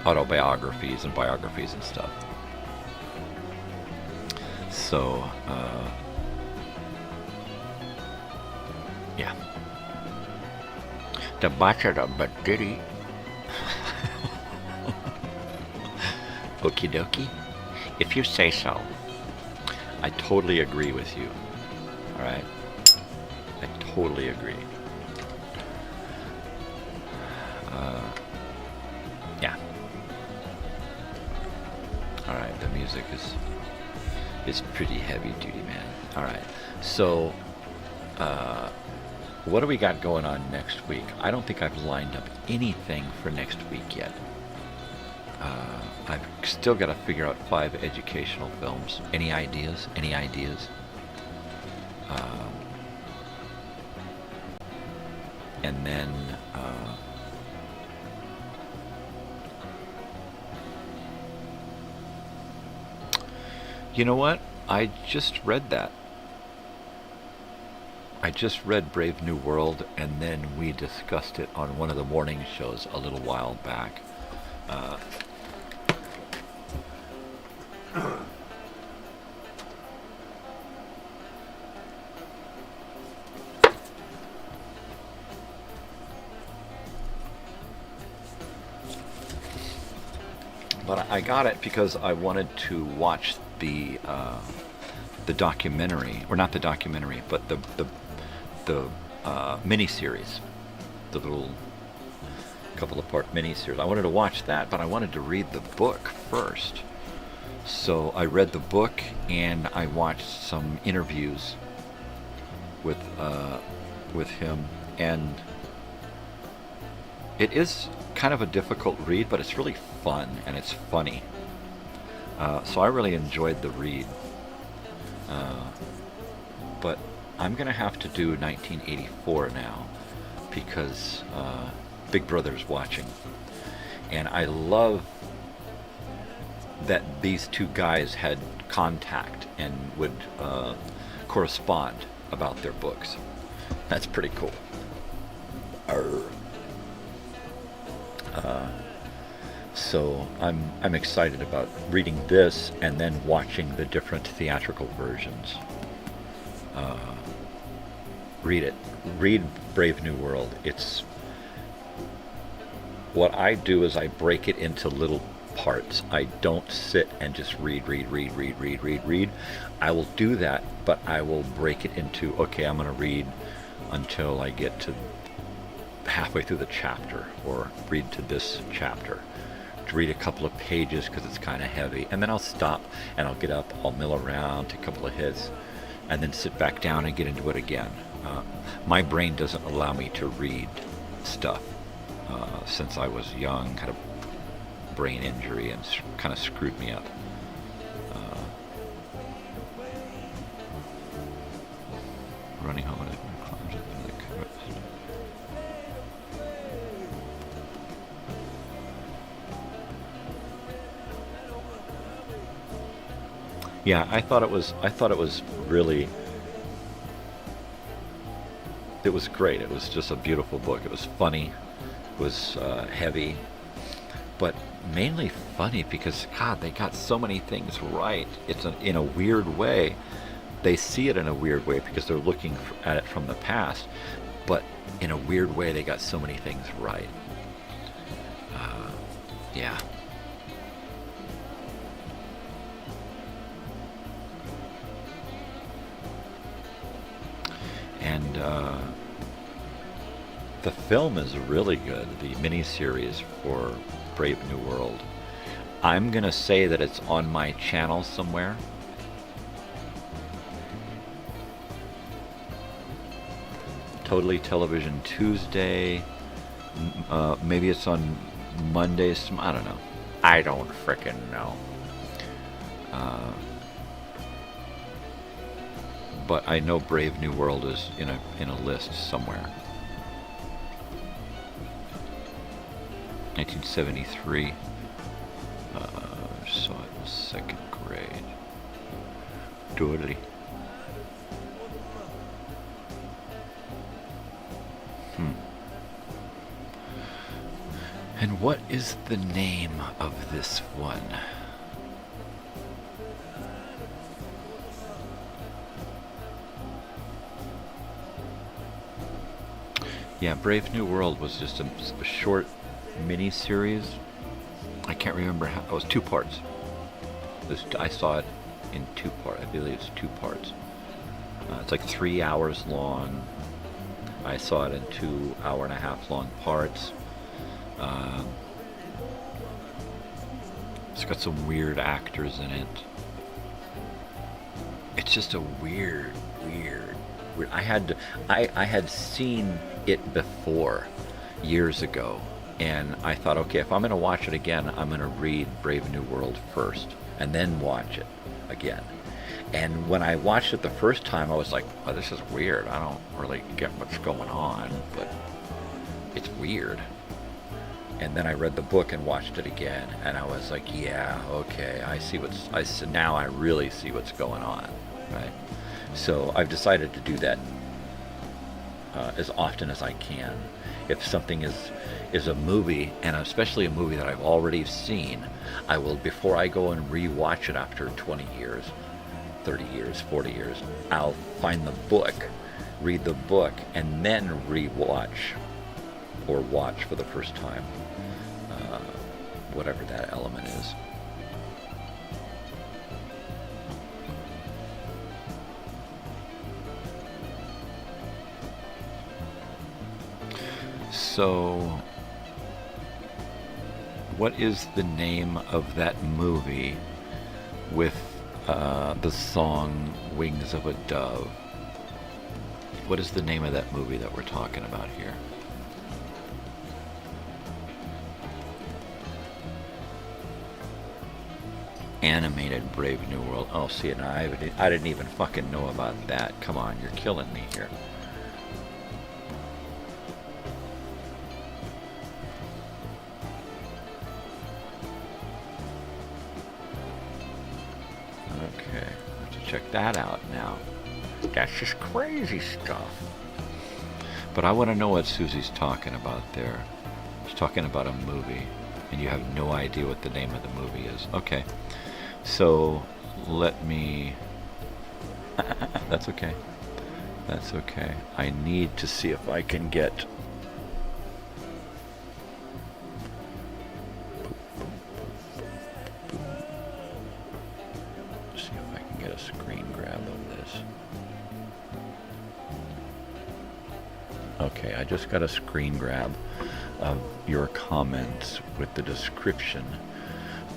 autobiographies and biographies and stuff. So, yeah. The butcher of the ditty. Okie dokie. If you say so. I totally agree with you. Alright? I totally agree. Yeah. Alright, the music is pretty heavy duty, man. Alright. So, what do we got going on next week? I don't think I've lined up anything for next week yet. I've still got to figure out 5 educational films. Any ideas? Any ideas? And then you know what? I just read that. I just read Brave New World, and then we discussed it on one of the morning shows a little while back. But I got it because I wanted to watch the documentary, or not the documentary, but the miniseries, the little couple of part miniseries. I wanted to watch that, but I wanted to read the book first. So I read the book and I watched some interviews with him, and it is kind of a difficult read, but it's really fun and it's funny. So I really enjoyed the read. But I'm going to have to do 1984 now because Big Brother's watching. And I love that these two guys had contact and would correspond about their books. That's pretty cool. So I'm excited about reading this and then watching the different theatrical versions. Read it. Read Brave New World. It's what I do is I break it into little parts. I don't sit and just read. I will do that, but I will break it into, okay, I'm going to read until I get to halfway through the chapter, or read to this chapter. To read a couple of pages because it's kind of heavy, and then I'll stop and I'll get up, I'll mill around, take a couple of hits, and then sit back down and get into it again. My brain doesn't allow me to read stuff. Since I was young, had a brain injury and kind of screwed me up. Running home with my climbs up the coast. Yeah, I thought it was really. It was great. It was just a beautiful book. It was funny. It was heavy, but mainly funny because, God, they got so many things right. It's in a weird way. They see it in a weird way because they're looking at it from the past, but in a weird way, they got so many things right. Yeah. And the film is really good, the miniseries for Brave New World. I'm going to say that it's on my channel somewhere. Totally Television Tuesday. Maybe it's on Mondays. I don't know. I don't frickin' know. But I know Brave New World is in a list somewhere. 1973. Saw it in second grade. Totally. And what is the name of this one? Yeah, Brave New World was just a short mini-series. I can't remember how. It was 2 parts. I saw it in 2 parts. I believe it's 2 parts. It's like 3 hours long. I saw it in 2 hour-and-a-half long parts. It's got some weird actors in it. It's just a weird. I had seen it before years ago, and I thought, okay, if I'm going to watch it again, I'm going to read Brave New World first and then watch it again. And when I watched it the first time, I was like, oh, this is weird. I don't really get what's going on, but it's weird. And then I read the book and watched it again, and I was like, yeah, okay, now I really see what's going on, right? So I've decided to do that as often as I can. If something is a movie, and especially a movie that I've already seen, I will, before I go and re-watch it after 20 years, 30 years, 40 years, I'll find the book, read the book, and then re-watch or watch for the first time, whatever that element is. So, what is the name of that movie with the song Wings of a Dove? What is the name of that movie that we're talking about here? Animated Brave New World. Oh, see, and I didn't even fucking know about that. Come on, you're killing me here. Okay, let's check that out now. That's just crazy stuff. But I want to know what Susie's talking about there. She's talking about a movie. and you have no idea what the name of the movie is. Okay, so let me... That's okay. That's okay. I need to see if I can get... See if I can get a screen grab of this. Okay, I just got a screen grab of your comments with the description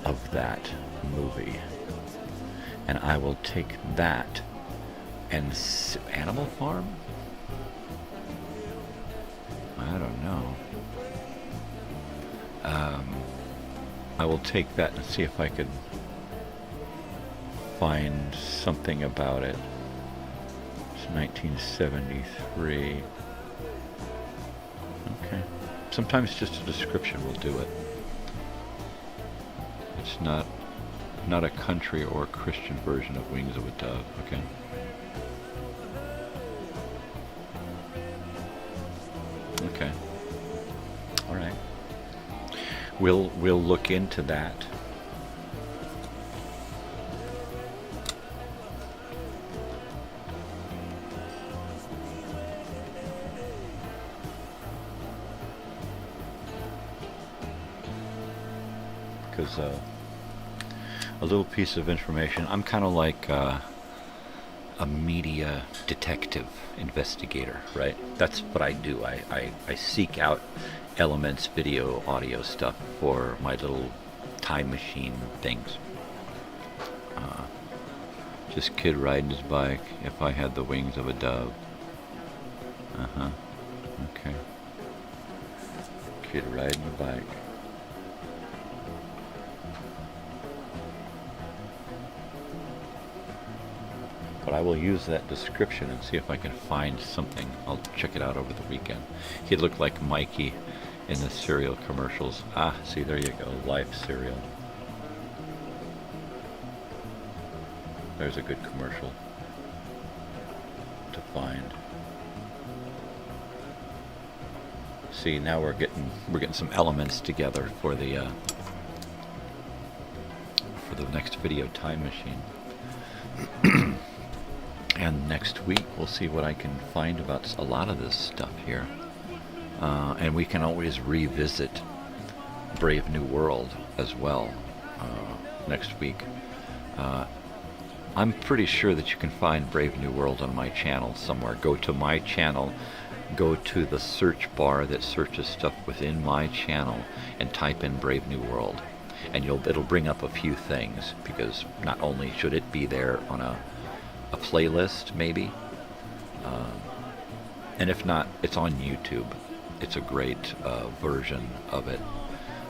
of that movie. And I will take that and... Animal Farm? I don't know. I will take that and see if I could find something about it. It's 1973. Okay. Sometimes just a description will do it. It's not a country or Christian version of Wings of a Dove. Okay. Okay. All right. We'll look into that. Because a little piece of information. I'm kind of like a media detective investigator, right? That's what I do. I seek out elements, video, audio stuff for my little time machine things. Just kid riding his bike. If I had the wings of a dove. Okay. Kid riding a bike. But I will use that description and see if I can find something. I'll check it out over the weekend. He looked like Mikey in the cereal commercials. Ah, see, there you go. Life cereal. There's a good commercial to find. See, now we're getting some elements together for the next video time machine. And next week we'll see what I can find about a lot of this stuff here. And we can always revisit Brave New World as well next week. I'm pretty sure that you can find Brave New World on my channel somewhere. Go to my channel, go to the search bar that searches stuff within my channel, and type in Brave New World. And it'll bring up a few things, because not only should it be there on a playlist, maybe, and if not, it's on YouTube. It's a great version of it.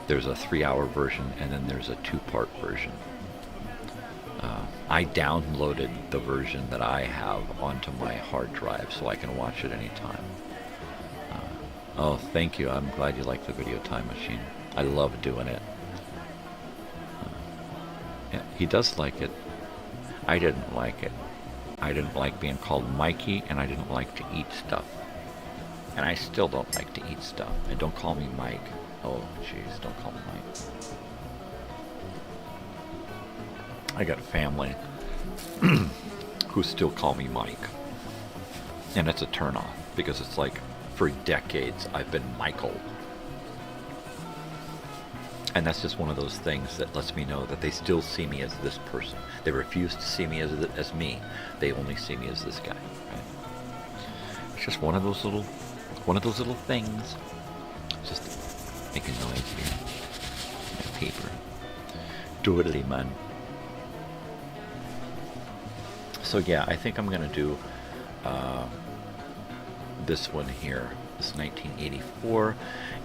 There's a 3-hour version, and then there's a 2-part version. I downloaded the version that I have onto my hard drive so I can watch it anytime. Oh, thank you. I'm glad you like the video time machine. I love doing it. Yeah, he does like it. I didn't like it. I didn't like being called Mikey, and I didn't like to eat stuff. And I still don't like to eat stuff. And don't call me Mike. Oh, jeez, don't call me Mike. I got a family who still call me Mike. And it's a turnoff, because it's like, for decades, I've been Michael. And that's just one of those things that lets me know that they still see me as this person. They refuse to see me as me. They only see me as this guy. Right? It's just one of those little things. Just making noise here. My paper. Doodly man. So yeah, I think I'm gonna do this one here. This 1984,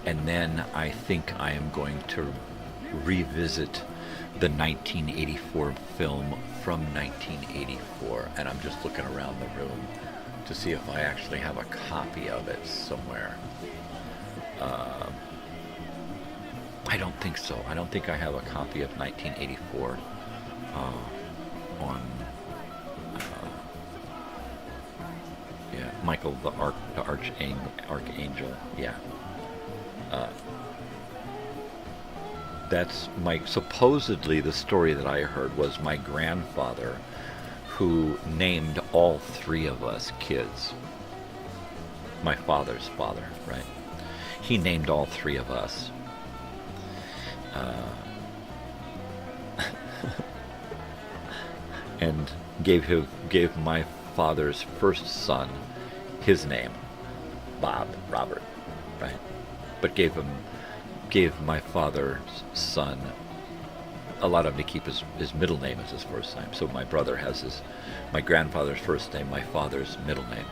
and then I think I am going to revisit the 1984 film from 1984, and I'm just looking around the room to see if I actually have a copy of it somewhere. I don't think so. I don't think I have a copy of 1984 on yeah, Michael the Archangel, yeah. that's supposedly the story that I heard was my grandfather who named all three of us kids. My father's father, right? He named all three of us. And gave my father's first son his name, Robert, right? But gave my father's son, allowed him to keep his middle name as his first name. So my brother has my grandfather's first name, my father's middle name.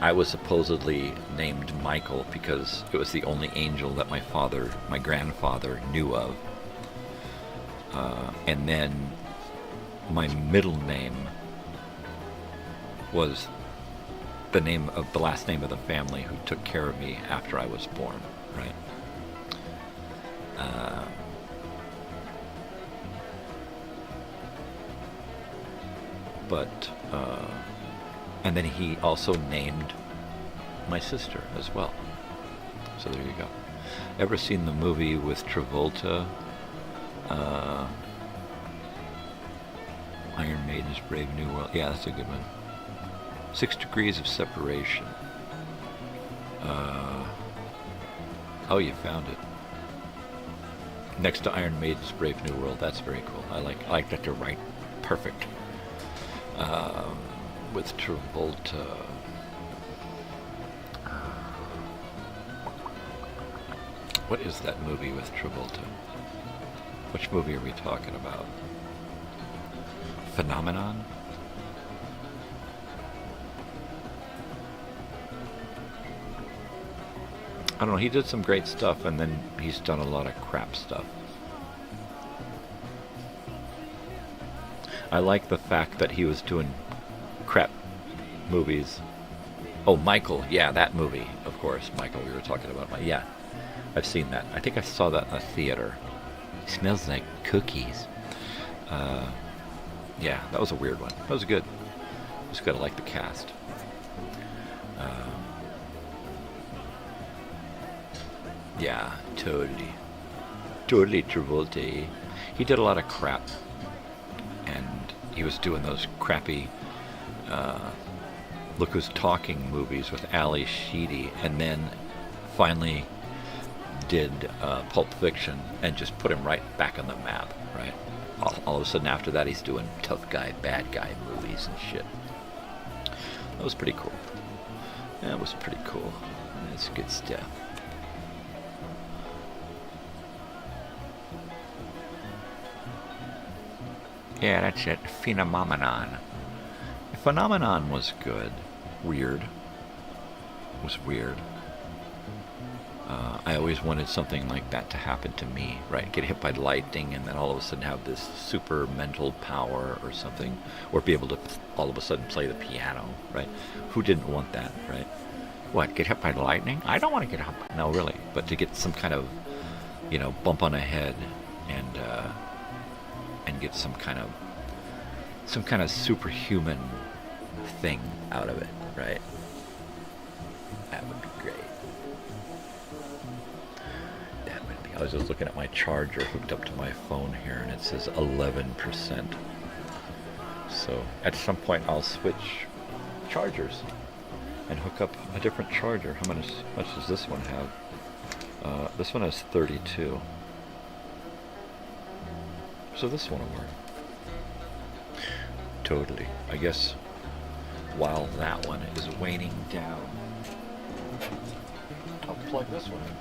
I was supposedly named Michael because it was the only angel that my grandfather knew of. And then my middle name was the last name of the family who took care of me after I was born, right? And then he also named my sister as well. So there you go. Ever seen the movie with Travolta? Iron Maiden's Brave New World. Yeah, that's a good one. 6 Degrees of Separation. Oh, you found it. Next to Iron Maiden's Brave New World. That's very cool. I like that they're right. Perfect. With Travolta. What is that movie with Travolta? Which movie are we talking about? Phenomenon? I don't know, he did some great stuff and then he's done a lot of crap stuff. I like the fact that he was doing crap movies. Oh, Michael, yeah, that movie, of course. Michael, we were talking about. Yeah, I've seen that. I think I saw that in a theater. It smells like cookies. Yeah, that was a weird one. That was good. Just gotta like the cast. Yeah, totally. Totally Travolta. He did a lot of crap. And he was doing those crappy Look Who's Talking movies with Ali Sheedy, and then finally did Pulp Fiction and just put him right back on the map, right? All of a sudden after that he's doing tough guy, bad guy movies and shit. That was pretty cool. That was pretty cool. That's good stuff. Yeah, that's it. Phenomenon. Phenomenon was good. Weird. It was weird. I always wanted something like that to happen to me, right? Get hit by lightning and then all of a sudden have this super mental power or something. Or be able to all of a sudden play the piano, right? Who didn't want that, right? What, get hit by lightning? I don't want to get hit by... No, really. But to get some kind of, bump on the head and get some kind of superhuman thing out of it, right? That would be great. That would be. I was just looking at my charger hooked up to my phone here, and it says 11%. So at some point I'll switch chargers and hook up a different charger. How much does this one have? This one has 32. So this one will work. Totally. I guess while that one is waning down, I'll plug this one in.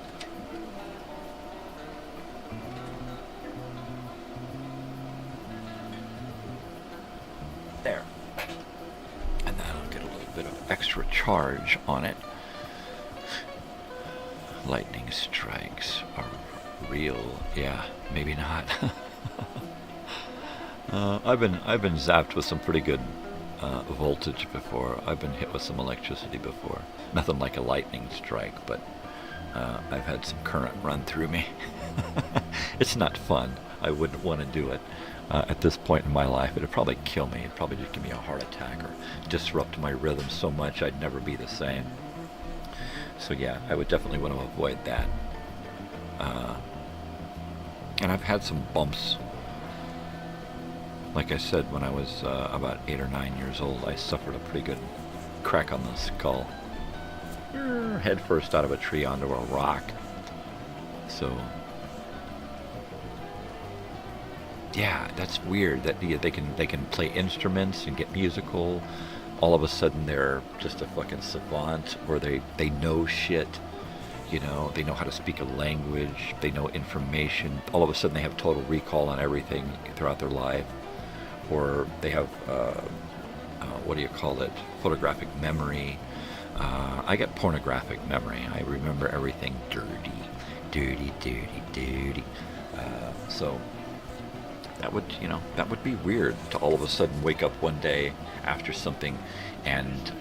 There. And that'll get a little bit of extra charge on it. Lightning strikes are real. Yeah, maybe not. I've been zapped with some pretty good voltage before. I've been hit with some electricity before. Nothing like a lightning strike, but I've had some current run through me. It's not fun. I wouldn't want to do it at this point in my life. It'd probably kill me. It'd probably just give me a heart attack or disrupt my rhythm so much I'd never be the same. So yeah, I would definitely want to avoid that. And I've had some bumps. Like I said, when I was about 8 or 9 years old, I suffered a pretty good crack on the skull. Head first out of a tree onto a rock. So, yeah, that's weird that they can play instruments and get musical. All of a sudden they're just a fucking savant, or they know shit. You know, they know how to speak a language. They know information. All of a sudden they have total recall on everything throughout their life. Or they have, what do you call it? Photographic memory. I got pornographic memory. I remember everything dirty. So that would, that would be weird to all of a sudden wake up one day after something and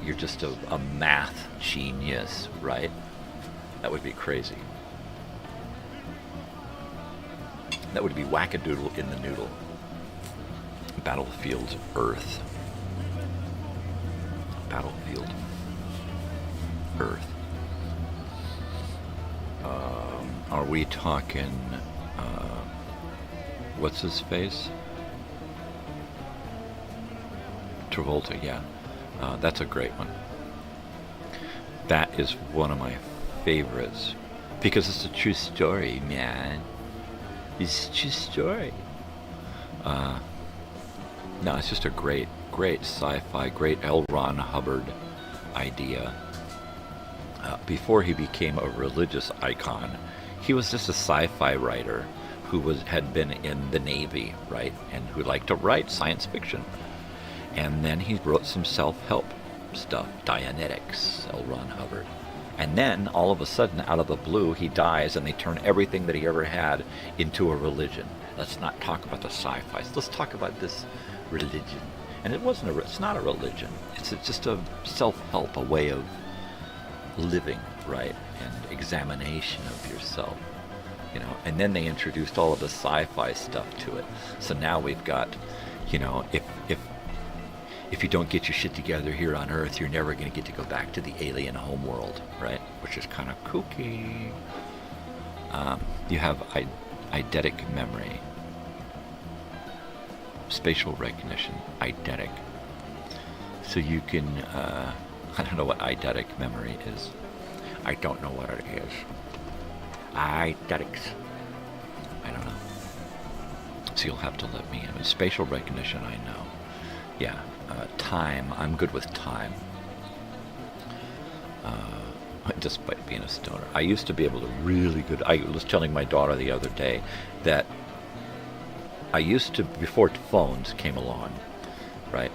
you're just a math genius, right? That would be crazy. That would be wackadoodle in the noodle. Battlefield Earth. Battlefield Earth. Are we talking, what's his face? Travolta, yeah. That's a great one. That is one of my favorites. Because it's a true story, man. It's a true story. No, it's just a great sci-fi, great L. Ron Hubbard idea. Before he became a religious icon, he was just a sci-fi writer who had been in the Navy, right, and who liked to write science fiction. And then he wrote some self-help stuff, Dianetics, L. Ron Hubbard. And then, all of a sudden, out of the blue, he dies, and they turn everything that he ever had into a religion. Let's not talk about the sci-fi. Let's talk about this religion. And it's not a religion. It's just a self-help, a way of living, right? And examination of yourself, And then they introduced all of the sci-fi stuff to it. So now we've got, if you don't get your shit together here on Earth, you're never going to get to go back to the alien homeworld, right? Which is kind of kooky. You have eidetic memory. Spatial recognition, eidetic. So you can, I don't know what eidetic memory is. I don't know what it is. Eidetics. I don't know. So you'll have to let me in. Spatial recognition, I know. Yeah. Time, I'm good with time. Despite being a stoner. I used to be able to I was telling my daughter the other day that I used to, before phones came along, right?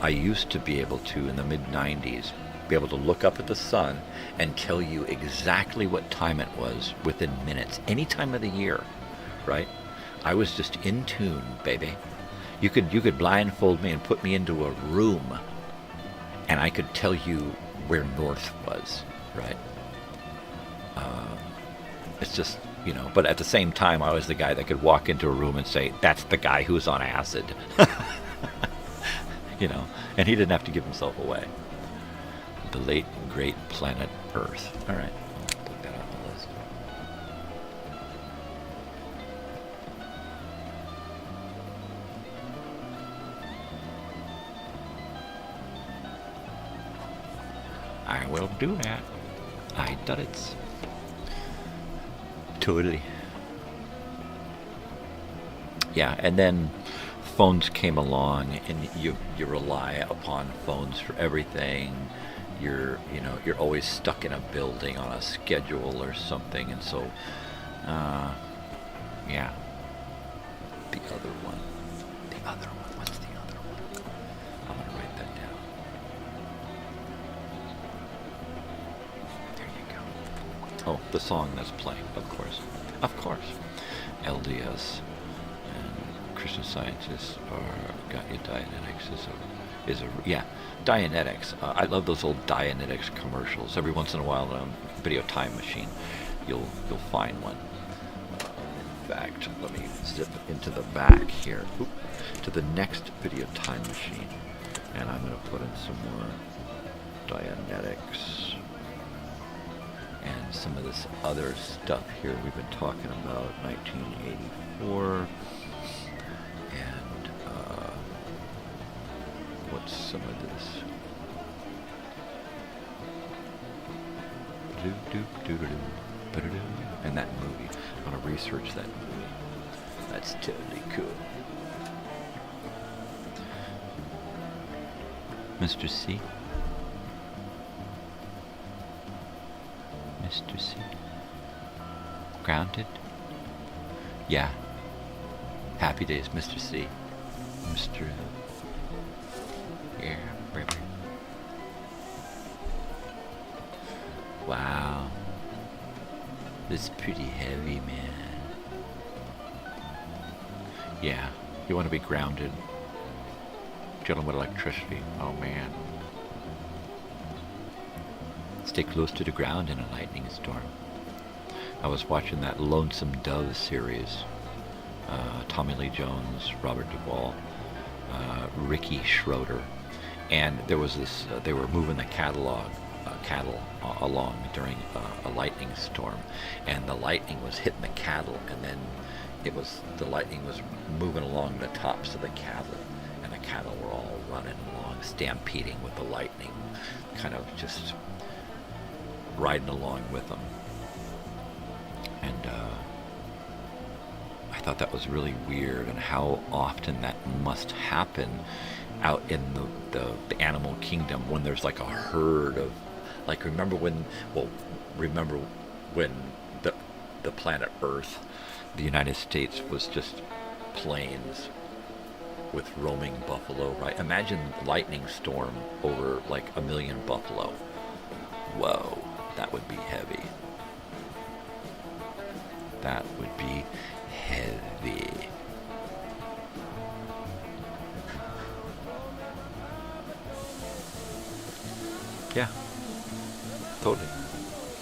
I used to be able to, in the mid-90s, be able to look up at the sun and tell you exactly what time it was within minutes, any time of the year, right? I was just in tune, baby. You could blindfold me and put me into a room, and I could tell you where north was, right? It's just, but at the same time, I was the guy that could walk into a room and say, that's the guy who's on acid. And he didn't have to give himself away. The late, great planet Earth. All right, I'll put that on the list. I will do that. I done it. Totally. Yeah, and then phones came along, and you rely upon phones for everything. You're always stuck in a building on a schedule or something, and so, yeah. The other one. What's the other one? I'm gonna write that down. There you go. Oh, the song that's playing, of course. LDS and Christian Scientists got you Dianetics is a Dianetics. I love those old Dianetics commercials. Every once in a while on a video time machine, you'll find one. In fact, let me zip into the back here, to the next video time machine, and I'm going to put in some more Dianetics and some of this other stuff here we've been talking about, 1984, and what's some of this? And that movie. I want to research that movie. That's totally cool. Mr. C. Mr. C. Grounded? Yeah. Happy days, Mr. C. Mr. Yeah, baby. Wow. This is pretty heavy, man. Yeah, you want to be grounded. Dealing with electricity. Oh, man. Stay close to the ground in a lightning storm. I was watching that Lonesome Dove series. Tommy Lee Jones, Robert Duvall, Ricky Schroeder. And there was this, they were moving the cattle along during a lightning storm. And the lightning was hitting the cattle, and then the lightning was moving along the tops of the cattle. And the cattle were all running along, stampeding with the lightning, kind of just riding along with them. And I thought that was really weird, and how often that must happen out in the animal kingdom when there's like a herd of, like, remember when the planet Earth, the United States, was just plains with roaming buffalo, right? Imagine lightning storm over like 1 million buffalo. Whoa, that would be heavy. That would be heavy. Yeah, totally.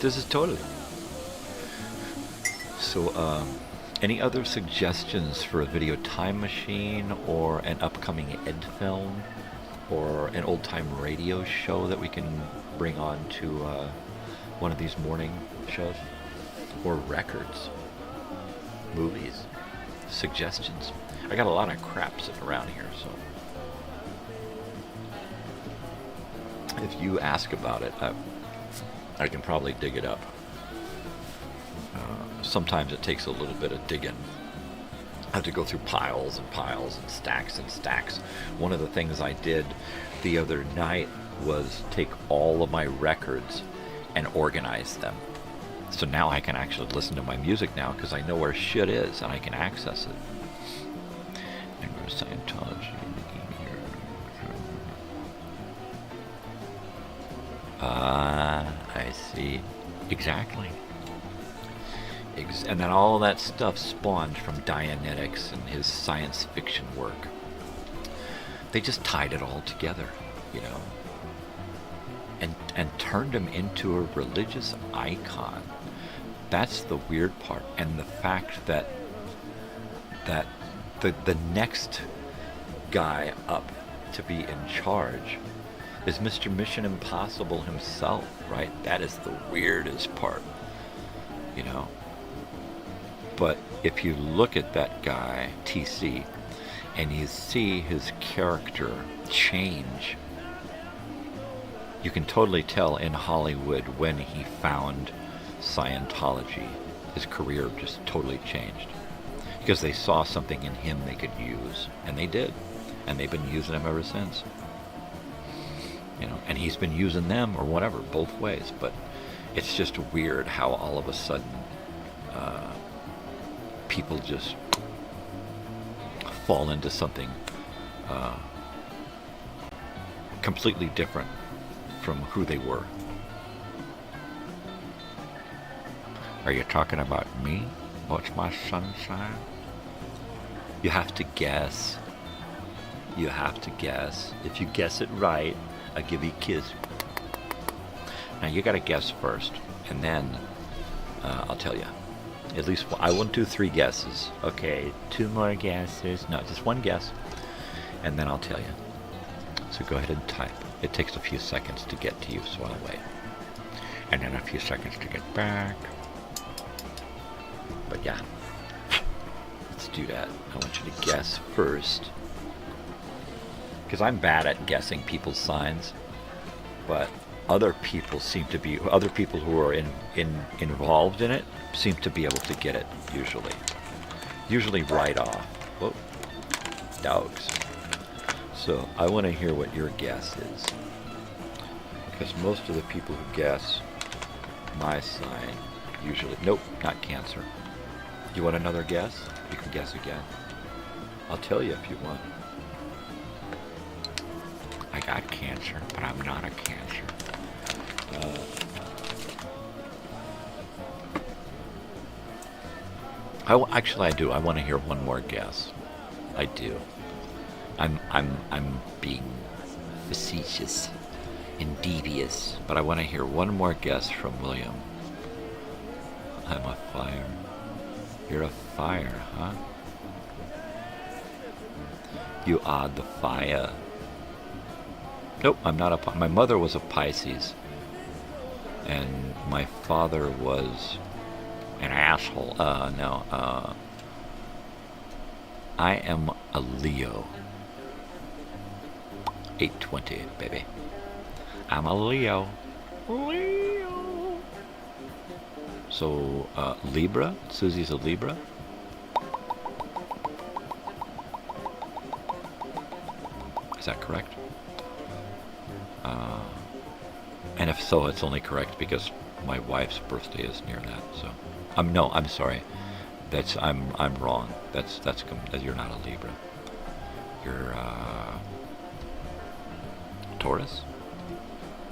This is totally. So, any other suggestions for a video time machine, or an upcoming ed film, or an old-time radio show that we can bring on to one of these morning shows? Or records, movies, suggestions. I got a lot of crap sitting around here, so if you ask about it, I can probably dig it up. Sometimes it takes a little bit of digging. I have to go through piles and piles and stacks and stacks. One of the things I did the other night was take all of my records and organize them. So now I can actually listen to my music now because I know where shit is and I can access it. And where's Scientology? I see. Exactly. And then all that stuff spawned from Dianetics and his science fiction work. They just tied it all together, you know, and turned him into a religious icon. That's the weird part. And the fact that the next guy up to be in charge is Mr. Mission Impossible himself, right? That is the weirdest part, you know. But if you look at that guy, TC, and you see his character change, you can totally tell in Hollywood when he found Scientology, his career just totally changed. Because they saw something in him they could use, and they did. And they've been using him ever since. You know, and he's been using them, or whatever, both ways. But it's just weird how all of a sudden people just fall into something completely different from who they were. Are you talking about me? What's my sun sign? You have to guess. You have to guess. If you guess it right, I'll give you a kiss. Now you gotta guess first, and then I'll tell you. At least I won't do 3 guesses. Okay, 2 more guesses. No, just 1 guess, and then I'll tell you. So go ahead and type. It takes a few seconds to get to you, so I'll wait. and then a few seconds to get back. But yeah, let's do that. I want you to guess first, because I'm bad at guessing people's signs, but other people who are involved in it seem to be able to get it usually right off. Whoa, dogs. So I want to hear what your guess is, because most of the people who guess my sign usually, nope, not Cancer. You want another guess? You can guess again. I'll tell you if you want. I got Cancer, but I'm not a Cancer. Actually, I do. I want to hear one more guess. I do. I'm being facetious and devious, but I want to hear one more guess from William. I'm a fire. You're a fire, huh? You are the fire. Nope, I'm not a. My mother was a Pisces, and my father was an asshole. No. I am a Leo. 820, baby. I'm a Leo. Leo. So, Libra? Susie's a Libra? Is that correct? And if so, it's only correct because my wife's birthday is near that. So, no, I'm sorry. I'm wrong. You're not a Libra. You're Taurus?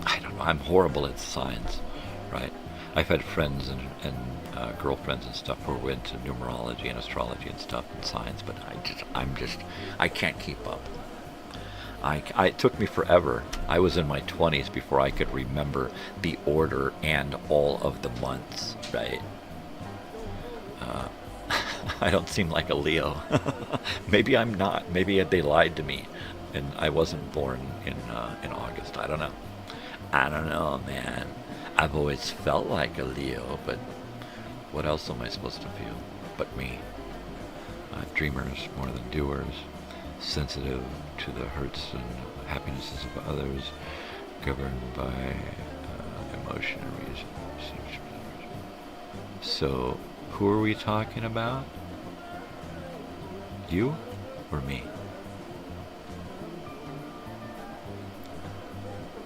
I don't know. I'm horrible at signs, right? I've had friends and girlfriends and stuff who were into numerology and astrology and stuff and signs, but I can't keep up. It took me forever. I was in my 20s before I could remember the order and all of the months, right? I don't seem like a Leo. Maybe I'm not. Maybe they lied to me, and I wasn't born in August. I don't know. I don't know, man. I've always felt like a Leo, but what else am I supposed to feel but me? Dreamers more than doers, sensitive to the hurts and happinesses of others, governed by emotion and reason. So, who are we talking about? You or me?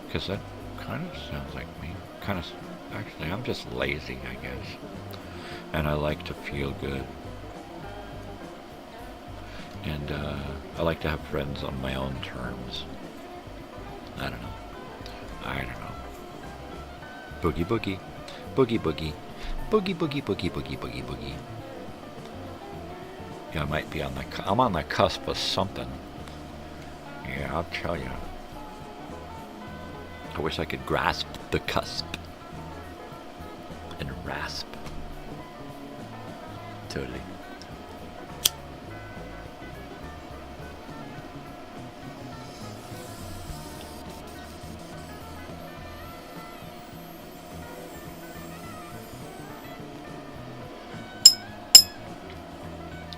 Because that kind of sounds like me. Actually, I'm just lazy, I guess. And I like to feel good. And I like to have friends on my own terms. I don't know. Boogie boogie. Boogie boogie. Boogie boogie boogie boogie boogie boogie. Yeah, I might be I'm on the cusp of something. Yeah, I'll tell you. I wish I could grasp the cusp and rasp. Totally.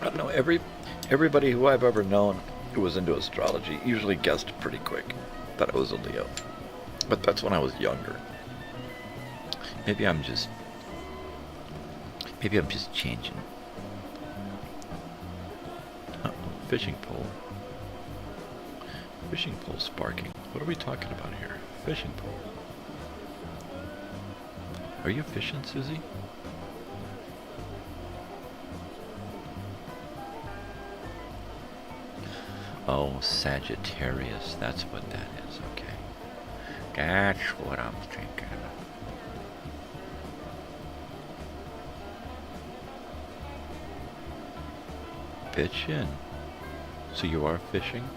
I don't know, everybody who I've ever known who was into astrology usually guessed pretty quick that I was a Leo. But that's when I was younger. Maybe I'm just changing. Uh-oh, fishing pole. Fishing pole sparking. What are we talking about here? Fishing pole. Are you fishing, Susie? Oh, Sagittarius. That's what that is. Okay. That's what I'm thinking of. Pitch in. So you are fishing?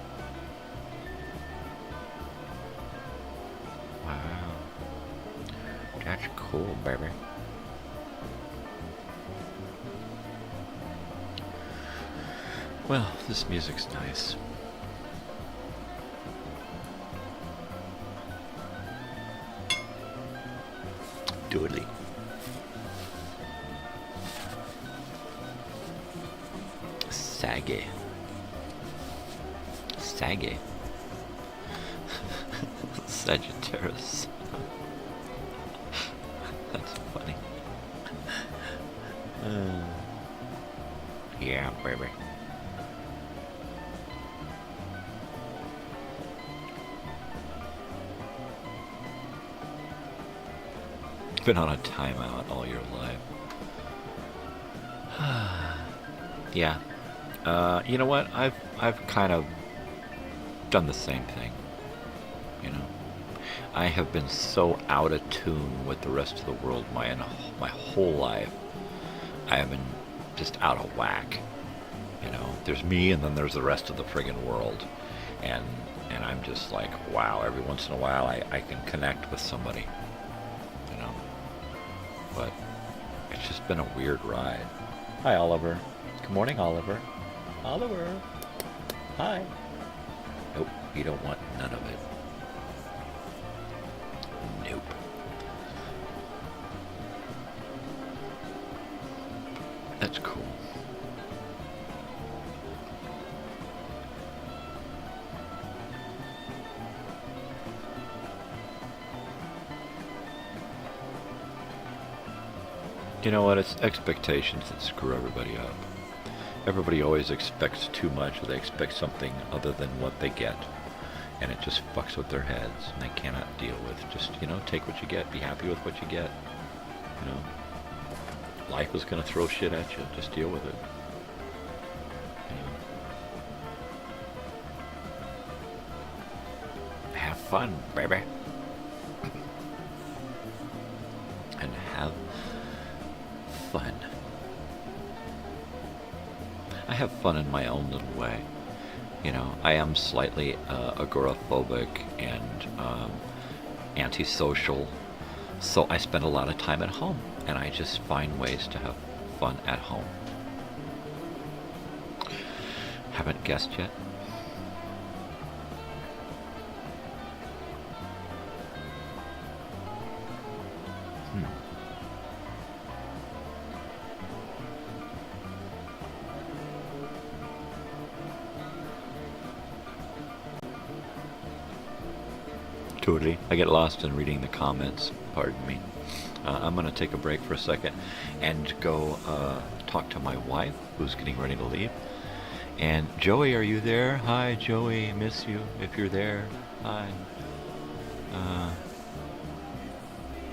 Wow. That's cool, baby. Well, this music's nice. Totally. Saggy. Saggy. Sagittarius. That's funny. Yeah, baby. Been on a timeout all your life. Yeah. You know what? I've kind of done the same thing. You know, I have been so out of tune with the rest of the world my whole life. I have been just out of whack. You know, there's me and then there's the rest of the friggin' world, and I'm just like, wow. Every once in a while, I can connect with somebody. You know, but it's just been a weird ride. Hi, Oliver. Good morning, Oliver. Oliver. Hi. Nope, you don't want none of it. Nope. That's cool. You know what? It's expectations that screw everybody up. Everybody always expects too much, or they expect something other than what they get. And it just fucks with their heads, and they cannot deal with. Just, you know, take what you get, be happy with what you get. You know, life is going to throw shit at you. Just deal with it. You know. Have fun, baby. And have fun. I have fun in my own little way. You know, I am slightly agoraphobic and antisocial, so I spend a lot of time at home, and I just find ways to have fun at home. Haven't guessed yet? Totally. I get lost in reading the comments. Pardon me. I'm going to take a break for a second and go talk to my wife, who's getting ready to leave. And Joey, are you there? Hi, Joey. Miss you if you're there. Hi.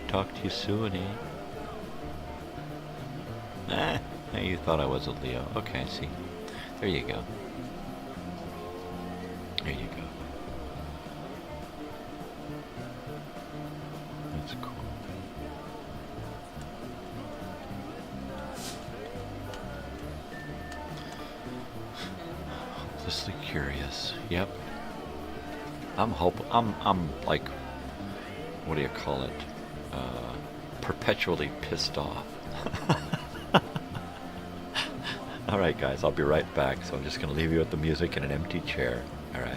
Talk to you soon, eh? You thought I was a Leo. Okay, see. There you go. There you go. That's cool. Hopelessly curious. Yep. I'm like, what do you call it? Perpetually pissed off. Alright guys, I'll be right back. So I'm just going to leave you with the music and an empty chair. Alright.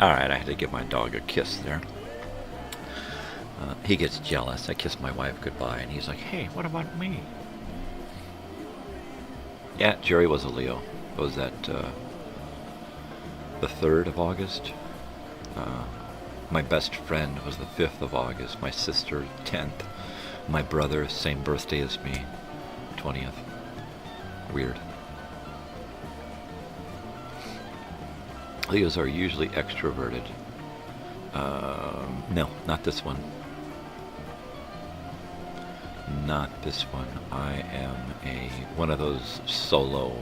All right, I had to give my dog a kiss there. He gets jealous. I kiss my wife goodbye, and he's like, hey, what about me? Yeah, Jerry was a Leo. What was that, the 3rd of August? My best friend was the 5th of August. My sister, 10th. My brother, same birthday as me, 20th. Weird. Leos are usually extroverted. No, not this one. Not this one. I am one of those solo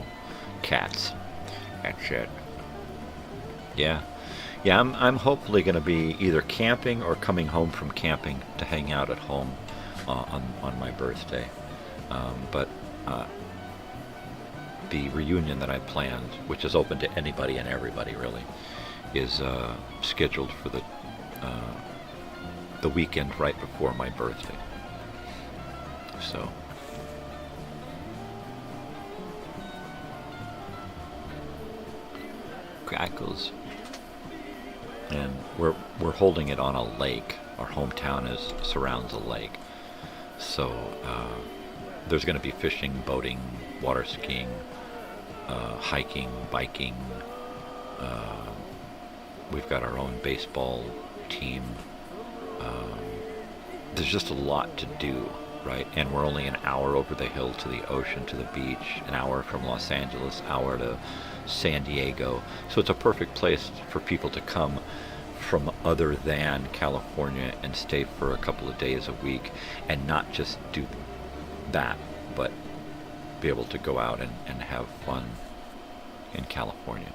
cats. That's it. Yeah. Yeah, I'm hopefully going to be either camping or coming home from camping to hang out at home on my birthday. But the reunion that I planned, which is open to anybody and everybody really, is scheduled for the weekend right before my birthday. So crackles. And we're holding it on a lake. Our hometown surrounds a lake. So there's going to be fishing, boating, water skiing, hiking, biking. We've got our own baseball team. There's just a lot to do, right? And we're only an hour over the hill to the ocean, to the beach, an hour from Los Angeles, hour to San Diego. So it's a perfect place for people to come from other than California and stay for a couple of days a week and not just do that, but be able to go out and have fun in California.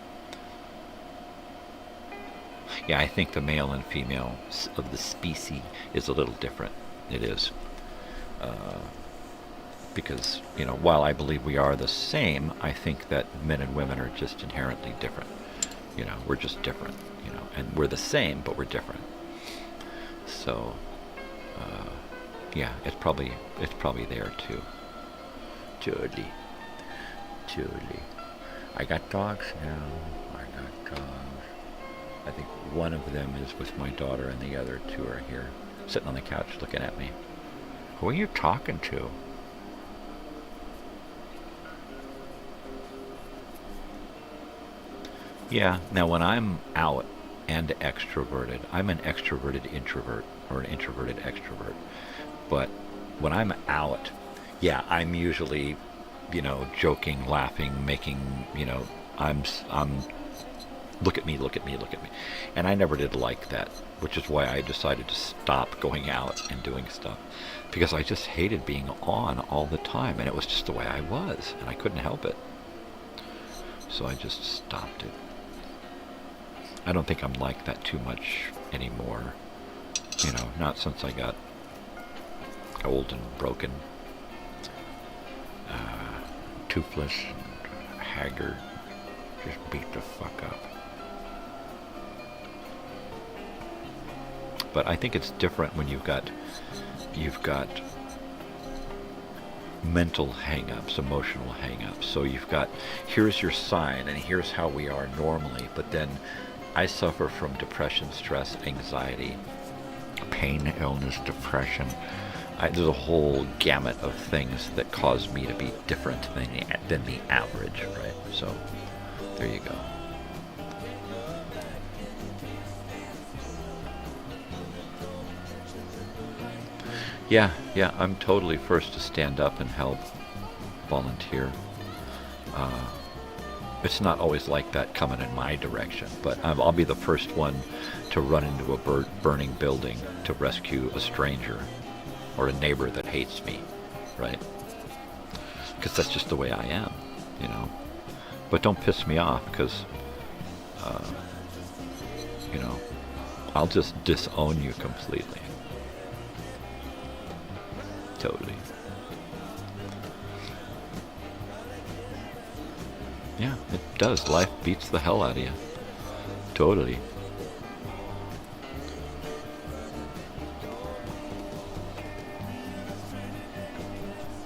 Yeah, I think the male and female of the species is a little different. It is. Because, you know, while I believe we are the same, I think that men and women are just inherently different. You know, we're just different, you know, and we're the same, but we're different. So, yeah, it's probably there too. Totally. I got dogs now. I got dogs. I think one of them is with my daughter and the other two are here, sitting on the couch looking at me. Who are you talking to? Yeah, now when I'm out and extroverted, I'm an extroverted introvert or an introverted extrovert. But when I'm out, yeah, I'm usually, you know, joking, laughing, making, you know, I'm look at me. And I never did like that, which is why I decided to stop going out and doing stuff. Because I just hated being on all the time, and it was just the way I was, and I couldn't help it. So I just stopped it. I don't think I'm like that too much anymore. You know, not since I got old and broken. Toothless and haggard. Just beat the fuck up. But I think it's different when you've got mental hang-ups, emotional hang-ups. So you've got, here's your sign and here's how we are normally, but then I suffer from depression, stress, anxiety, pain, illness, depression. There's a whole gamut of things that cause me to be different than the average, right? So there you go. Yeah, I'm totally first to stand up and help, volunteer. It's not always like that coming in my direction, but I'll be the first one to run into a burning building to rescue a stranger or a neighbor that hates me, right? Because that's just the way I am, you know. But don't piss me off, because, you know, I'll just disown you completely. Totally. Yeah, it does. Life beats the hell out of you. Totally.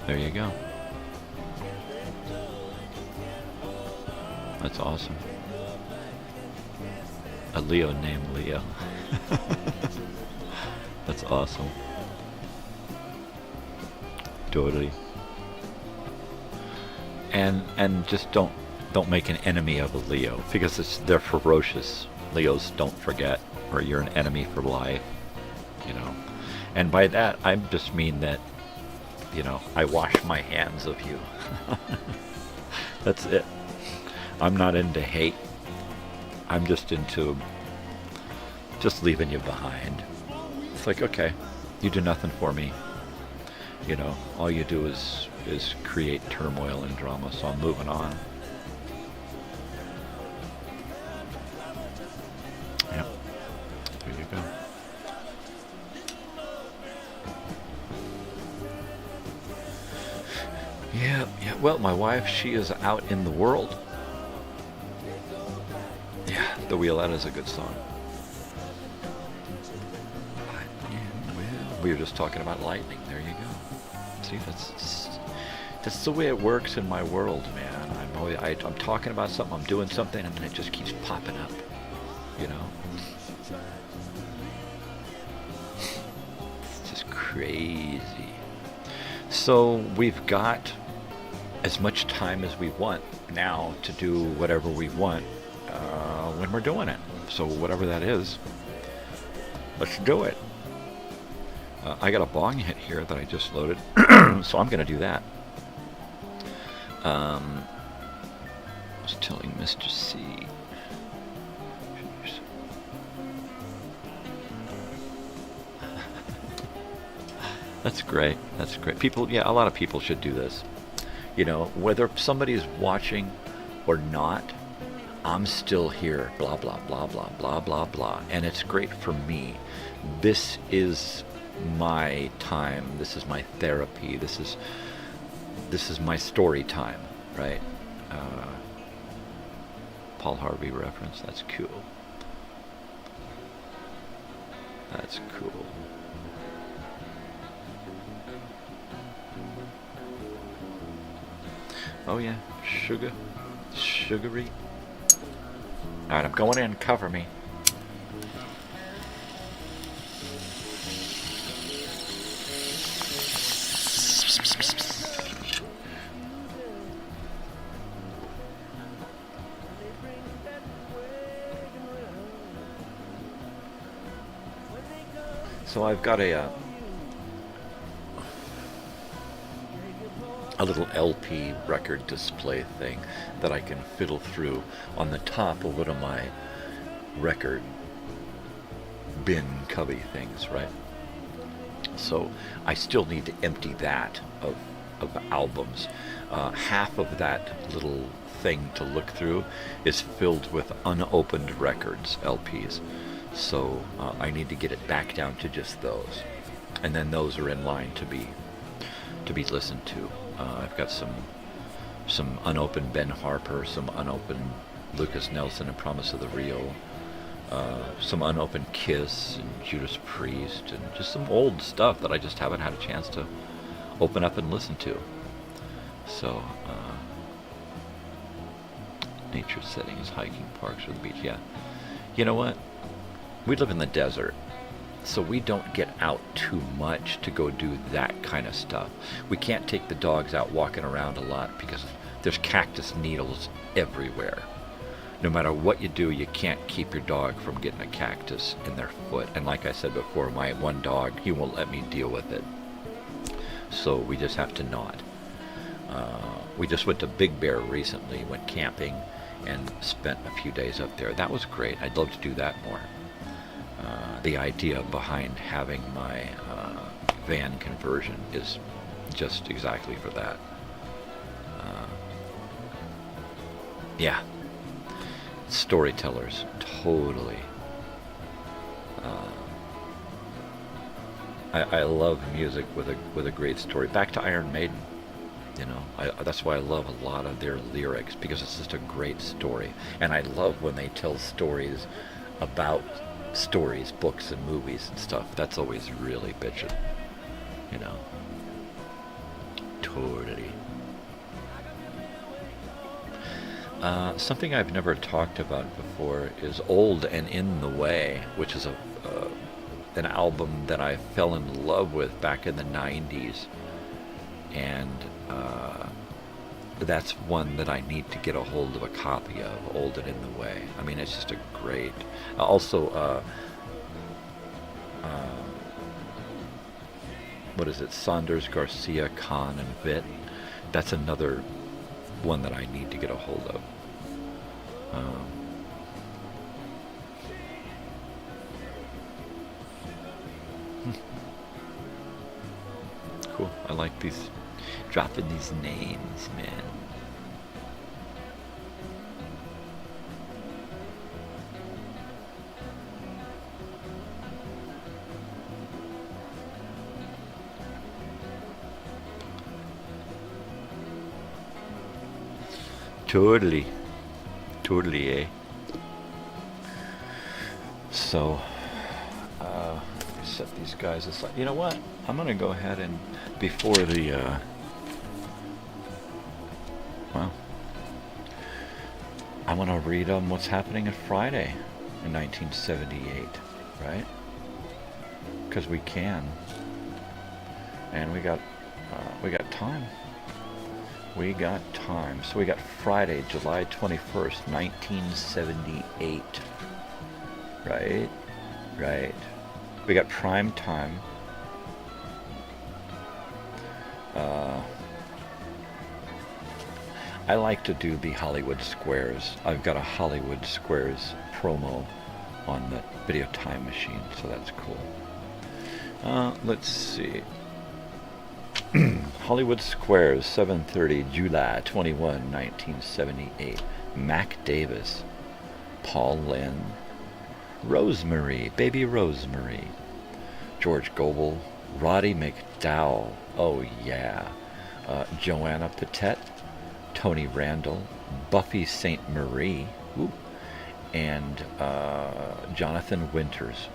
There you go. That's awesome. A Leo named Leo. That's awesome. Totally. And just don't make an enemy of a Leo, because they're ferocious. Leos don't forget, or you're an enemy for life, you know. And by that, I just mean that, you know, I wash my hands of you. That's it. I'm not into hate. I'm just into just leaving you behind. It's like, okay, you do nothing for me. You know, all you do is create turmoil and drama, so I'm moving on. Yep. There you go. Yeah. Well, my wife, she is out in the world. Yeah, The Wheelette is a good song. We were just talking about lightning. There you go. See, that's the way it works in my world, man. I'm talking about something, I'm doing something, and then it just keeps popping up. You know? It's just crazy. So we've got as much time as we want now to do whatever we want when we're doing it. So whatever that is, let's do it. I got a bong hit here that I just loaded, so I'm going to do that. I was telling Mr. C. That's great. That's great. People, yeah, a lot of people should do this. You know, whether somebody's watching or not, I'm still here, blah, blah, blah, blah, blah, blah, blah. And it's great for me. This is my time. This is my therapy. This is my story time, right? Paul Harvey reference. That's cool. That's cool. Oh yeah, sugary. Alright, I'm going in, cover me. So I've got a little LP record display thing that I can fiddle through on the top of one of my record bin cubby things, right? So I still need to empty that of albums. Half of that little thing to look through is filled with unopened records, LPs. So I need to get it back down to just those, and then those are in line to be listened to. I've got some unopened Ben Harper, some unopened Lucas Nelson and Promise of the Real, some unopened Kiss and Judas Priest, and just some old stuff that I just haven't had a chance to open up and listen to. So, nature settings, hiking, parks, or the beach. Yeah, you know what? We live in the desert, so we don't get out too much to go do that kind of stuff. We can't take the dogs out walking around a lot because there's cactus needles everywhere. No matter what you do, you can't keep your dog from getting a cactus in their foot. And like I said before, my one dog, he won't let me deal with it. So we just have to not. We just went to Big Bear recently, went camping, and spent a few days up there. That was great. I'd love to do that more. The idea behind having my van conversion is just exactly for that. Yeah, storytellers, totally. I love music with a great story. Back to Iron Maiden, you know. That's why I love a lot of their lyrics, because it's just a great story. And I love when they tell stories about stories, books, and movies and stuff. That's always really bitchin', you know. Totally. Something I've never talked about before is Old and In the Way, which is an album that I fell in love with back in the 90s. And that's one that I need to get a hold of a copy of, Old and In the Way. I mean, it's just a great... Also, what is it? Saunders, Garcia, Kahn, and Vitt. That's another one that I need to get a hold of. Cool. I like these, dropping these names, man. Totally, eh? So, set these guys aside. You know what? I'm gonna go ahead and, before the, well, I want to read what's happening at Friday in 1978, right? Because we can, and we got time. We got time. So we got Friday, July 21st, 1978. Right? Right. We got prime time. I like to do the Hollywood Squares. I've got a Hollywood Squares promo on the video time machine, so that's cool. Let's see. Hollywood Squares, 7:30, July 21, 1978. Mac Davis, Paul Lynde, Rosemary, baby Rosemary, George Gobel, Roddy McDowell, oh yeah, Joanna Patet, Tony Randall, Buffy St. Marie, ooh, and Jonathan Winters.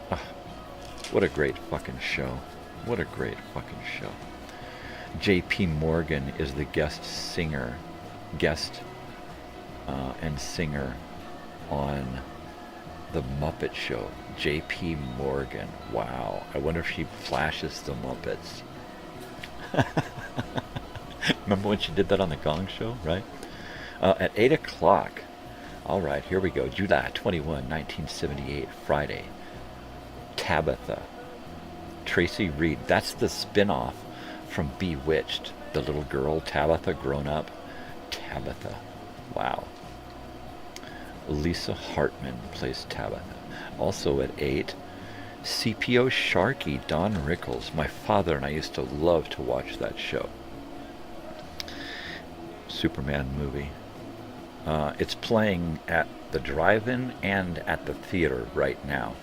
What a great fucking show. What a great fucking show. J.P. Morgan is the guest and singer on The Muppet Show. J.P. Morgan. Wow. I wonder if she flashes the Muppets. Remember when she did that on the Gong Show, right? At 8 o'clock. All right, here we go. July 21, 1978, Friday. Tabitha. Tracy Reed. That's the spin-off from Bewitched. The little girl, Tabitha, grown up. Tabitha. Wow. Lisa Hartman plays Tabitha. Also at 8, CPO Sharky, Don Rickles. My father and I used to love to watch that show. Superman movie. It's playing at the drive-in and at the theater right now.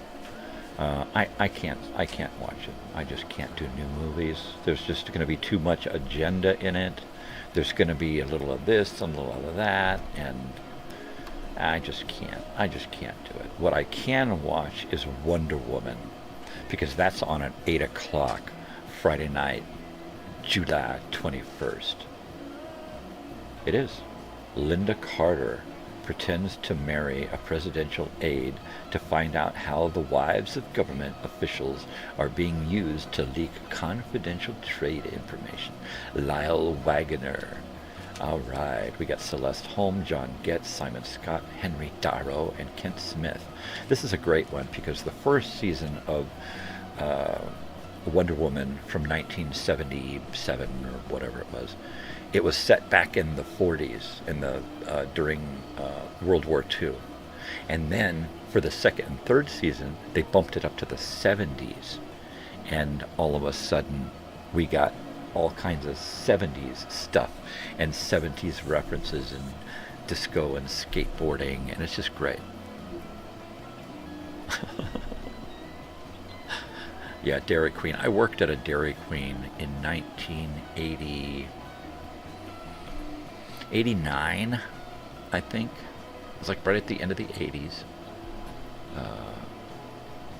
I can't watch it. I just can't do new movies. There's just going to be too much agenda in it. There's going to be a little of this, a little of that, and I just can't do it. What I can watch is Wonder Woman, because that's on at 8 o'clock Friday night, July 21st. It is. Linda Carter pretends to marry a presidential aide to find out how the wives of government officials are being used to leak confidential trade information. Lyle Wagner. All right, we got Celeste Holm, John Getz, Simon Scott, Henry Darrow, and Kent Smith. This is a great one because the first season of Wonder Woman from 1977 or whatever it was set back in the 40s during World War II. And then for the second and third season, they bumped it up to the 70s. And all of a sudden, we got all kinds of 70s stuff and 70s references and disco and skateboarding, and it's just great. Yeah, Dairy Queen. I worked at a Dairy Queen in 1989, I think. It was like right at the end of the 80s.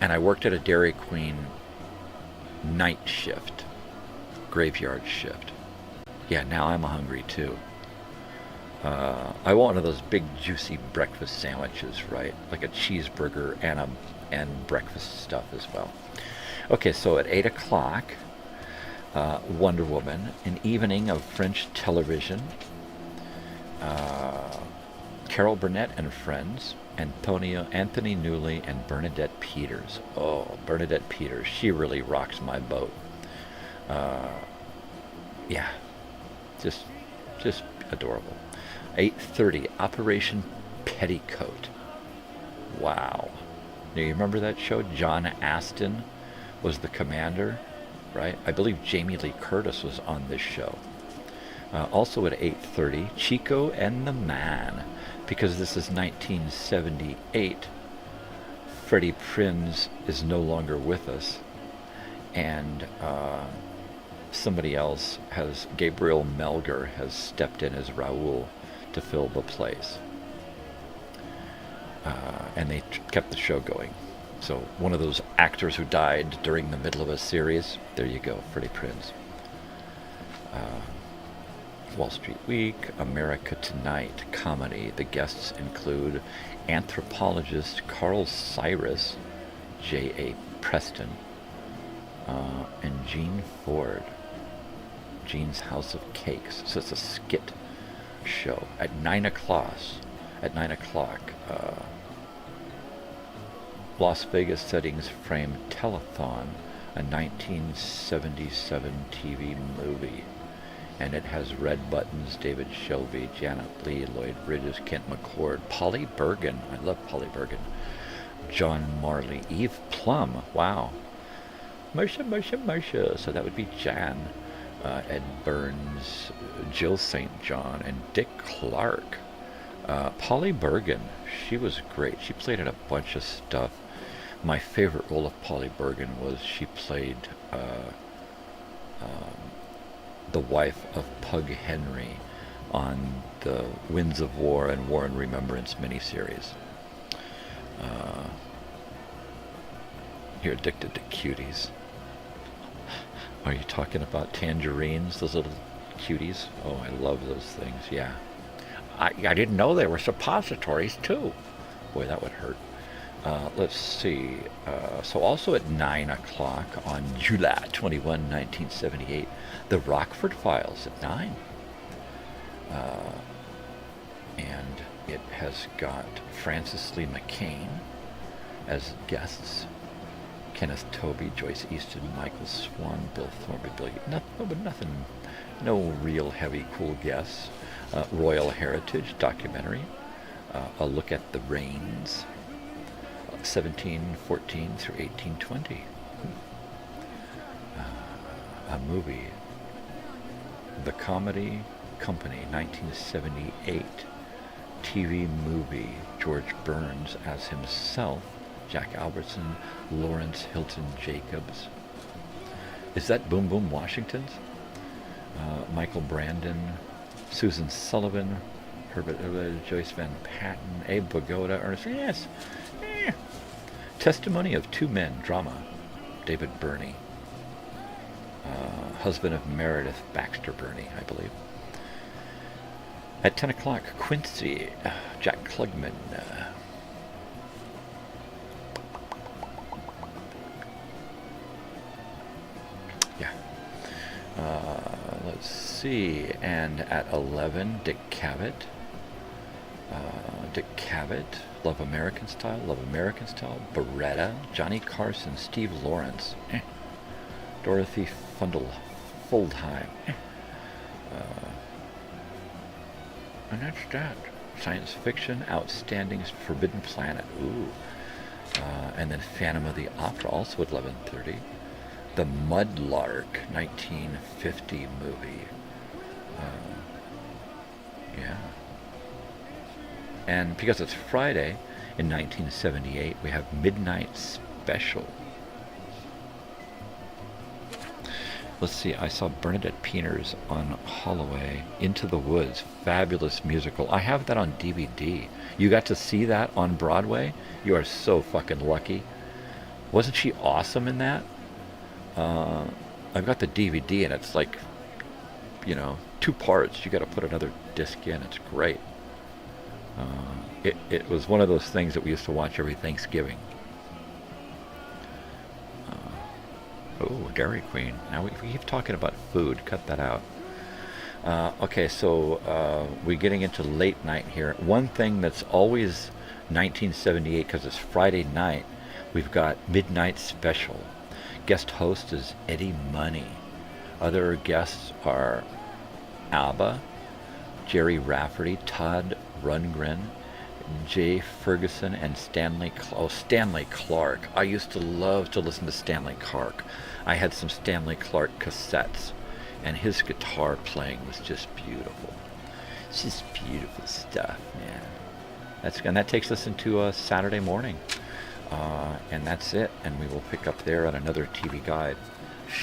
And I worked at a Dairy Queen night shift, graveyard shift. Yeah, now I'm hungry too. I want one of those big juicy breakfast sandwiches, right? Like a cheeseburger and breakfast stuff as well. Okay, so at 8 o'clock, Wonder Woman, an evening of French television. Carol Burnett and Friends, Anthony Newley and Bernadette Peters. Oh, Bernadette Peters, she really rocks my boat. Yeah, just adorable. 8:30, Operation Petticoat. Wow. Now, you remember that show? John Astin was the commander, right? I believe Jamie Lee Curtis was on this show. Also at 8:30, Chico and the Man. Because this is 1978, Freddie Prinze is no longer with us, and somebody else Gabriel Melger has stepped in as Raoul to fill the place. And they kept the show going. So one of those actors who died during the middle of a series, there you go, Freddie Prinze. Wall Street Week, America Tonight, comedy. The guests include anthropologist Carl Cyrus, J.A. Preston, and Gene Ford. Gene's House of Cakes. So it's a skit show. At 9 o'clock, Las Vegas Settings Frame Telethon, a 1977 TV movie. And it has Red Buttons, David Shelby, Janet Leigh, Lloyd Bridges, Kent McCord, Polly Bergen. I love Polly Bergen. John Marley, Eve Plum. Wow. Marsha. So that would be Jan. Ed Burns, Jill St. John, and Dick Clark. Polly Bergen. She was great. She played in a bunch of stuff. My favorite role of Polly Bergen was she played the wife of Pug Henry on the Winds of War and War and Remembrance miniseries. You're addicted to cuties. Are you talking about tangerines, those little cuties? Oh, I love those things, yeah. I didn't know they were suppositories, too. Boy, that would hurt. Let's see. So also at 9 o'clock on July 21, 1978, The Rockford Files at 9. And it has got Francis Lee McCain as guests. Kenneth Tobey, Joyce Easton, Michael Swan, Bill Thornby, no real heavy, cool guests. Royal Heritage documentary. A look at the Rains. 1714 through 1820. A movie. The Comedy Company, 1978. TV movie. George Burns as himself. Jack Albertson, Lawrence Hilton Jacobs. Is that Boom Boom Washington's? Michael Brandon, Susan Sullivan, Herbert Joyce Van Patten, Abe Vigoda, Ernest. Yes. Testimony of Two Men, drama. David Burney. Husband of Meredith Baxter Burney, I believe. At 10 o'clock, Quincy, Jack Klugman. Let's see, and at 11, Dick Cavett. Love American Style, Beretta, Johnny Carson, Steve Lawrence, Dorothy Fuldheim. And that's that. Science fiction, Outstanding Forbidden Planet. Ooh. And then Phantom of the Opera, also at 11:30. The Mudlark, 1950 movie. Yeah. And because it's Friday, in 1978, we have Midnight Special. Let's see, I saw Bernadette Peters on Holloway, Into the Woods, fabulous musical. I have that on DVD. You got to see that on Broadway? You are so fucking lucky. Wasn't she awesome in that? I've got the DVD, and it's like, 2 parts. You got to put another disc in. It's great. It was one of those things that we used to watch every Thanksgiving. Oh, Dairy Queen. Now we keep talking about food. Cut that out. Okay, so we're getting into late night here. One thing that's always 1978, because it's Friday night, we've got Midnight Special. Guest host is Eddie Money. Other guests are ABBA, Jerry Rafferty, Todd Rundgren, Jay Ferguson, and Stanley Clark. I used to love to listen to Stanley Clark. I had some Stanley Clark cassettes, and his guitar playing was just beautiful. It's just beautiful stuff, man. And that takes us into Saturday morning. And that's it. And we will pick up there on another TV guide.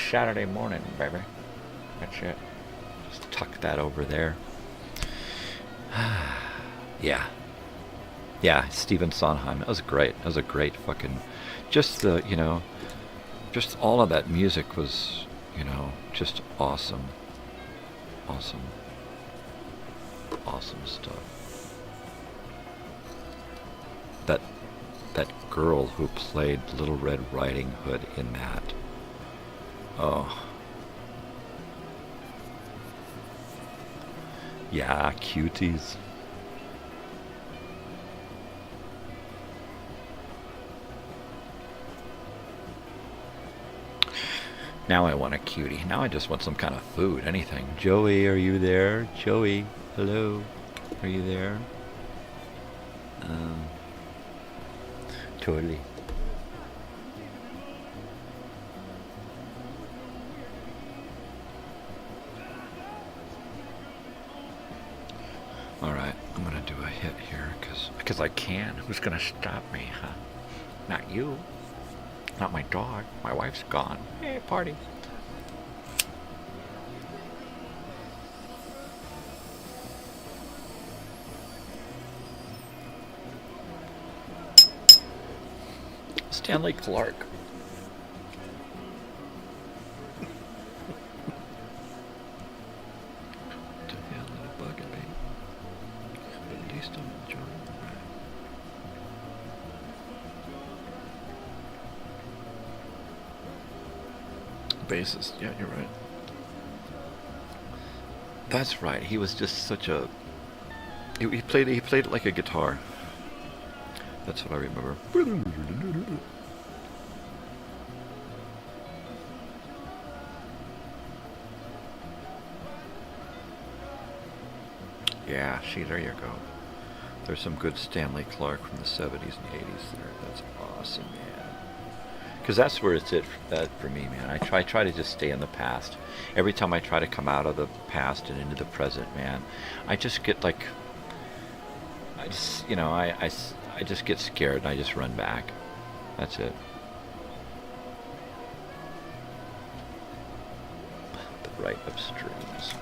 Saturday morning, baby. That's it. Just tuck that over there. Yeah. Yeah, Stephen Sondheim. That was great. That was a great fucking... Just the, just all of that music was, just awesome. Awesome. Awesome stuff. That girl who played Little Red Riding Hood in that. Oh. Yeah, cuties. Now I want a cutie. Now I just want some kind of food, anything. Joey, are you there? Joey, hello. Are you there? Totally. Alright, I'm gonna do a hit here, because I can. Who's gonna stop me, huh? Not you. Not my dog. My wife's gone. Hey, party. Stanley Clark. Bassist, yeah, you're right. That's right. He was just such a. He played it like a guitar. That's what I remember. Yeah, see, there you go. There's some good Stanley Clark from the 70s and 80s there. That's awesome, man. Because that's where it's for me, man. I try to just stay in the past. Every time I try to come out of the past and into the present, man, I just get like, I just get scared and I just run back. That's it. The right of streams.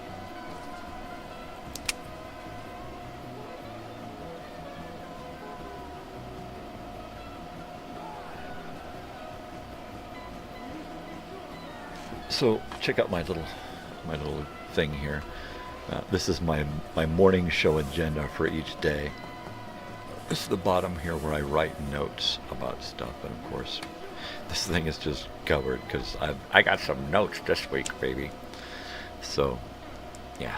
So check out my little thing here. This is my morning show agenda for each day. This is the bottom here where I write notes about stuff, and of course, this thing is just covered because I got some notes this week, baby. So, yeah.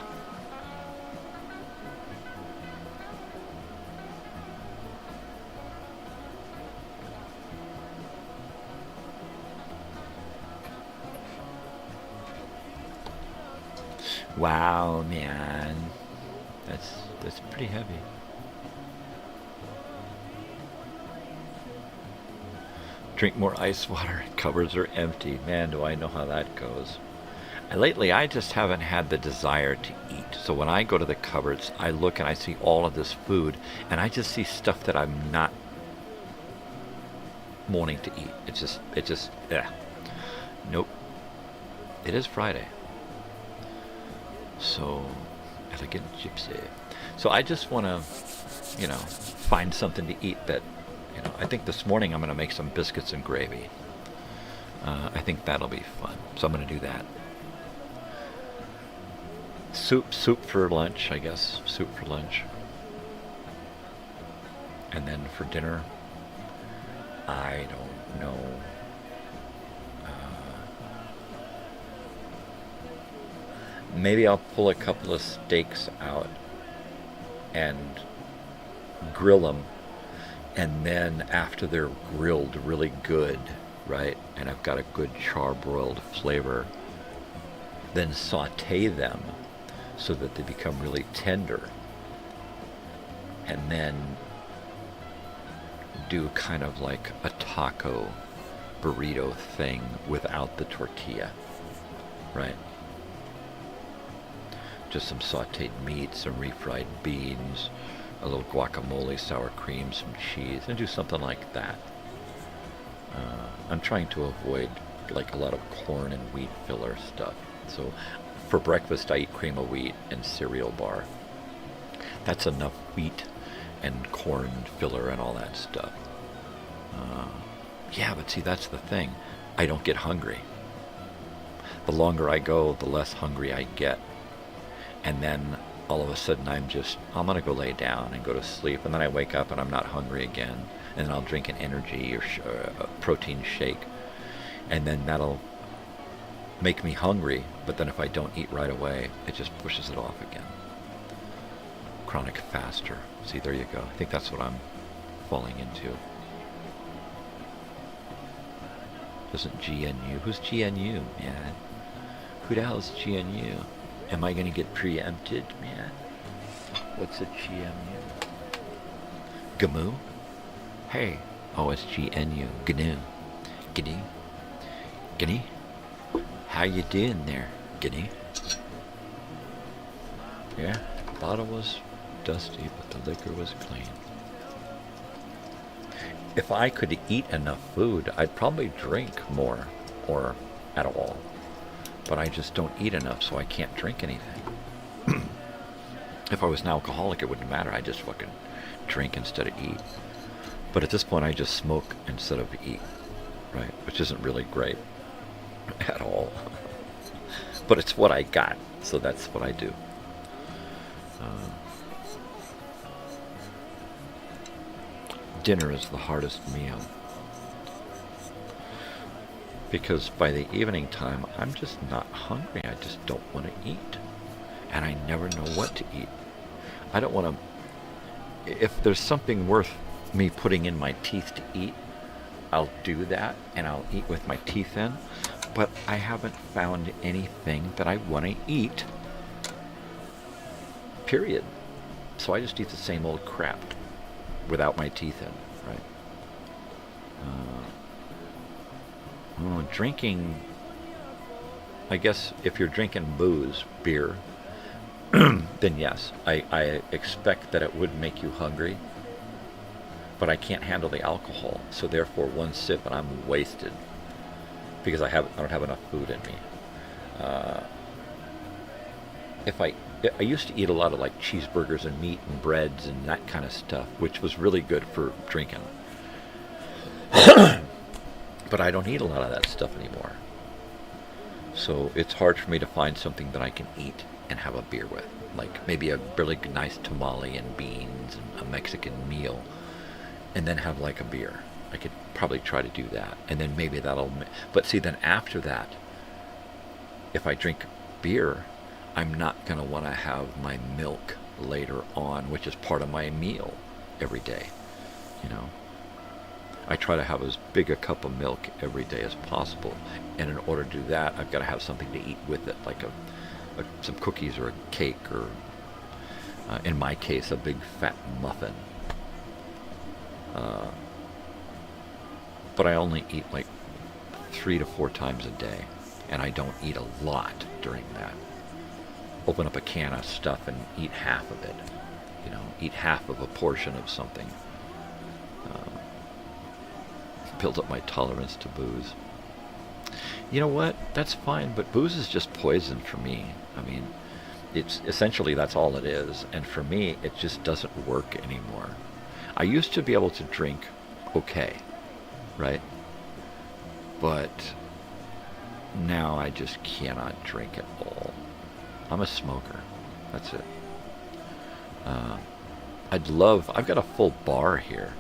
Wow, man, that's pretty heavy. Drink more ice water. Cupboards are empty. Man, do I know how that goes. Lately, I just haven't had the desire to eat. So when I go to the cupboards, I look and I see all of this food, and I just see stuff that I'm not wanting to eat. It just, yeah. Nope. It is Friday. So, elegant gypsy. So I just want to, find something to eat that, I think this morning I'm going to make some biscuits and gravy. I think that'll be fun. So I'm going to do that. Soup for lunch, I guess. Soup for lunch. And then for dinner, I don't know. Maybe I'll pull a couple of steaks out and grill them. And then after they're grilled really good, right, and I've got a good charbroiled flavor, then saute them so that they become really tender. And then do kind of like a taco burrito thing without the tortilla, right? Just some sauteed meat, some refried beans, a little guacamole, sour cream, some cheese, and do something like that. I'm trying to avoid like a lot of corn and wheat filler stuff. So for breakfast I eat cream of wheat and cereal bar. That's enough wheat and corn filler and all that stuff. Yeah, but see, that's the thing. I don't get hungry. The longer I go, the less hungry I get. And then all of a sudden I'm going to go lay down and go to sleep. And then I wake up and I'm not hungry again. And then I'll drink an energy or a protein shake. And then that'll make me hungry. But then if I don't eat right away, it just pushes it off again. Chronic faster. See, there you go. I think that's what I'm falling into. Doesn't GNU? Who's GNU, man? Who the hell is GNU? Am I going to get preempted, man? What's a GNU? GMU? Hey. Oh, it's GNU. GNU. GNU. GNU. How you doing there, GNU? Yeah, the bottle was dusty, but the liquor was clean. If I could eat enough food, I'd probably drink more, or at all. But I just don't eat enough, so I can't drink anything. If I was an alcoholic, it wouldn't matter. I'd just fucking drink instead of eat. But at this point, I just smoke instead of eat, right? Which isn't really great at all. But it's what I got, so that's what I do. Dinner is the hardest meal. Because by the evening time, I'm just not hungry. I just don't want to eat. And I never know what to eat. I don't want to... If there's something worth me putting in my teeth to eat, I'll do that, and I'll eat with my teeth in. But I haven't found anything that I want to eat. Period. So I just eat the same old crap without my teeth in, right? Drinking, I guess if you're drinking booze, beer, then yes, I expect that it would make you hungry, but I can't handle the alcohol, so therefore one sip and I'm wasted because I don't have enough food in me. I used to eat a lot of like cheeseburgers and meat and breads and that kind of stuff, which was really good for drinking. But I don't eat a lot of that stuff anymore. So it's hard for me to find something that I can eat and have a beer with. Like maybe a really nice tamale and beans and a Mexican meal. And then have like a beer. I could probably try to do that. And then maybe that'll... But see, then after that, if I drink beer, I'm not going to want to have my milk later on, which is part of my meal every day, you know. I try to have as big a cup of milk every day as possible, and in order to do that, I've got to have something to eat with it, like some cookies or a cake, or in my case, a big fat muffin. But I only eat like 3 to 4 times a day, and I don't eat a lot during that. Open up a can of stuff and eat half of it, you know, eat half of a portion of something. Build up my tolerance to booze. You know what? That's fine, but booze is just poison for me. I mean, it's essentially that's all it is, and for me, it just doesn't work anymore. I used to be able to drink okay, right? But now I just cannot drink at all. I'm a smoker. That's it. I've got a full bar here.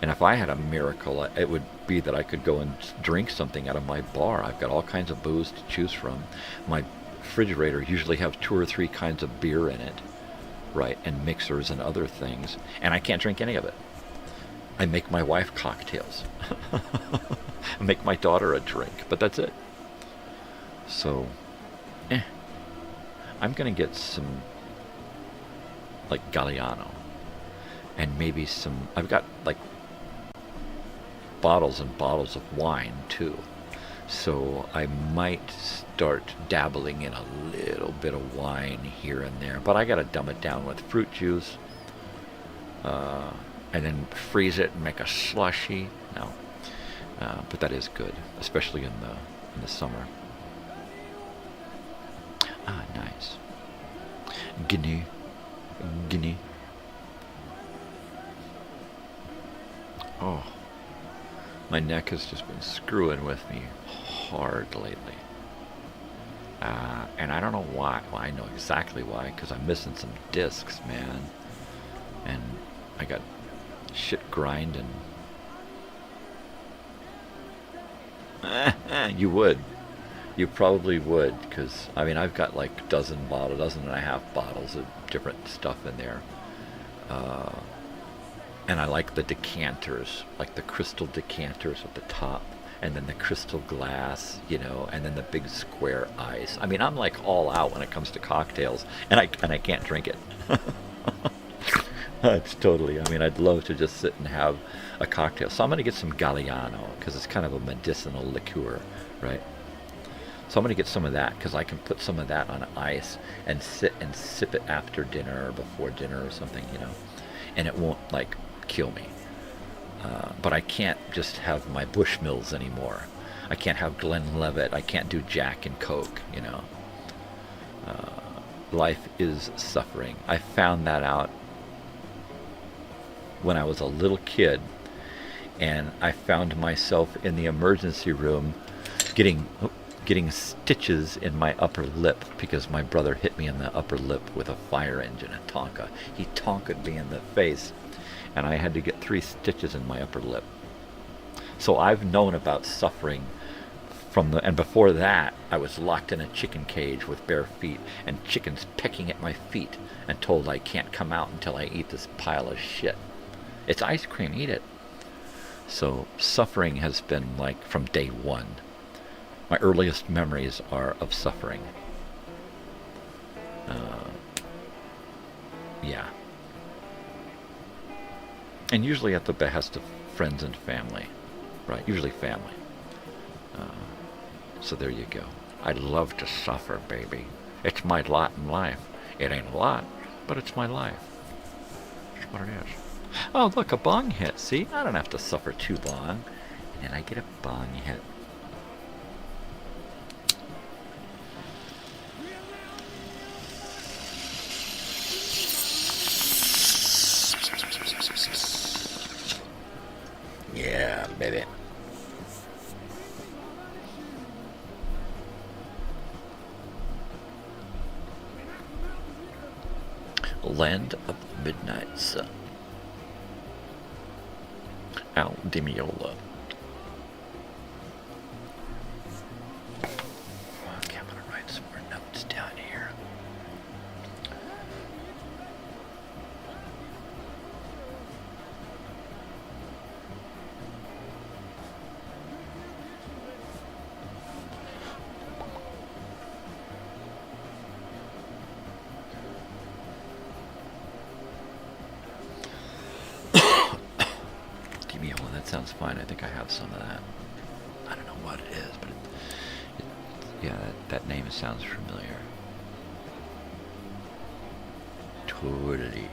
And if I had a miracle, it would be that I could go and drink something out of my bar. I've got all kinds of booze to choose from. My refrigerator usually has 2 or 3 kinds of beer in it, right, and mixers and other things, and I can't drink any of it. I make my wife cocktails. I make my daughter a drink, but that's it. So, I'm going to get some, like, Galliano, and maybe some, I've got, like, bottles and bottles of wine, too. So I might start dabbling in a little bit of wine here and there, but I got to dumb it down with fruit juice, and then freeze it and make a slushy. No, but that is good, especially in the summer. Ah, nice. Guinea. Oh, my neck has just been screwing with me hard lately. And I don't know why. Well, I know exactly why, because I'm missing some discs, man. And I got shit grinding. You would. You probably would, because, I mean, I've got like a dozen and a half bottles of different stuff in there. And I like the decanters, like the crystal decanters at the top, and then the crystal glass, you know, and then the big square ice. I mean, I'm like all out when it comes to cocktails, and I can't drink it. It's totally, I mean, I'd love to just sit and have a cocktail. So I'm going to get some Galliano, because it's kind of a medicinal liqueur, right? So I'm going to get some of that, because I can put some of that on ice and sit and sip it after dinner or before dinner or something, you know, and it won't, like, kill me. But I can't just have my Bushmills anymore. I can't have Glenlivet. I can't do Jack and Coke, you know. Life is suffering. I found that out when I was a little kid, and I found myself in the emergency room getting stitches in my upper lip because my brother hit me in the upper lip with a fire engine, a Tonka. He tonked me in the face, and I had to get 3 stitches in my upper lip. So I've known about suffering and before that, I was locked in a chicken cage with bare feet, and chickens pecking at my feet, and told I can't come out until I eat this pile of shit. It's ice cream, eat it. So suffering has been like from day one. My earliest memories are of suffering. Yeah. And usually at the behest of friends and family, right? Usually family. So there you go. I love to suffer, baby. It's my lot in life. It ain't a lot, but it's my life. That's what it is. Oh, look, a bong hit. See? I don't have to suffer too long. And I get a bong hit. Yeah, baby. Land of Midnight Sun. Al Di Meola. Okay, I'm gonna write some more notes down here. Sounds fine. I think I have some of that. I don't know what it is, but yeah, that name sounds familiar. Totally.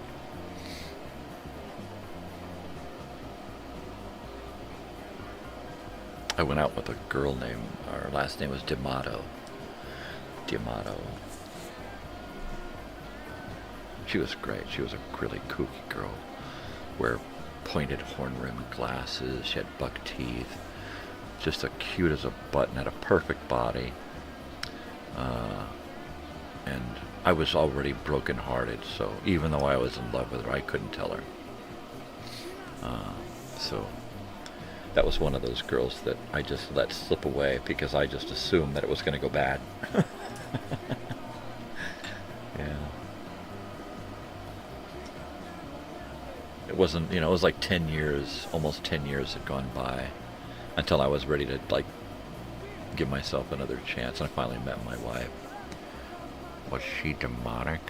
I went out with a girl named, her last name was D'Amato. She was great. She was a really kooky girl. Wear pointed horn-rimmed glasses. She had buck teeth. Just as cute as a button. Had a perfect body. And I was already brokenhearted, so even though I was in love with her, I couldn't tell her. So that was one of those girls that I just let slip away because I just assumed that it was going to go bad. Yeah. It wasn't, it was like 10 years, almost 10 years had gone by until I was ready to, like, give myself another chance. And I finally met my wife. Was she demonic?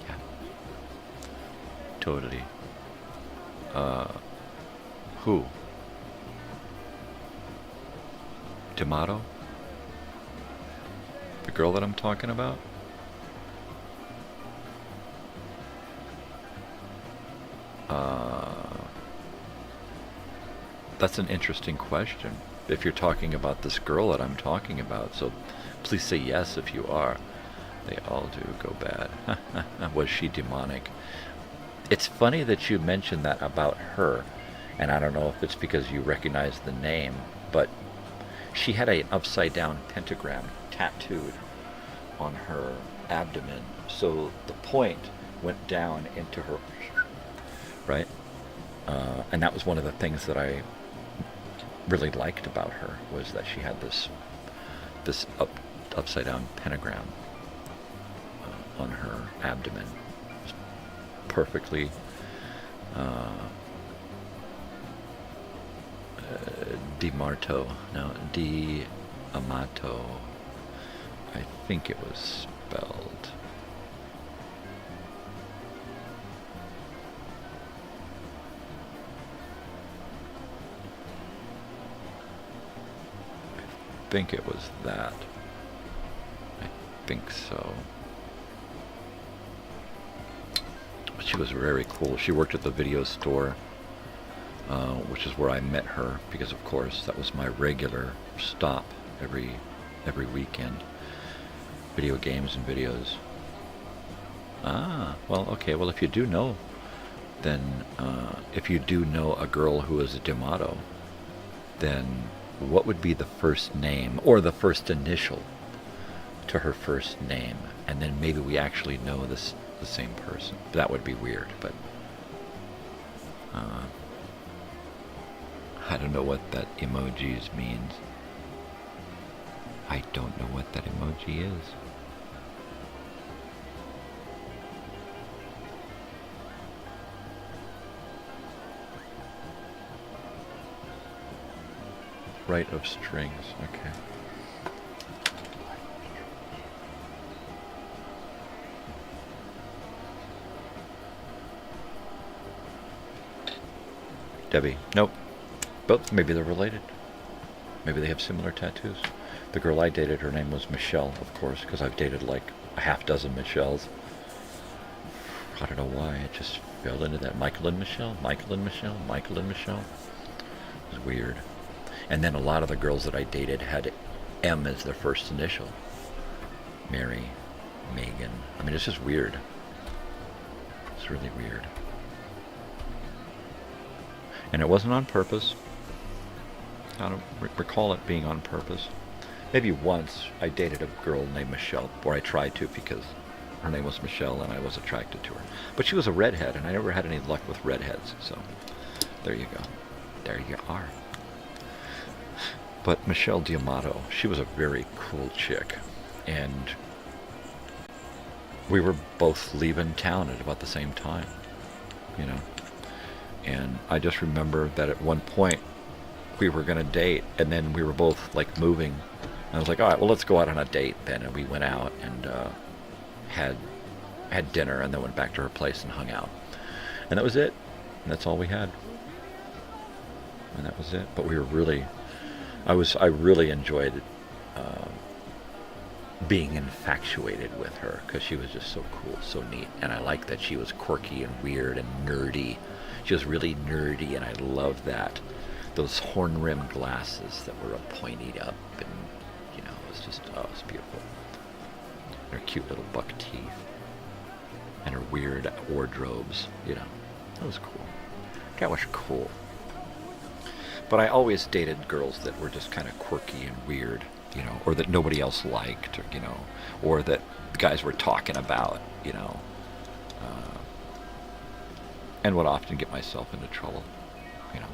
Yeah. Totally. Who? D'Amato? The girl that I'm talking about? That's an interesting question. If you're talking about this girl that I'm talking about, so please say yes if you are. They all do go bad. Was she demonic? It's funny that you mentioned that about her, and I don't know if it's because you recognize the name, but she had an upside-down pentagram tattooed on her abdomen, so the point went down into her, right? And that was one of the things that I really liked about her, was that she had this upside-down pentagram on her abdomen. Perfectly D'Amato, I think it was spelled. I think it was that. I think so. She was very cool. She worked at the video store, which is where I met her, because of course that was my regular stop every weekend. Video games and videos. Ah, well, okay. Well, if you do know, then if you do know a girl who is a D'Amato, then what would be the first name or the first initial to her first name? And then maybe we actually know the same person. That would be weird, but I don't know what that emojis means. I don't know what that emoji is. Right of strings, okay. Debbie, nope. Both, maybe they're related. Maybe they have similar tattoos. The girl I dated, her name was Michelle, of course, because I've dated like a half dozen Michelles. I don't know why, it just fell into that. Michael and Michelle, Michael and Michelle, Michael and Michelle. It was weird. And then a lot of the girls that I dated had M as their first initial. Mary, Megan. I mean, it's just weird. It's really weird. And it wasn't on purpose. I don't recall it being on purpose. Maybe once I dated a girl named Michelle, or I tried to, because her name was Michelle and I was attracted to her. But she was a redhead, and I never had any luck with redheads, so there you go. There you are. But Michelle D'Amato, she was a very cool chick, and we were both leaving town at about the same time, you know. And I just remember that at one point we were going to date, and then we were both like moving. And I was like, all right, well, let's go out on a date then. And we went out and had dinner, and then went back to her place and hung out. And that was it. And that's all we had. And that was it. But we were really, I really enjoyed being infatuated with her, because she was just so cool, so neat. And I liked that she was quirky and weird and nerdy. She was really nerdy, and I loved that. Those horn-rimmed glasses that were pointed up, and, you know, it was just, oh, it was beautiful. And her cute little buck teeth. And her weird wardrobes, you know. That was cool. That was cool. But I always dated girls that were just kind of quirky and weird, you know, or that nobody else liked, or, you know, or that the guys were talking about, you know, and would often get myself into trouble, you know.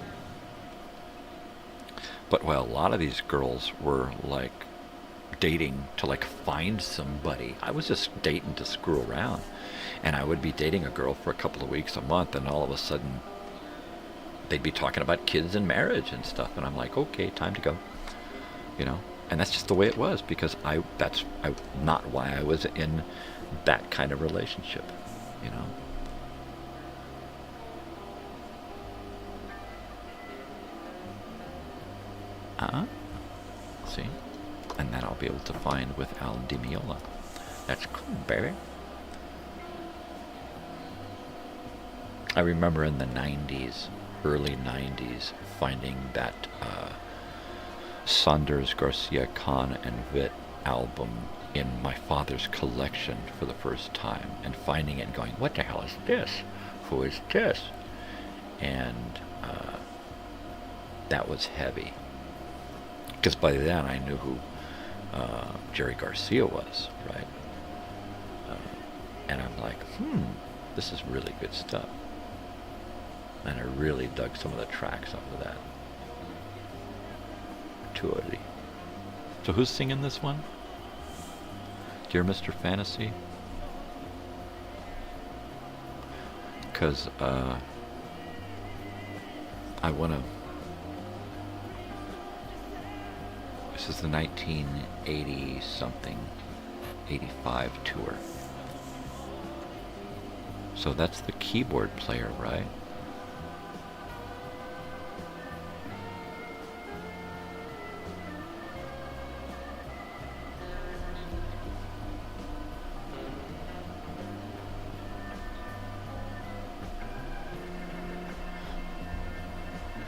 But while a lot of these girls were like dating to like find somebody, I was just dating to screw around. And I would be dating a girl for a couple of weeks, a month, and all of a sudden they'd be talking about kids and marriage and stuff, and I'm like, okay, time to go, you know. And that's just the way it was, because that's not why I was in that kind of relationship, you know. See? And that I'll be able to find with Alan DiMiola. That's cool, baby. I remember in the 90s, early 90s, finding that Saunders, Garcia, Khan, and Witt album in my father's collection for the first time, and finding it and going, what the hell is this? Who is this? And that was heavy. Because by then I knew who Jerry Garcia was, right? And I'm like, this is really good stuff. And I really dug some of the tracks off of that. 280. So who's singing this one? Dear Mr. Fantasy? Because I want to... This is the 1980-something, 85 tour. So that's the keyboard player, right?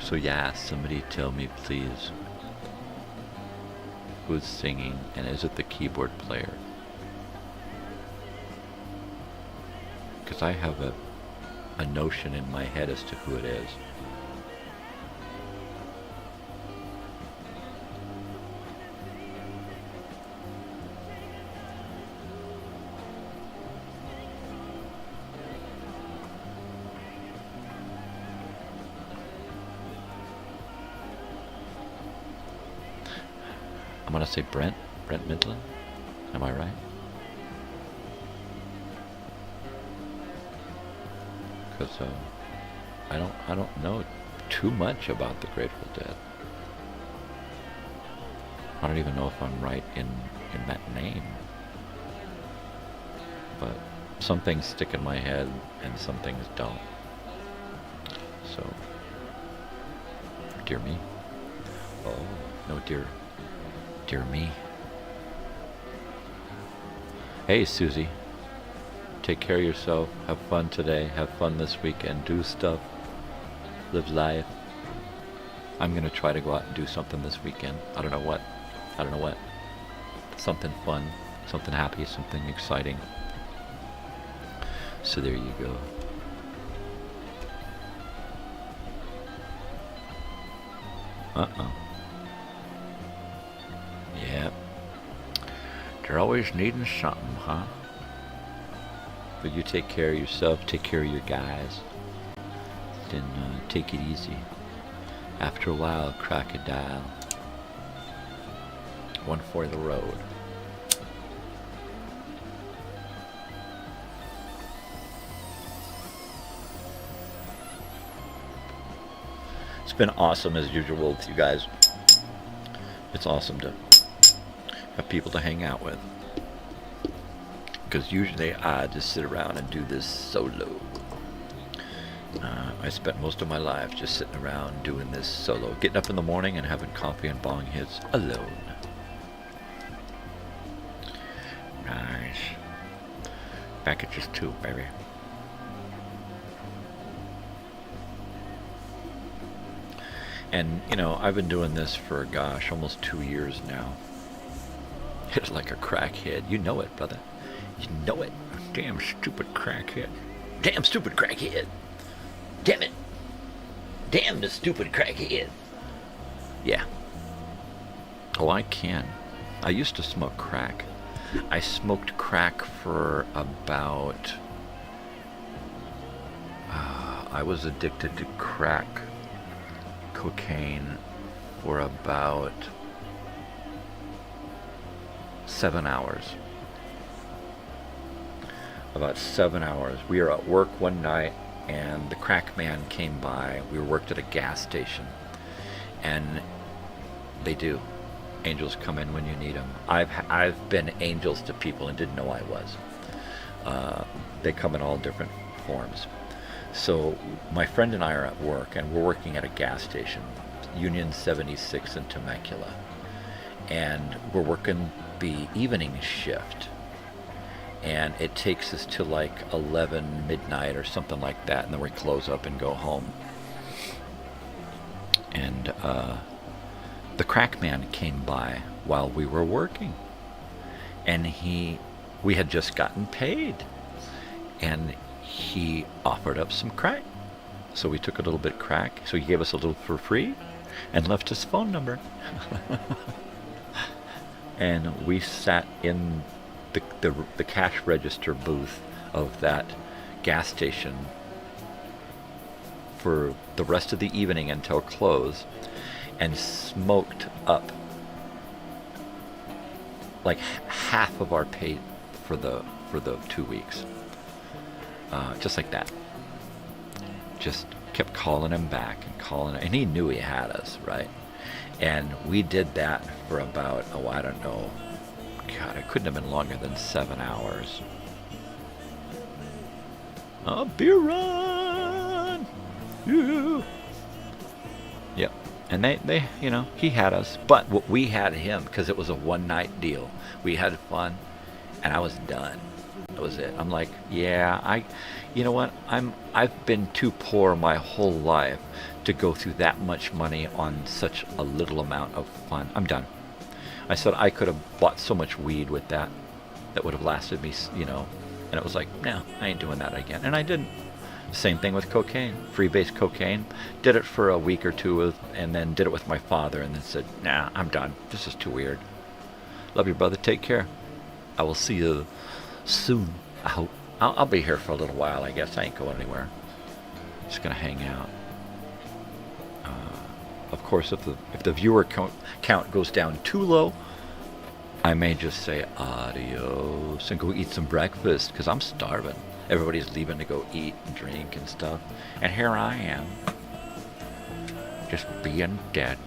So yeah, somebody tell me please, who's singing, and is it the keyboard player? Because I have a notion in my head as to who it is. I'm gonna say Brent Midland. Am I right? Because I don't know too much about the Grateful Dead. I don't even know if I'm right in that name. But some things stick in my head and some things don't. So, dear me. Oh, no, dear me. Hey, Susie. Take care of yourself. Have fun today. Have fun this weekend. Do stuff. Live life. I'm going to try to go out and do something this weekend. I don't know what. Something fun. Something happy. Something exciting. So there you go. Yep. They're always needing something, huh? But you take care of yourself, take care of your guys, then take it easy. After a while, crocodile. One for the road. It's been awesome as usual with you guys. It's awesome to have people to hang out with. Because usually I just sit around and do this solo. I spent most of my life just sitting around doing this solo. Getting up in the morning and having coffee and bong hits alone. Nice. Back at just 2, baby. And, you know, I've been doing this for, gosh, almost 2 years now. It's like a crackhead. You know it, brother. You know it. Damn stupid crackhead. Damn stupid crackhead. Damn it. Damn the stupid crackhead. Yeah. Oh, I can. I used to smoke crack. I smoked crack for about... I was addicted to crack cocaine for about 7 hours. About 7 hours. We were at work one night, and the crack man came by. We worked at a gas station, and they do. Angels come in when you need them. I've been angels to people and didn't know I was. They come in all different forms. So my friend and I are at work, and we're working at a gas station, Union 76 in Temecula, and we're working the evening shift, and it takes us to like 11 midnight or something like that, and then we close up and go home. And the crack man came by while we were working, and we had just gotten paid, and he offered up some crack. So we took a little bit of crack. So he gave us a little for free and left his phone number. And we sat in the cash register booth of that gas station for the rest of the evening until close, and smoked up like half of our pay for the 2 weeks. Just like that. Just kept calling him back and calling him, and he knew he had us, right? And we did that for about, I don't know, God, it couldn't have been longer than 7 hours. A beer run! Yeah. Yep. And they, you know, he had us, but we had him because it was a one-night deal. We had fun, and I was done. That was it. I'm like, yeah, you know what? I've been too poor my whole life to go through that much money on such a little amount of fun. I'm done. I said I could have bought so much weed with that would have lasted me, you know. And it was like, no, I ain't doing that again. And I didn't. Same thing with cocaine, freebase cocaine. Did it for a week or two, and then did it with my father, and then said, nah, I'm done. This is too weird. Love you, brother. Take care. I will see you soon, I hope. I'll be here for a little while, I guess. I ain't going anywhere. Just gonna hang out. Of course, if the viewer count goes down too low, I may just say adios and go eat some breakfast, because I'm starving. Everybody's leaving to go eat and drink and stuff, and here I am, just being dead.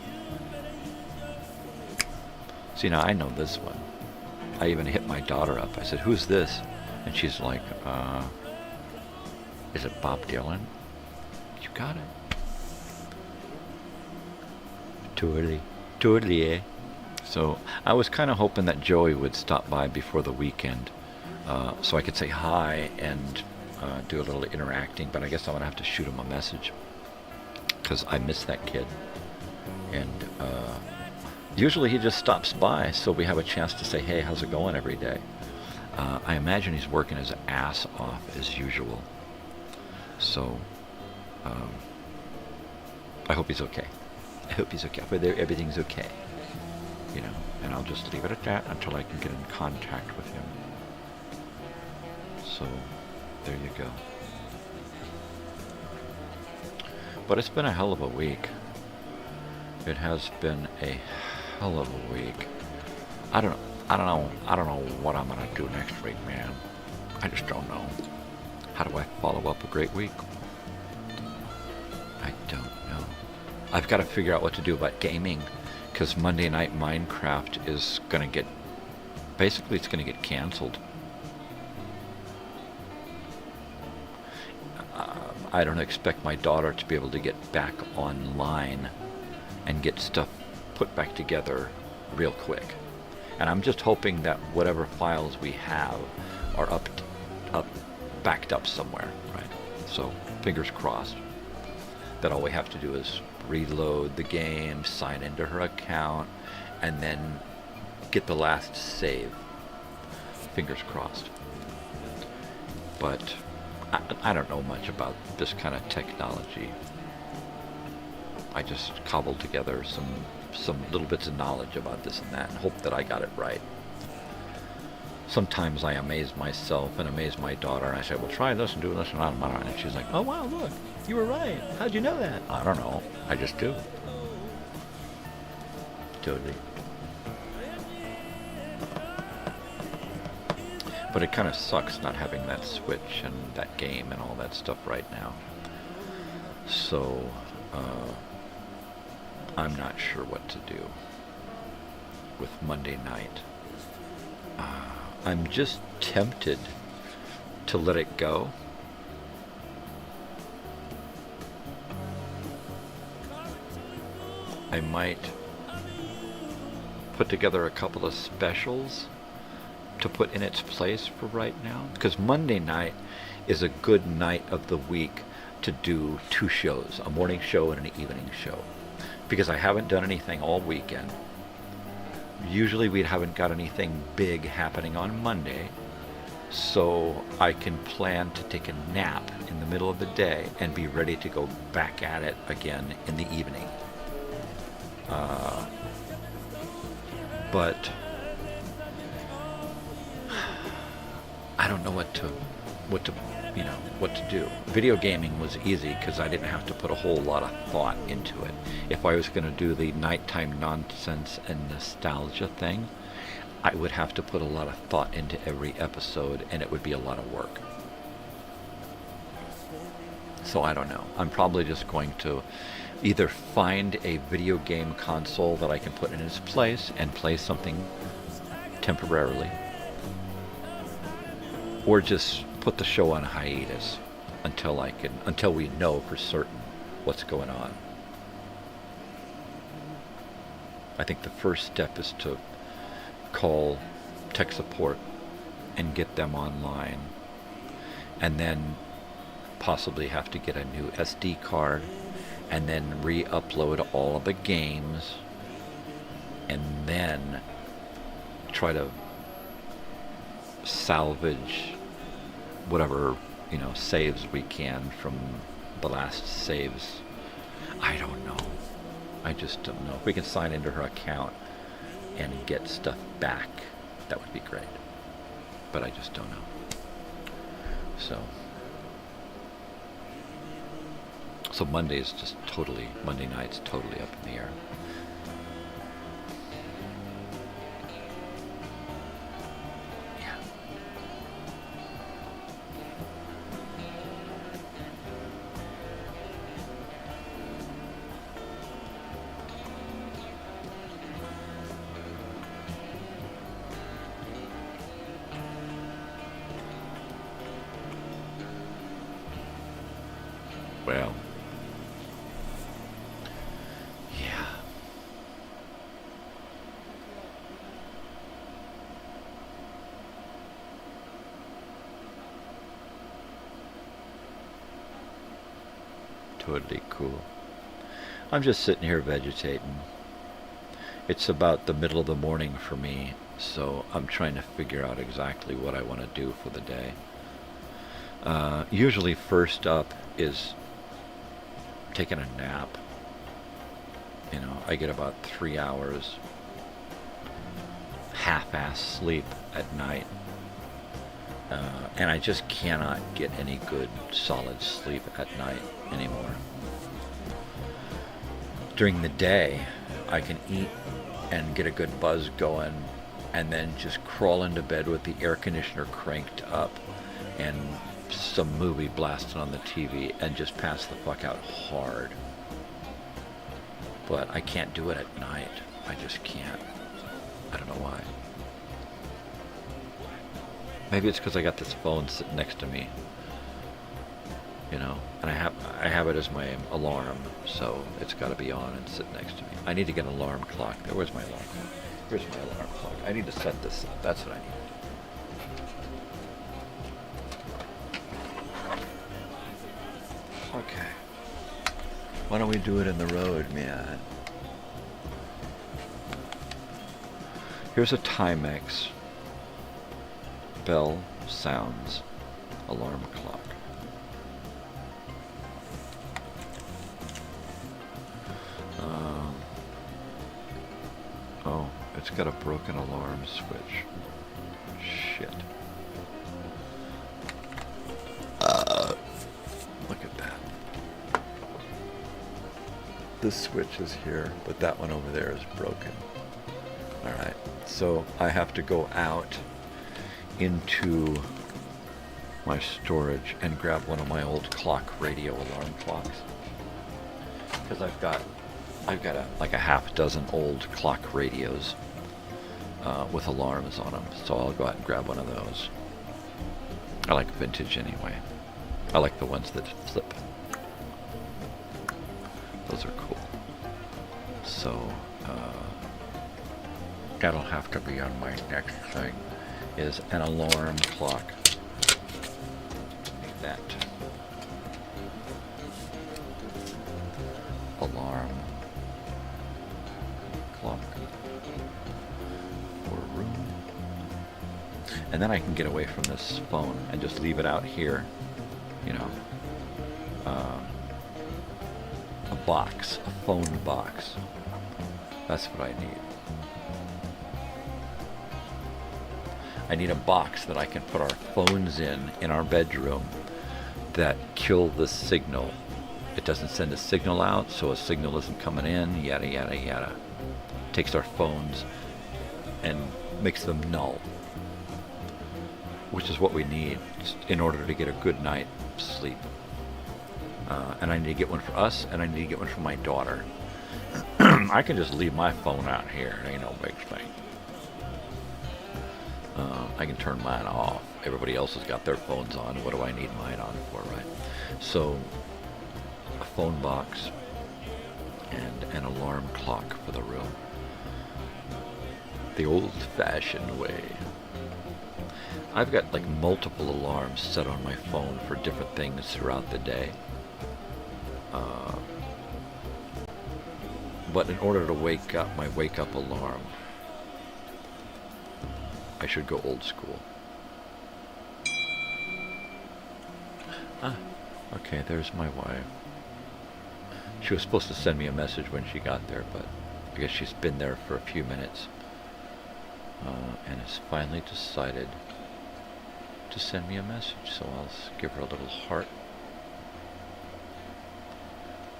See, now I know this one. I even hit my daughter up. I said, who's this? And she's like, is it Bob Dylan? You got it. Totally, eh? So I was kind of hoping that Joey would stop by before the weekend, so I could say hi and do a little interacting, but I guess I'm going to have to shoot him a message, because I miss that kid. And usually he just stops by, so we have a chance to say, hey, how's it going every day? I imagine he's working his ass off as usual. So, I hope he's okay. I hope he's okay. Everything's okay. You know, and I'll just leave it at that until I can get in contact with him. So, there you go. But it's been a hell of a week. It has been a hell of a week. I don't know what I'm gonna do next week, man. I just don't know. How do I follow up a great week? I don't know. I've got to figure out what to do about gaming, because Monday Night Minecraft is gonna get, basically it's gonna get canceled. I don't expect my daughter to be able to get back online and get stuff put back together real quick. And I'm just hoping that whatever files we have are backed up somewhere, right? So fingers crossed that all we have to do is reload the game, sign into her account, and then get the last save. Fingers crossed. But I don't know much about this kind of technology. I just cobbled together some some little bits of knowledge about this and that and hope that I got it right. Sometimes I amaze myself and amaze my daughter, and I say, well, try this and do this, and she's like, oh, wow, look, you were right. How'd you know that? I don't know. I just do. Totally. But it kind of sucks not having that Switch and that game and all that stuff right now. So, I'm not sure what to do with Monday night. I'm just tempted to let it go. I might put together a couple of specials to put in its place for right now, because Monday night is a good night of the week to do 2 shows, a morning show and an evening show, because I haven't done anything all weekend. Usually we haven't got anything big happening on Monday, so I can plan to take a nap in the middle of the day and be ready to go back at it again in the evening. But I don't know what to do. Video gaming was easy because I didn't have to put a whole lot of thought into it. If I was going to do the nighttime nonsense and nostalgia thing, I would have to put a lot of thought into every episode, and it would be a lot of work. So I don't know. I'm probably just going to either find a video game console that I can put in its place and play something temporarily, or just put the show on hiatus until we know for certain what's going on. I think the first step is to call tech support and get them online, and then possibly have to get a new SD card and then re-upload all of the games, and then try to salvage whatever, saves we can from the last saves. I don't know. I just don't know. If we can sign into her account and get stuff back, that would be great. But I just don't know. So Monday night's totally up in the air. Well, yeah. Totally cool. I'm just sitting here vegetating. It's about the middle of the morning for me, so I'm trying to figure out exactly what I want to do for the day. Usually first up is taking a nap. I get about 3 hours half-ass sleep at night, and I just cannot get any good solid sleep at night anymore. During the day I can eat and get a good buzz going, and then just crawl into bed with the air conditioner cranked up and some movie blasting on the TV and just pass the fuck out hard. But I can't do it at night. I just can't. I don't know why. Maybe it's because I got this phone sitting next to me, and I have it as my alarm, so it's got to be on and sit next to me. I need to get an alarm clock. Where's my alarm clock? Here's my alarm clock. I need to set this up. That's what I need. Okay. Why don't we do it in the road, man? Here's a Timex bell sounds alarm clock. It's got a broken alarm switch. Shit. Look at that. This switch is here, but that one over there is broken. Alright, so I have to go out into my storage and grab one of my old clock radio alarm clocks. Because I've got like a half dozen old clock radios with alarms on them, so I'll go out and grab one of those. I like vintage anyway. I like the ones that flip. Those are cool. So that'll have to be on my next thing, is an alarm clock. Need that. Alarm clock for a room. And then I can get away from this phone and just leave it out here, you know. A box, a phone box. That's what I need. I need a box that I can put our phones in our bedroom that kill the signal. It doesn't send a signal out, so a signal isn't coming in, yada, yada, yada. Takes our phones and makes them null, which is what we need in order to get a good night's sleep. And I need to get one for us, and I need to get one for my daughter. I can just leave my phone out here. It ain't no big thing. I can turn mine off. Everybody else has got their phones on. What do I need mine on for, right? So, a phone box and an alarm clock for the room. The old-fashioned way. I've got like multiple alarms set on my phone for different things throughout the day. But in order to wake up my wake-up alarm, I should go old school. Ah, okay, there's my wife. She was supposed to send me a message when she got there, but I guess she's been there for a few minutes. And has finally decided to send me a message, so I'll give her a little heart.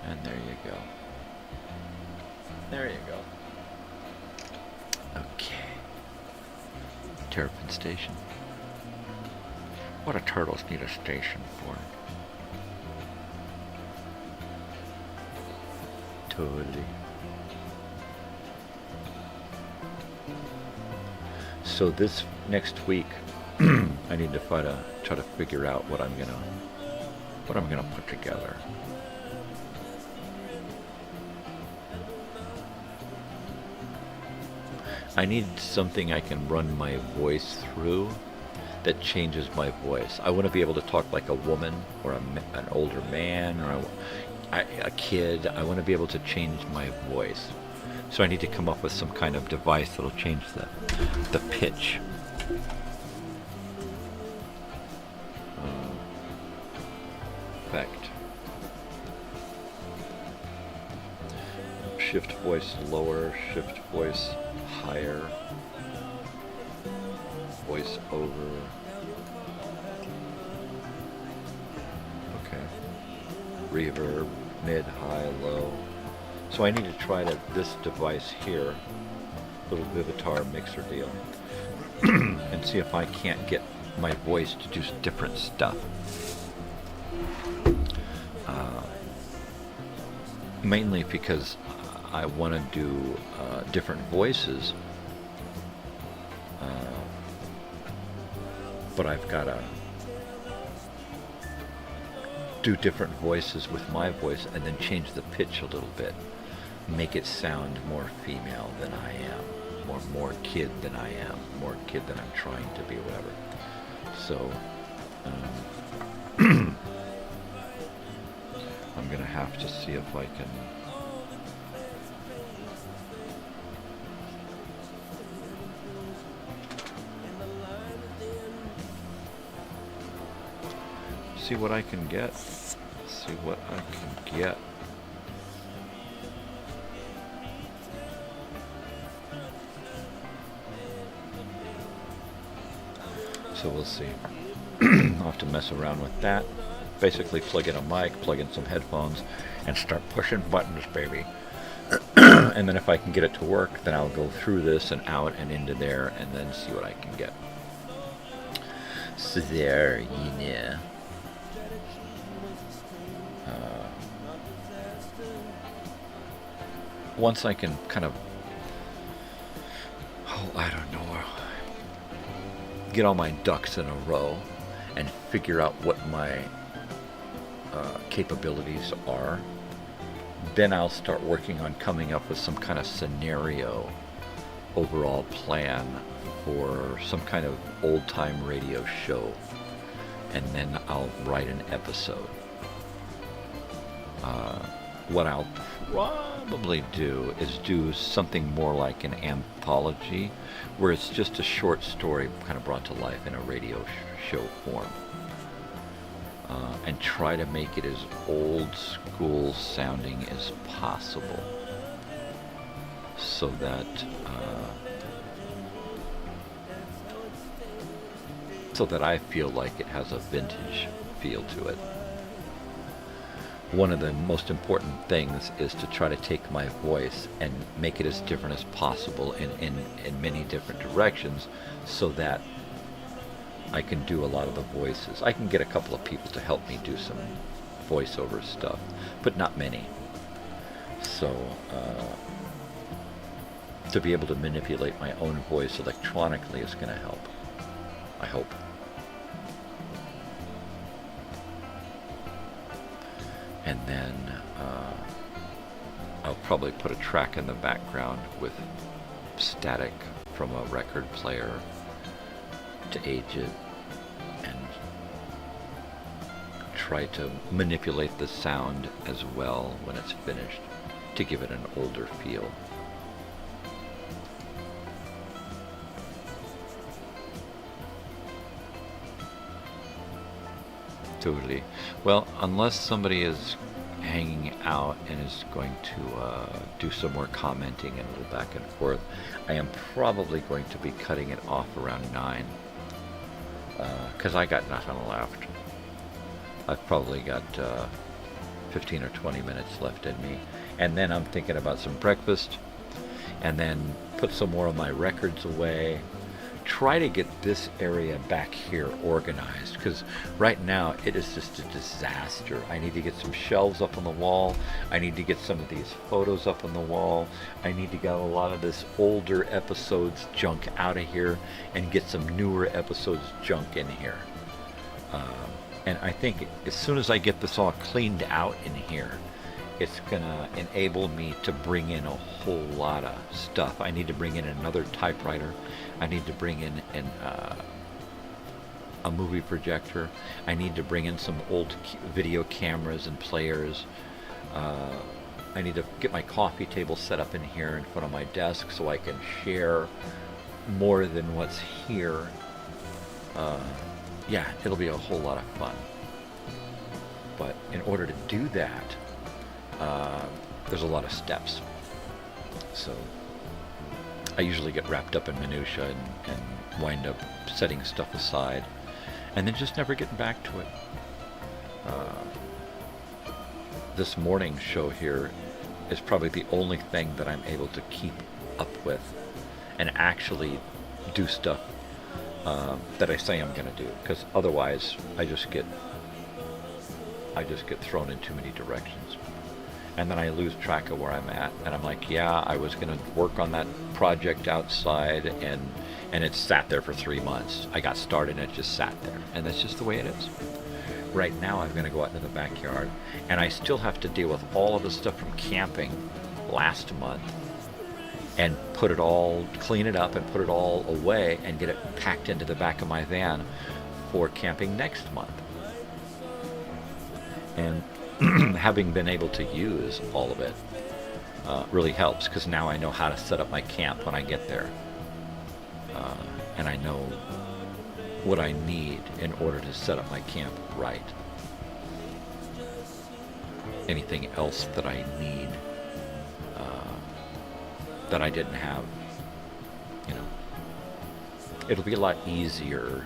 And there you go. There you go. Okay. Terrapin Station. What do turtles need a station for? Totally. So this next week, I need to try to figure out what I'm gonna put together. I need something I can run my voice through that changes my voice. I want to be able to talk like a woman or an older man or a kid. I want to be able to change my voice. So I need to come up with some kind of device that'll change the pitch. Effect. Shift voice lower, shift voice higher, voice over. Okay. Reverb, mid, high, low. So I need to try this device here, little Vivitar mixer deal, and see if I can't get my voice to do different stuff. Mainly because I want to do different voices, but I've got to do different voices with my voice and then change the pitch a little bit, make it sound more female than I am, or more kid than I am, more kid than I'm trying to be, whatever. So I'm going to have to see if I can see what I can get. See what I can get. So we'll see. I'll have to mess around with that. Basically plug in a mic, plug in some headphones, and start pushing buttons, baby. And then if I can get it to work, then I'll go through this and out and into there and then see what I can get. So there, you know. Once I can kind of, I don't know, get all my ducks in a row and figure out what my capabilities are, then I'll start working on coming up with some kind of scenario overall plan for some kind of old-time radio show, and then I'll write an episode. What I'll probably do is do something more like an anthology, where it's just a short story kind of brought to life in a radio show form. And try to make it as old school sounding as possible, so that I feel like it has a vintage feel to it. One of the most important things is to try to take my voice and make it as different as possible in many different directions, so that I can do a lot of the voices. I can get a couple of people to help me do some voiceover stuff, but not many. So, to be able to manipulate my own voice electronically is going to help. I hope. And then I'll probably put a track in the background with static from a record player to age it, and try to manipulate the sound as well when it's finished to give it an older feel. Totally. Well, unless somebody is hanging out and is going to do some more commenting and a little back and forth, I am probably going to be cutting it off around 9. Because I got nothing left. I've probably got 15 or 20 minutes left in me. And then I'm thinking about some breakfast, and then put some more of my records away. Try to get this area back here organized, because right now it is just a disaster. I need to get some shelves up on the wall. I need to get some of these photos up on the wall. I need to get a lot of this older episodes junk out of here and get some newer episodes junk in here. And I think as soon as I get this all cleaned out in here, it's gonna enable me to bring in a whole lot of stuff. I need to bring in another typewriter. I need to bring in a movie projector. I need to bring in some old video cameras and players. I need to get my coffee table set up in here in front of my desk so I can share more than what's here. Yeah, it'll be a whole lot of fun. But in order to do that, there's a lot of steps. So I usually get wrapped up in minutia and wind up setting stuff aside and then just never getting back to it. This morning's show here is probably the only thing that I'm able to keep up with and actually do stuff that I say I'm going to do, because otherwise I just get thrown in too many directions. And then I lose track of where I'm at, and I'm like, yeah, I was going to work on that project outside, and it sat there for 3 months. I got started and it just sat there, and that's just the way it is. Right now I'm going to go out into the backyard, and I still have to deal with all of the stuff from camping last month and clean it up and put it all away and get it packed into the back of my van for camping next month. And having been able to use all of it really helps, because now I know how to set up my camp when I get there. And I know what I need in order to set up my camp right. Anything else that I need that I didn't have, it'll be a lot easier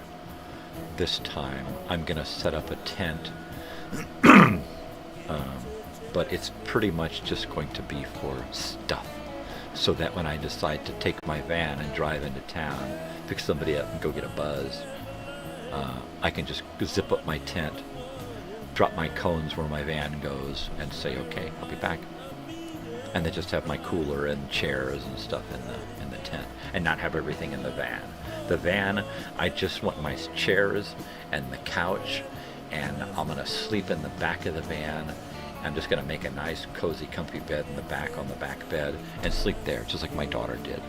this time. I'm going to set up a tent, but it's pretty much just going to be for stuff, so that when I decide to take my van and drive into town, pick somebody up and go get a buzz, I can just zip up my tent, drop my cones where my van goes, and say, okay, I'll be back. And then just have my cooler and chairs and stuff in the tent, and not have everything in the van. The van, I just want my chairs and the couch, and I'm going to sleep in the back of the van. I'm just going to make a nice, cozy, comfy bed in the back on the back bed and sleep there, just like my daughter did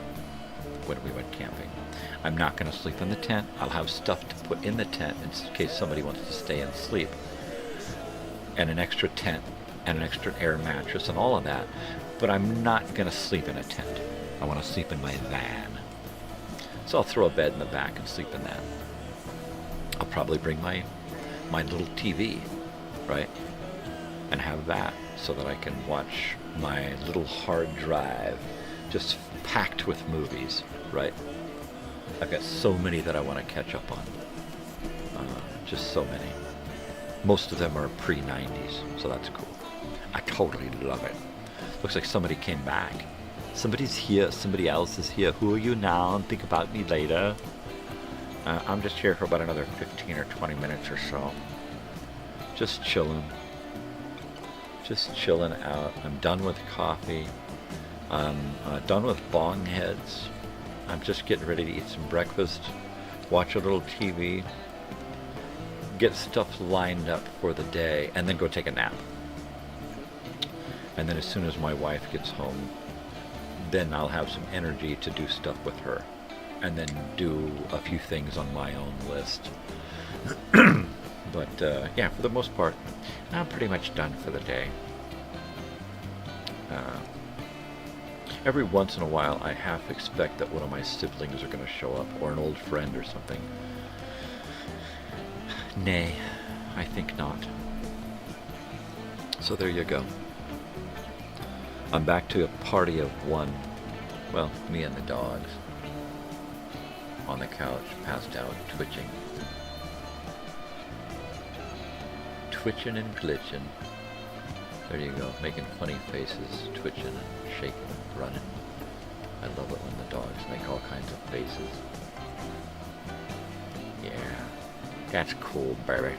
when we went camping. I'm not going to sleep in the tent. I'll have stuff to put in the tent in case somebody wants to stay and sleep, and an extra tent and an extra air mattress and all of that. But I'm not going to sleep in a tent. I want to sleep in my van. So I'll throw a bed in the back and sleep in that. I'll probably bring my little TV, right? And have that so that I can watch my little hard drive just packed with movies, right? I've got so many that I want to catch up on. Just so many. Most of them are pre-90s, so that's cool. I totally love it. Looks like somebody came back. Somebody's here, somebody else is here. Who are you now? And think about me later. I'm just here for about another 15 or 20 minutes or so. Just chilling. Just chilling out. I'm done with coffee. I'm done with bong heads. I'm just getting ready to eat some breakfast, watch a little TV, get stuff lined up for the day, and then go take a nap. And then as soon as my wife gets home, then I'll have some energy to do stuff with her, and then do a few things on my own list. But yeah, for the most part, I'm pretty much done for the day. Every once in a while, I half expect that one of my siblings are going to show up, or an old friend or something. Nay, I think not. So there you go. I'm back to a party of one. Well, me and the dogs. On the couch, passed out, twitching. Twitching and glitching. There you go, making funny faces, twitching and shaking and running. I love it when the dogs make all kinds of faces. Yeah, that's cool, baby.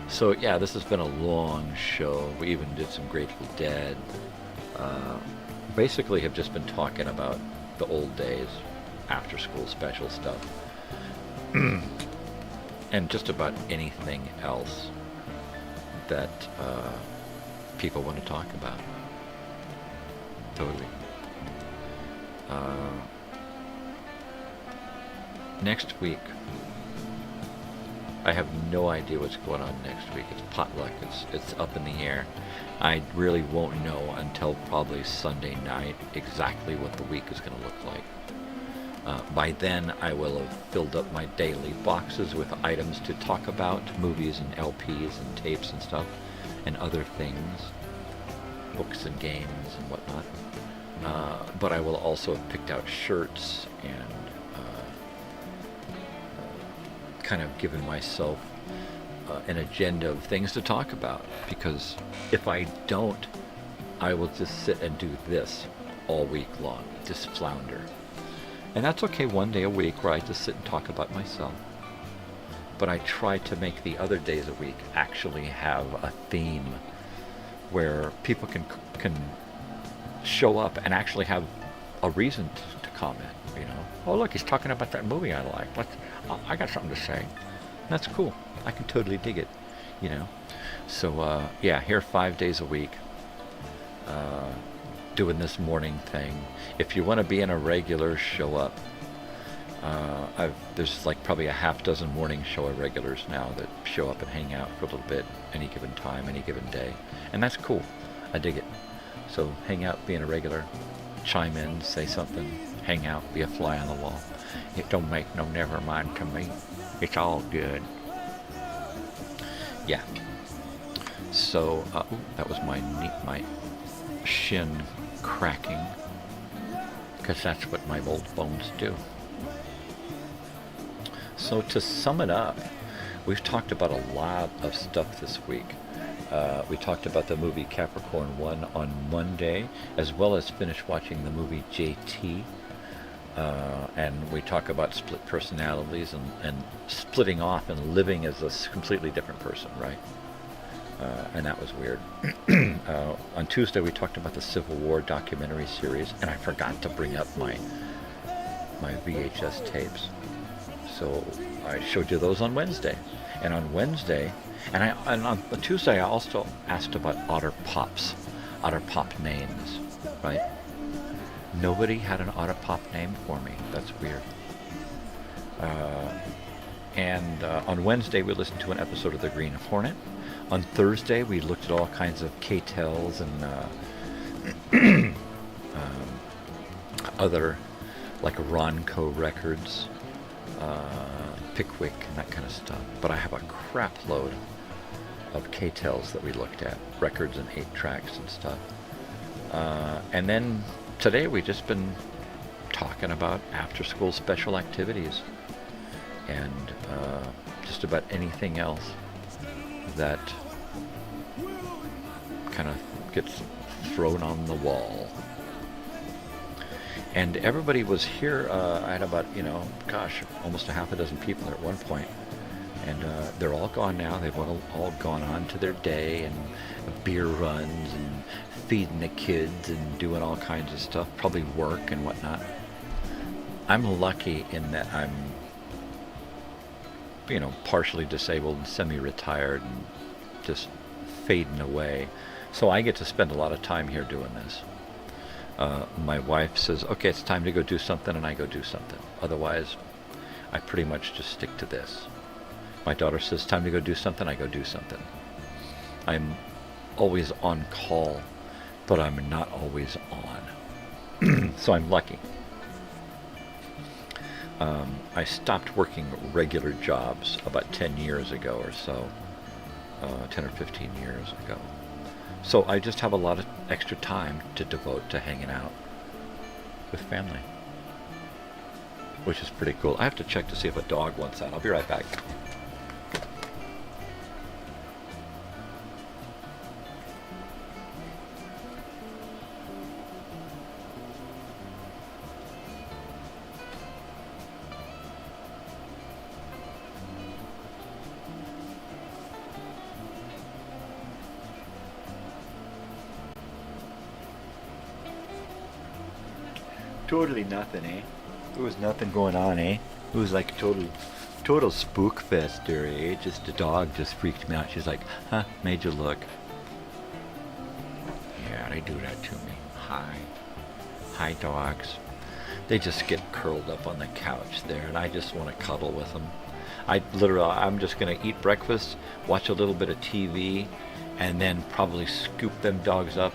So yeah, this has been a long show. We even did some Grateful Dead. Basically have just been talking about the old days, after school special stuff, and just about anything else that people want to talk about. Totally. Next week, I have no idea what's going on next week. It's potluck. It's up in the air. I really won't know until probably Sunday night exactly what the week is going to look like. By then, I will have filled up my daily boxes with items to talk about, movies and LPs and tapes and stuff, and other things, books and games and whatnot. But I will also have picked out shirts and kind of given myself an agenda of things to talk about, because if I don't, I will just sit and do this all week long, just flounder. And that's okay one day a week where I just sit and talk about myself. But I try to make the other days a week actually have a theme where people can show up and actually have a reason to comment, you know. Oh, look, he's talking about that movie I like. I got something to say. That's cool. I can totally dig it, you know. So, yeah, here 5 days a week, doing this morning thing. If you want to be in a regular, show up. There's like probably a half dozen morning show regulars now that show up and hang out for a little bit, any given time, any given day. And that's cool. I dig it. So hang out, be in a regular, chime in, say something, hang out, be a fly on the wall. It don't make no never mind to me. It's all good. Yeah. So, that was my shin cracking, because that's what my old bones do. So to sum it up, we've talked about a lot of stuff this week. We talked about the movie Capricorn 1 on Monday, as well as finished watching the movie JT. And we talk about split personalities and splitting off and living as a completely different person, right? And that was weird. On Tuesday, we talked about the Civil War documentary series, and I forgot to bring up my VHS tapes. So I showed you those on Wednesday. And on Wednesday, and on Tuesday, I also asked about Otter Pop names, right? Nobody had an Otter Pop name for me. That's weird. And on Wednesday, we listened to an episode of The Green Hornet. On Thursday, we looked at all kinds of K-Tels and other, like Ronco records, Pickwick, and that kind of stuff. But I have a crap load of K-Tels that we looked at, records and 8-tracks and stuff. And then today we just been talking about after-school special activities and just about anything else that kind of gets thrown on the wall. And everybody was here. I had about, almost a half a dozen people there at one point. And they're all gone now. They've all gone on to their day and beer runs and feeding the kids and doing all kinds of stuff, probably work and whatnot. I'm lucky in that I'm, partially disabled and semi-retired and just fading away. So I get to spend a lot of time here doing this. My wife says, okay, it's time to go do something, and I go do something. Otherwise, I pretty much just stick to this. My daughter says, time to go do something, I go do something. I'm always on call, but I'm not always on. So I'm lucky. I stopped working regular jobs about 10 years ago or so, 10 or 15 years ago. So I just have a lot of extra time to devote to hanging out with family, which is pretty cool. I have to check to see if a dog wants that. I'll be right back. Totally nothing, eh? There was nothing going on, eh? It was like total spook fest there, eh? Just the dog just freaked me out. She's like, huh, made you look. Yeah, they do that to me. Hi dogs. They just get curled up on the couch there, and I just want to cuddle with them. I'm just going to eat breakfast, watch a little bit of TV, and then probably scoop them dogs up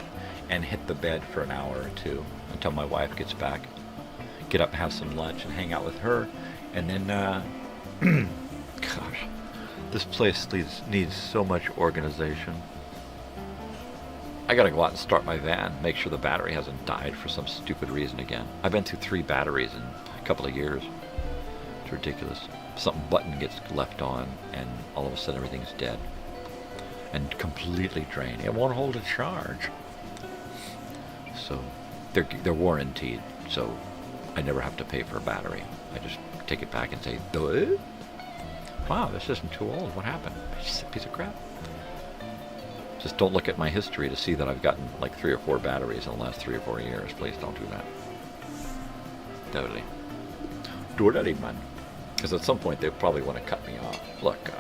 and hit the bed for an hour or two until my wife gets back. Get up and have some lunch and hang out with her. And then, gosh, this place needs so much organization. I gotta go out and start my van, make sure the battery hasn't died for some stupid reason again. I've been through 3 batteries in a couple of years. It's ridiculous. Some button gets left on and all of a sudden everything's dead and completely drained. It won't hold a charge. So they're warranted, so I never have to pay for a battery. I just take it back and say, duh? Wow, this isn't too old. What happened? It's just a piece of crap. Just don't look at my history to see that I've gotten like 3 or 4 batteries in the last 3 or 4 years. Please don't do that. Totally. Totally, man. Because at some point they probably want to cut me off. Look,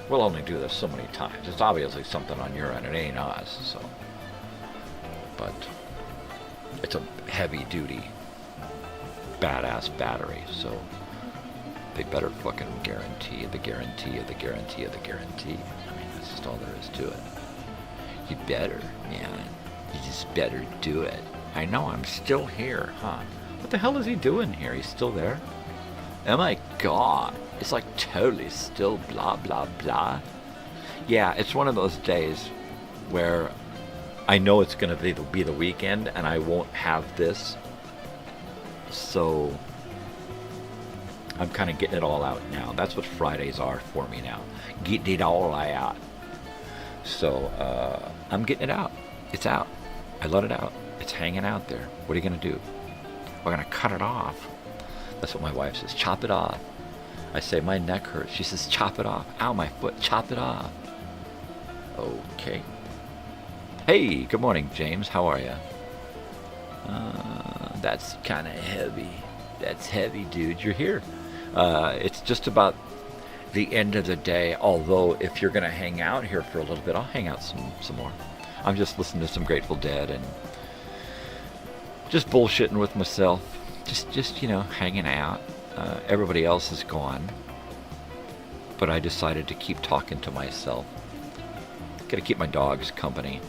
we'll only do this so many times. It's obviously something on your end. It ain't us, so. But it's a heavy-duty, badass battery, so they better fucking guarantee the guarantee of the guarantee of the guarantee. I mean, that's just all there is to it. You better, man. You just better do it. I know, I'm still here, huh? What the hell is he doing here? He's still there? Oh my god. It's like totally still blah, blah, blah. Yeah, it's one of those days where I know it's going to be the weekend and I won't have this. So I'm kind of getting it all out now. That's what Fridays are for me now. Getting it all out. So I'm getting it out. It's out. I let it out. It's hanging out there. What are you going to do? We're going to cut it off. That's what my wife says. Chop it off. I say, my neck hurts. She says, chop it off. Ow, my foot. Chop it off. Okay. Hey, good morning, James. How are you? That's kind of heavy. That's heavy, dude. You're here. It's just about the end of the day, although if you're going to hang out here for a little bit, I'll hang out some more. I'm just listening to some Grateful Dead and just bullshitting with myself. Just hanging out. Everybody else is gone. But I decided to keep talking to myself. Got to keep my dogs company.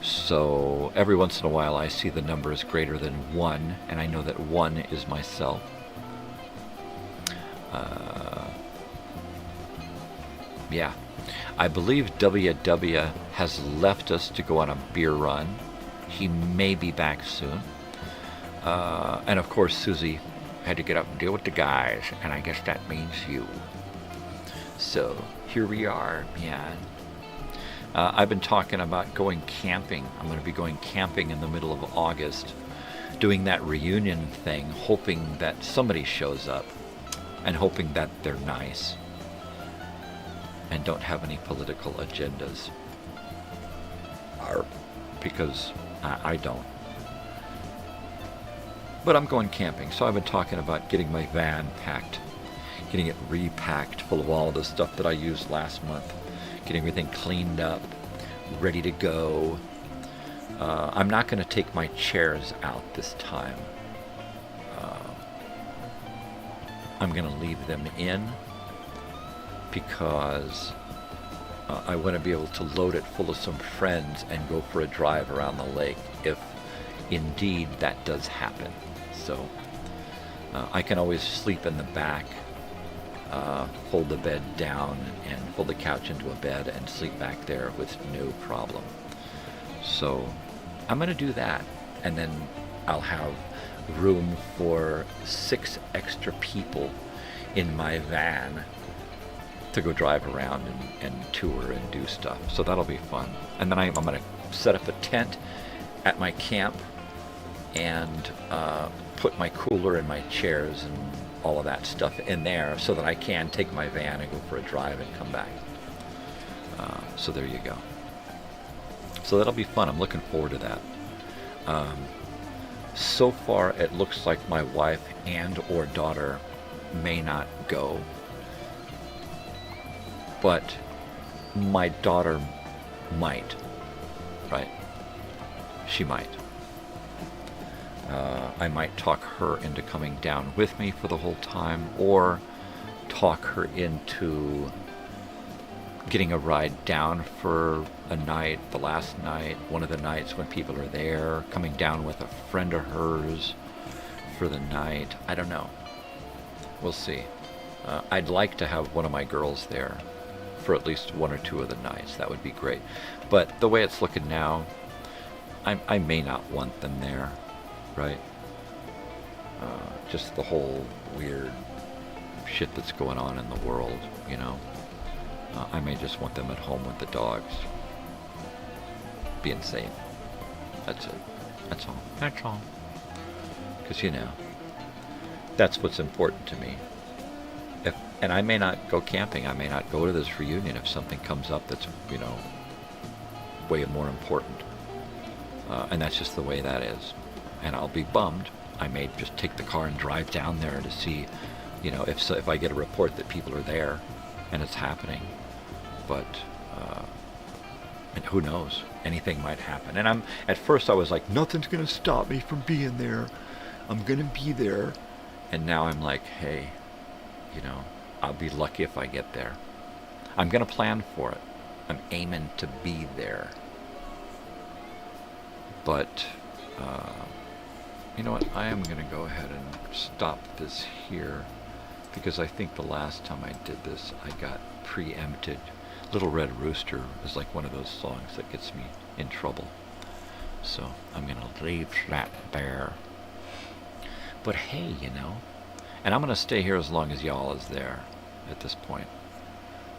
So every once in a while I see the number is greater than 1, and I know that 1 is myself. Yeah. I believe WW has left us to go on a beer run. He may be back soon. And of course Susie had to get up and deal with the guys, and I guess that means you. So here we are, man. I've been talking about going camping. I'm going to be going camping in the middle of August, doing that reunion thing, hoping that somebody shows up, and hoping that they're nice and don't have any political agendas. Because I don't. But I'm going camping, so I've been talking about getting my van packed, getting it repacked full of all the stuff that I used last month, getting everything cleaned up, ready to go. I'm not going to take my chairs out this time. I'm going to leave them in because I want to be able to load it full of some friends and go for a drive around the lake if indeed that does happen. So I can always sleep in the back, fold the bed down and fold the couch into a bed and sleep back there with no problem. So I'm going to do that, and then I'll have room for 6 extra people in my van to go drive around and tour and do stuff. So that'll be fun. And then I'm going to set up a tent at my camp and put my cooler and my chairs and all of that stuff in there so that I can take my van and go for a drive and come back. So there you go. So that'll be fun. I'm looking forward to that. So far it looks like my wife and or daughter may not go, but my daughter might, right? She might. I might talk her into coming down with me for the whole time, or talk her into getting a ride down for a night, the last night, one of the nights when people are there, coming down with a friend of hers for the night. I don't know. We'll see. I'd like to have one of my girls there for at least 1 or 2 of the nights. That would be great. But the way it's looking now, I may not want them there, right? Just the whole weird shit that's going on in the world, you know. I may just want them at home with the dogs, being safe. That's it. That's all. That's all. Because, you know, that's what's important to me. And I may not go camping. I may not go to this reunion if something comes up that's, you know, way more important. And that's just the way that is. And I'll be bummed. I may just take the car and drive down there to see, you know, if I get a report that people are there and it's happening. But, and who knows? Anything might happen. And at first I was like, nothing's going to stop me from being there. I'm going to be there. And now I'm like, hey, you know, I'll be lucky if I get there. I'm going to plan for it. I'm aiming to be there. But, you know what? I am going to go ahead and stop this here, because I think the last time I did this, I got preempted. Little Red Rooster is like one of those songs that gets me in trouble. So I'm going to leave that there. But hey, you know, And I'm going to stay here as long as y'all is there at this point.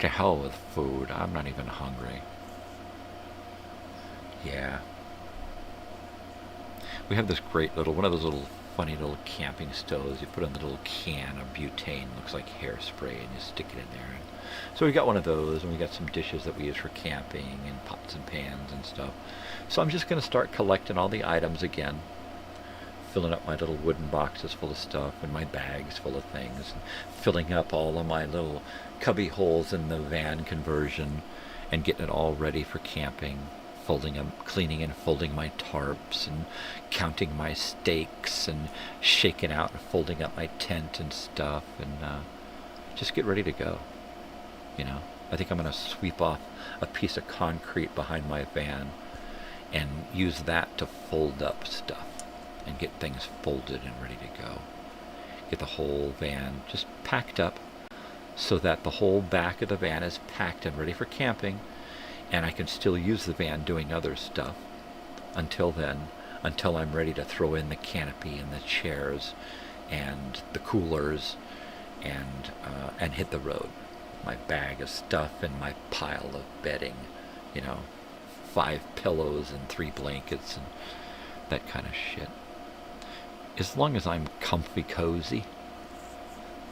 To hell with food. I'm not even hungry. Yeah. We have this great little, one of those little funny little camping stoves. You put in the little can of butane, looks like hairspray, and you stick it in there. And so we got one of those, and we got some dishes that we use for camping, and pots and pans and stuff. So I'm just going to start collecting all the items again, filling up my little wooden boxes full of stuff, and my bags full of things, and filling up all of my little cubby holes in the van conversion, and getting it all ready for camping. Folding them, cleaning and folding my tarps, and counting my stakes, and shaking out and folding up my tent and stuff, and just get ready to go. You know, I think I'm going to sweep off a piece of concrete behind my van and use that to fold up stuff and get things folded and ready to go. Get the whole van just packed up so that the whole back of the van is packed and ready for camping. And I can still use the van doing other stuff until then, until I'm ready to throw in the canopy and the chairs and the coolers and hit the road. My bag of stuff and my pile of bedding, you know, 5 pillows and 3 blankets and that kind of shit. As long as I'm comfy cozy,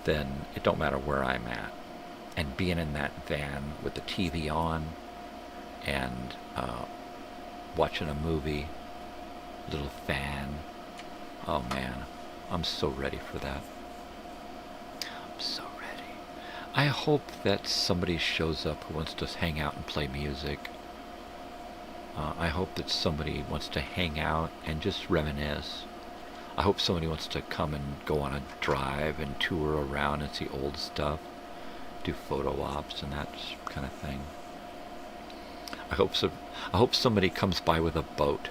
then it don't matter where I'm at. And being in that van with the TV on, and watching a movie, little fan. Oh man, I'm so ready for that. I'm so ready. I hope that somebody shows up who wants to hang out and play music. I hope that somebody wants to hang out and just reminisce. I hope somebody wants to come and go on a drive and tour around and see old stuff, do photo ops and that kind of thing. I hope somebody comes by with a boat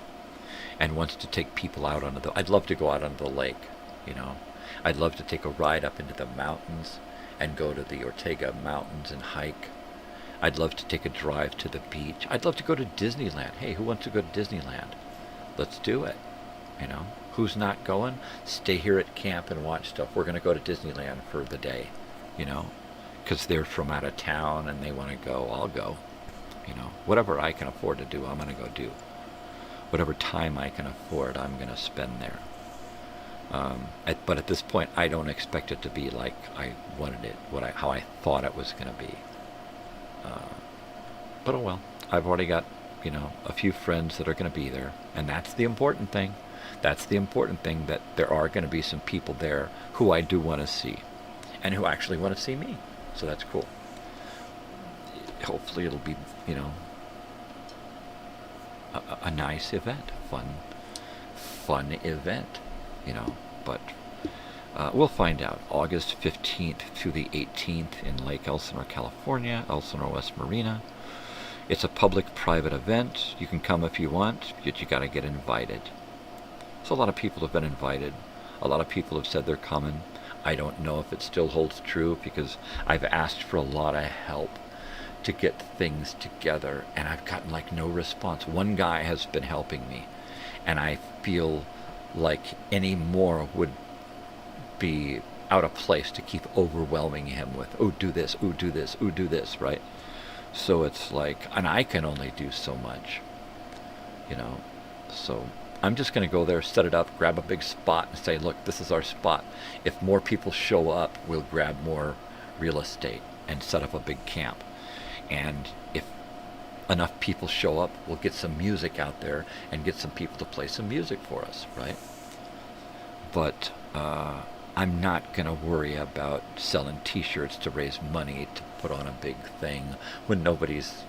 and wants to take people out onto the... I'd love to go out onto the lake, you know. I'd love to take a ride up into the mountains and go to the Ortega Mountains and hike. I'd love to take a drive to the beach. I'd love to go to Disneyland. Hey, who wants to go to Disneyland? Let's do it, you know. Who's not going? Stay here at camp and watch stuff. We're going to go to Disneyland for the day, you know, because they're from out of town and they want to go. I'll go. You know, whatever I can afford to do, I'm going to go do. Whatever time I can afford, I'm going to spend there. But at this point, I don't expect it to be like I wanted it, how I thought it was going to be. But oh well, I've already got, you know, a few friends that are going to be there, and that's the important thing. That's the important thing, that there are going to be some people there who I do want to see, and who actually want to see me. So that's cool. Hopefully it'll be, you know, a nice event, fun event, you know, but we'll find out. August 15th through the 18th in Lake Elsinore, California, Elsinore West Marina. It's a public-private event. You can come if you want, but you got to get invited. So a lot of people have been invited. A lot of people have said they're coming. I don't know if it still holds true, because I've asked for a lot of help to get things together, and I've gotten like no response. One guy has been helping me, and I feel like any more would be out of place to keep overwhelming him with, oh, do this, oh, do this, oh, do this, right? So it's like, and I can only do so much, you know. So I'm just going to go there, set it up, grab a big spot, and say, look, this is our spot. If more people show up, we'll grab more real estate and set up a big camp. And if enough people show up, we'll get some music out there and get some people to play some music for us, right? But I'm not going to worry about selling T-shirts to raise money to put on a big thing when nobody's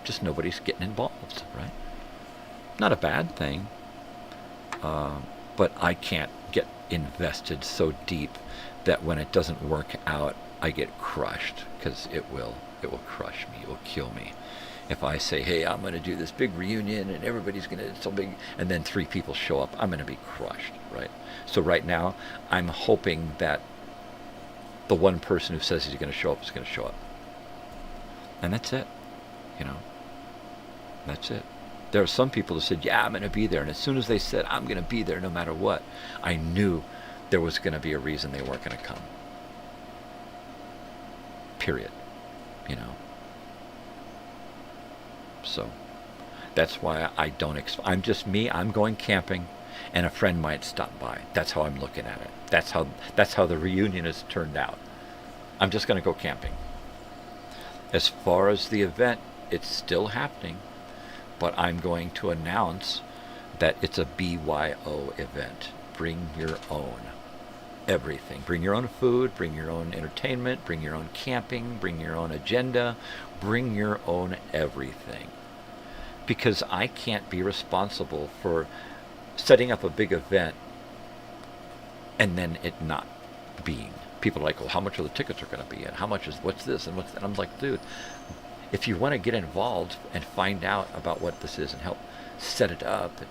getting involved, right? Not a bad thing, but I can't get invested so deep that when it doesn't work out, I get crushed, because it will crush me, it will kill me. If I say, hey, I'm going to do this big reunion and everybody's going to, it's so big, and then 3 people show up, I'm going to be crushed, right? So right now, I'm hoping that the one person who says he's going to show up is going to show up. And that's it, you know. That's it. There are some people who said, yeah, I'm going to be there. And as soon as they said, I'm going to be there no matter what, I knew there was going to be a reason they weren't going to come. Period. You know. So that's why I don't. I'm just me. I'm going camping, and a friend might stop by. That's how I'm looking at it. That's how the reunion has turned out. I'm just going to go camping. As far as the event, it's still happening, but I'm going to announce that it's a BYO event. Bring your own everything. Bring your own food, bring your own entertainment, bring your own camping, bring your own agenda, bring your own everything. Because I can't be responsible for setting up a big event and then it not being. People are like, well, how much are the tickets are going to be, and how much is what's this and what's that? I'm like, dude, if you want to get involved and find out about what this is and help set it up, and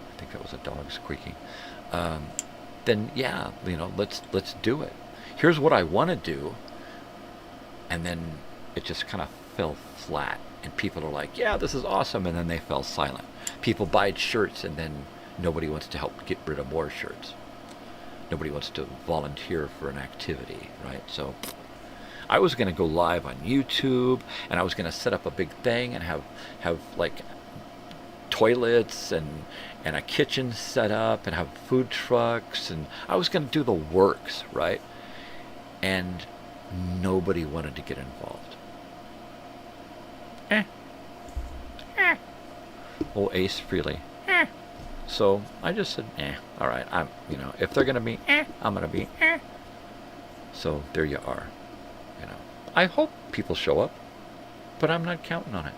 I think that was a dog squeaking. Then yeah, you know, let's do it. Here's what I want to do, and then it just kind of fell flat, and people are like, yeah, this is awesome, and then they fell silent. People buy shirts, and then nobody wants to help get rid of more shirts. Nobody wants to volunteer for an activity, right? So I was going to go live on YouTube, and I was going to set up a big thing and have like toilets and a kitchen set up and have food trucks, and I was going to do the works, right? And nobody wanted to get involved. Oh, Ace Freely. So I just said, all right, if they're going to be, I'm going to be. So there you are. You know, I hope people show up, but I'm not counting on it.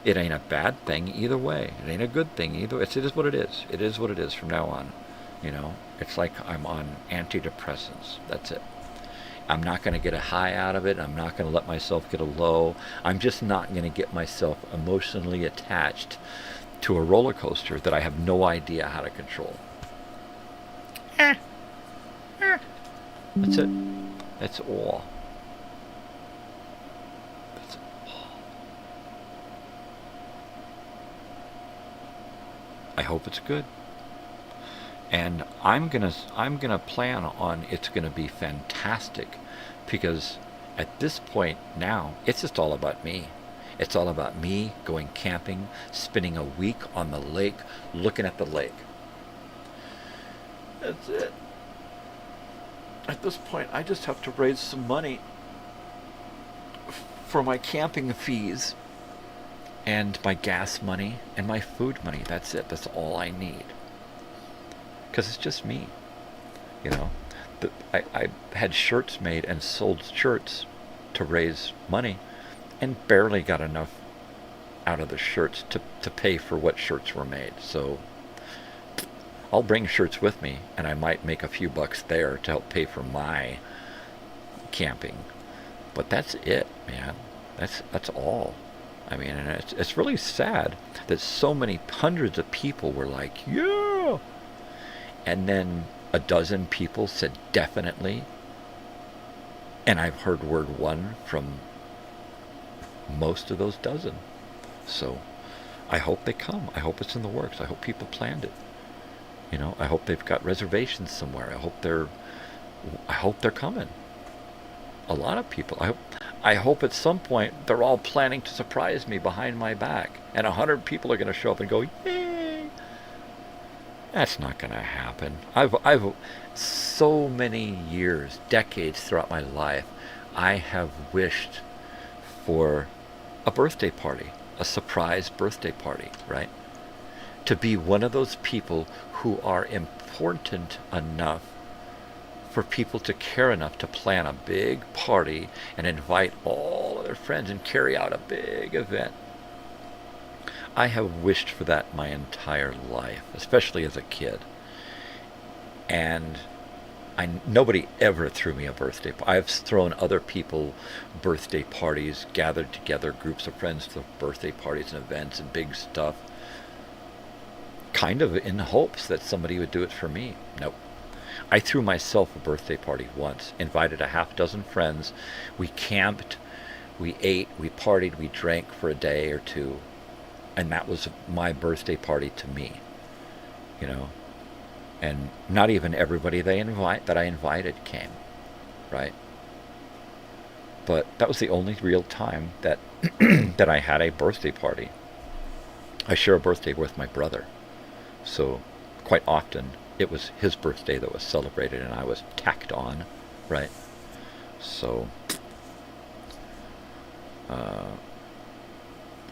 It ain't a bad thing either way. It ain't a good thing either. It is what it is. It is what it is from now on. You know, it's like I'm on antidepressants. That's it. I'm not going to get a high out of it. I'm not going to let myself get a low. I'm just not going to get myself emotionally attached to a roller coaster that I have no idea how to control. That's it. That's all. That's all. I hope it's good. And I'm gonna plan on it's gonna be fantastic, because at this point now it's just all about me. It's all about me going camping, spending a week on the lake, looking at the lake. That's it. At this point, I just have to raise some money for my camping fees and my gas money and my food money. That's it. That's all I need. Because it's just me. You know, I had shirts made and sold shirts to raise money, and barely got enough out of the shirts to pay for what shirts were made. So I'll bring shirts with me, and I might make a few bucks there to help pay for my camping. But that's it, man. That's all. I mean, and it's really sad that so many hundreds of people were like, yeah, and then a dozen people said definitely, and I've heard word one from most of those dozen. So I hope they come. I hope it's in the works. I hope people planned it. You know, I hope they've got reservations somewhere. I hope they're coming. A lot of people. I hope at some point they're all planning to surprise me behind my back, and 100 people are going to show up and go, yay. That's not going to happen. I've so many years, decades throughout my life, I have wished for a birthday party, a surprise birthday party, right? To be one of those people who are important enough for people to care enough to plan a big party and invite all of their friends and carry out a big event. I have wished for that my entire life, especially as a kid. And nobody ever threw me a birthday party. I've thrown other people birthday parties, gathered together groups of friends to birthday parties and events and big stuff, kind of in hopes that somebody would do it for me. Nope. I threw myself a birthday party once, invited a half dozen friends. We camped, we ate, we partied, we drank for a day or two, And that was my birthday party to me, you know. And not even everybody that I invited came, right? But that was the only real time that that I had a birthday party. I share a birthday with my brother, so quite often it was his birthday that was celebrated and I was tacked on, right? So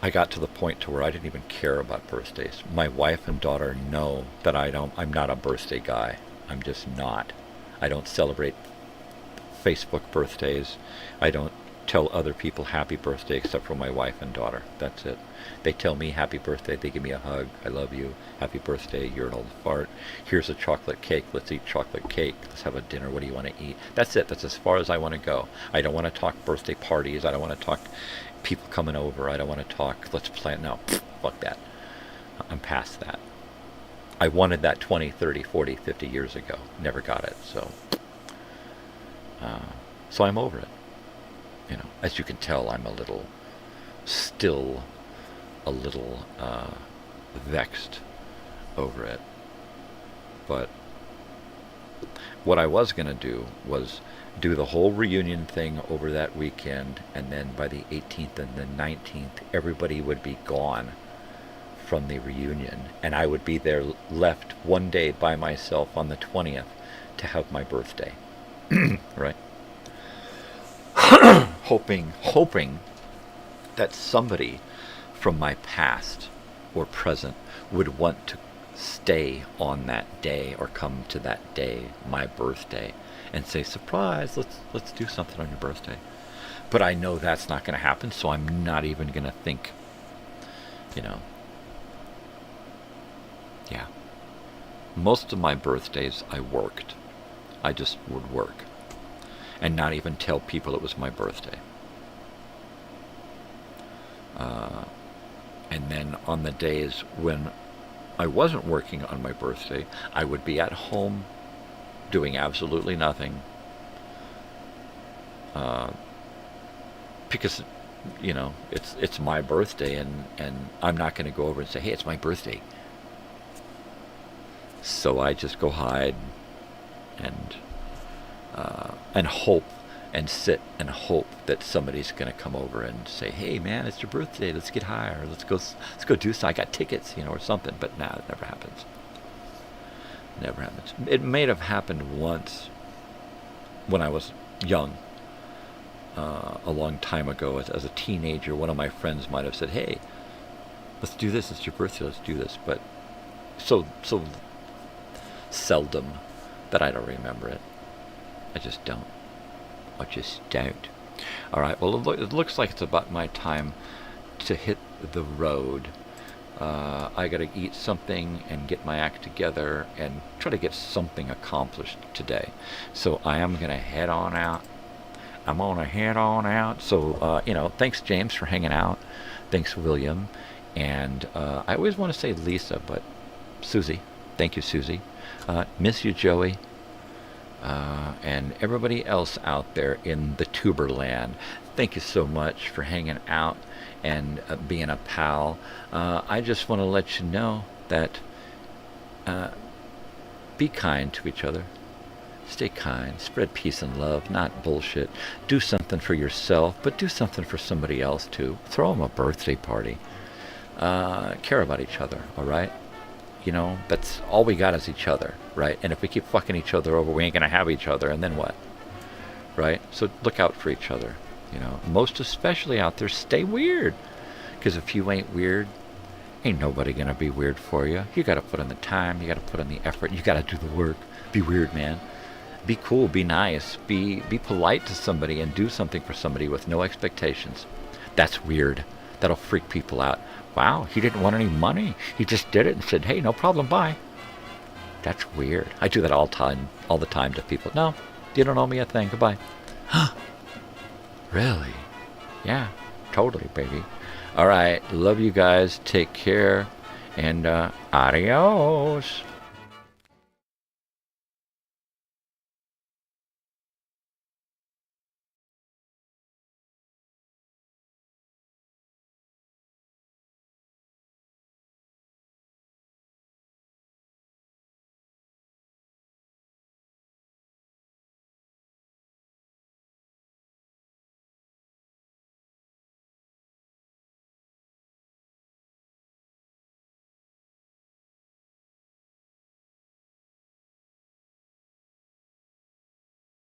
I got to the point to where I didn't even care about birthdays. My wife and daughter know that I'm not a birthday guy. I'm just not. I don't celebrate Facebook birthdays. I don't tell other people happy birthday except for my wife and daughter. That's it. They tell me happy birthday. They give me a hug. I love you. Happy birthday. You're an old fart. Here's a chocolate cake. Let's eat chocolate cake. Let's have a dinner. What do you want to eat? That's it. That's as far as I want to go. I don't want to talk birthday parties. I don't want to talk people coming over. I don't want to talk, let's plan. No, fuck that. I'm past that. I wanted that 20, 30, 40, 50 years ago. Never got it. So I'm over it. You know, as you can tell, I'm still a little vexed over it. But what I was going to do was do the whole reunion thing over that weekend, and then by the 18th and the 19th, everybody would be gone from the reunion, and I would be there left one day by myself on the 20th to have my birthday. Right? hoping that somebody from my past or present would want to stay on that day or come to that day, my birthday, and say, surprise, let's do something on your birthday. But I know that's not going to happen, so I'm not even going to think, you know. Yeah. Most of my birthdays I worked. I just would work and not even tell people it was my birthday. And then on the days when I wasn't working on my birthday, I would be at home doing absolutely nothing, because, you know, it's my birthday, and I'm not going to go over and say, hey, it's my birthday. So I just go hide and hope and sit and hope that somebody's going to come over and say, hey man, it's your birthday, let's get high, or let's go do something, I got tickets, you know, or something. But nah, it never happens. Never happens. It may have happened once when I was young, a long time ago. As a teenager, one of my friends might have said, hey, let's do this, it's your birthday, let's do this. But so seldom that I don't remember it. I just don't. All right, well, it looks like it's about my time to hit the road. I got to eat something and get my act together and try to get something accomplished today. So I am going to head on out. So, you know, thanks, James, for hanging out. Thanks, William. And I always want to say Lisa, but Susie. Thank you, Susie. Miss you, Joey. And everybody else out there in the tuber land, thank you so much for hanging out and being a pal. I just want to let you know that be kind to each other. Stay kind. Spread peace and love, not bullshit. Do something for yourself, but do something for somebody else too. Throw them a birthday party. Care about each other, all right? You know, that's all we got is each other, right? And if we keep fucking each other over, we ain't gonna have each other, and then what? Right? So look out for each other, you know. Most especially out there, stay weird. Because if you ain't weird, ain't nobody gonna be weird for you. You gotta put in the time, you gotta put in the effort, you gotta do the work. Be weird, man. Be cool, be nice, be polite to somebody and do something for somebody with no expectations. That's weird. That'll freak people out. Wow, he didn't want any money. He just did it and said, hey, no problem, bye. That's weird. I do that all the time to people. No, you don't owe me a thing. Goodbye. Huh? Really? Yeah, totally, baby. All right, love you guys. Take care. And adios.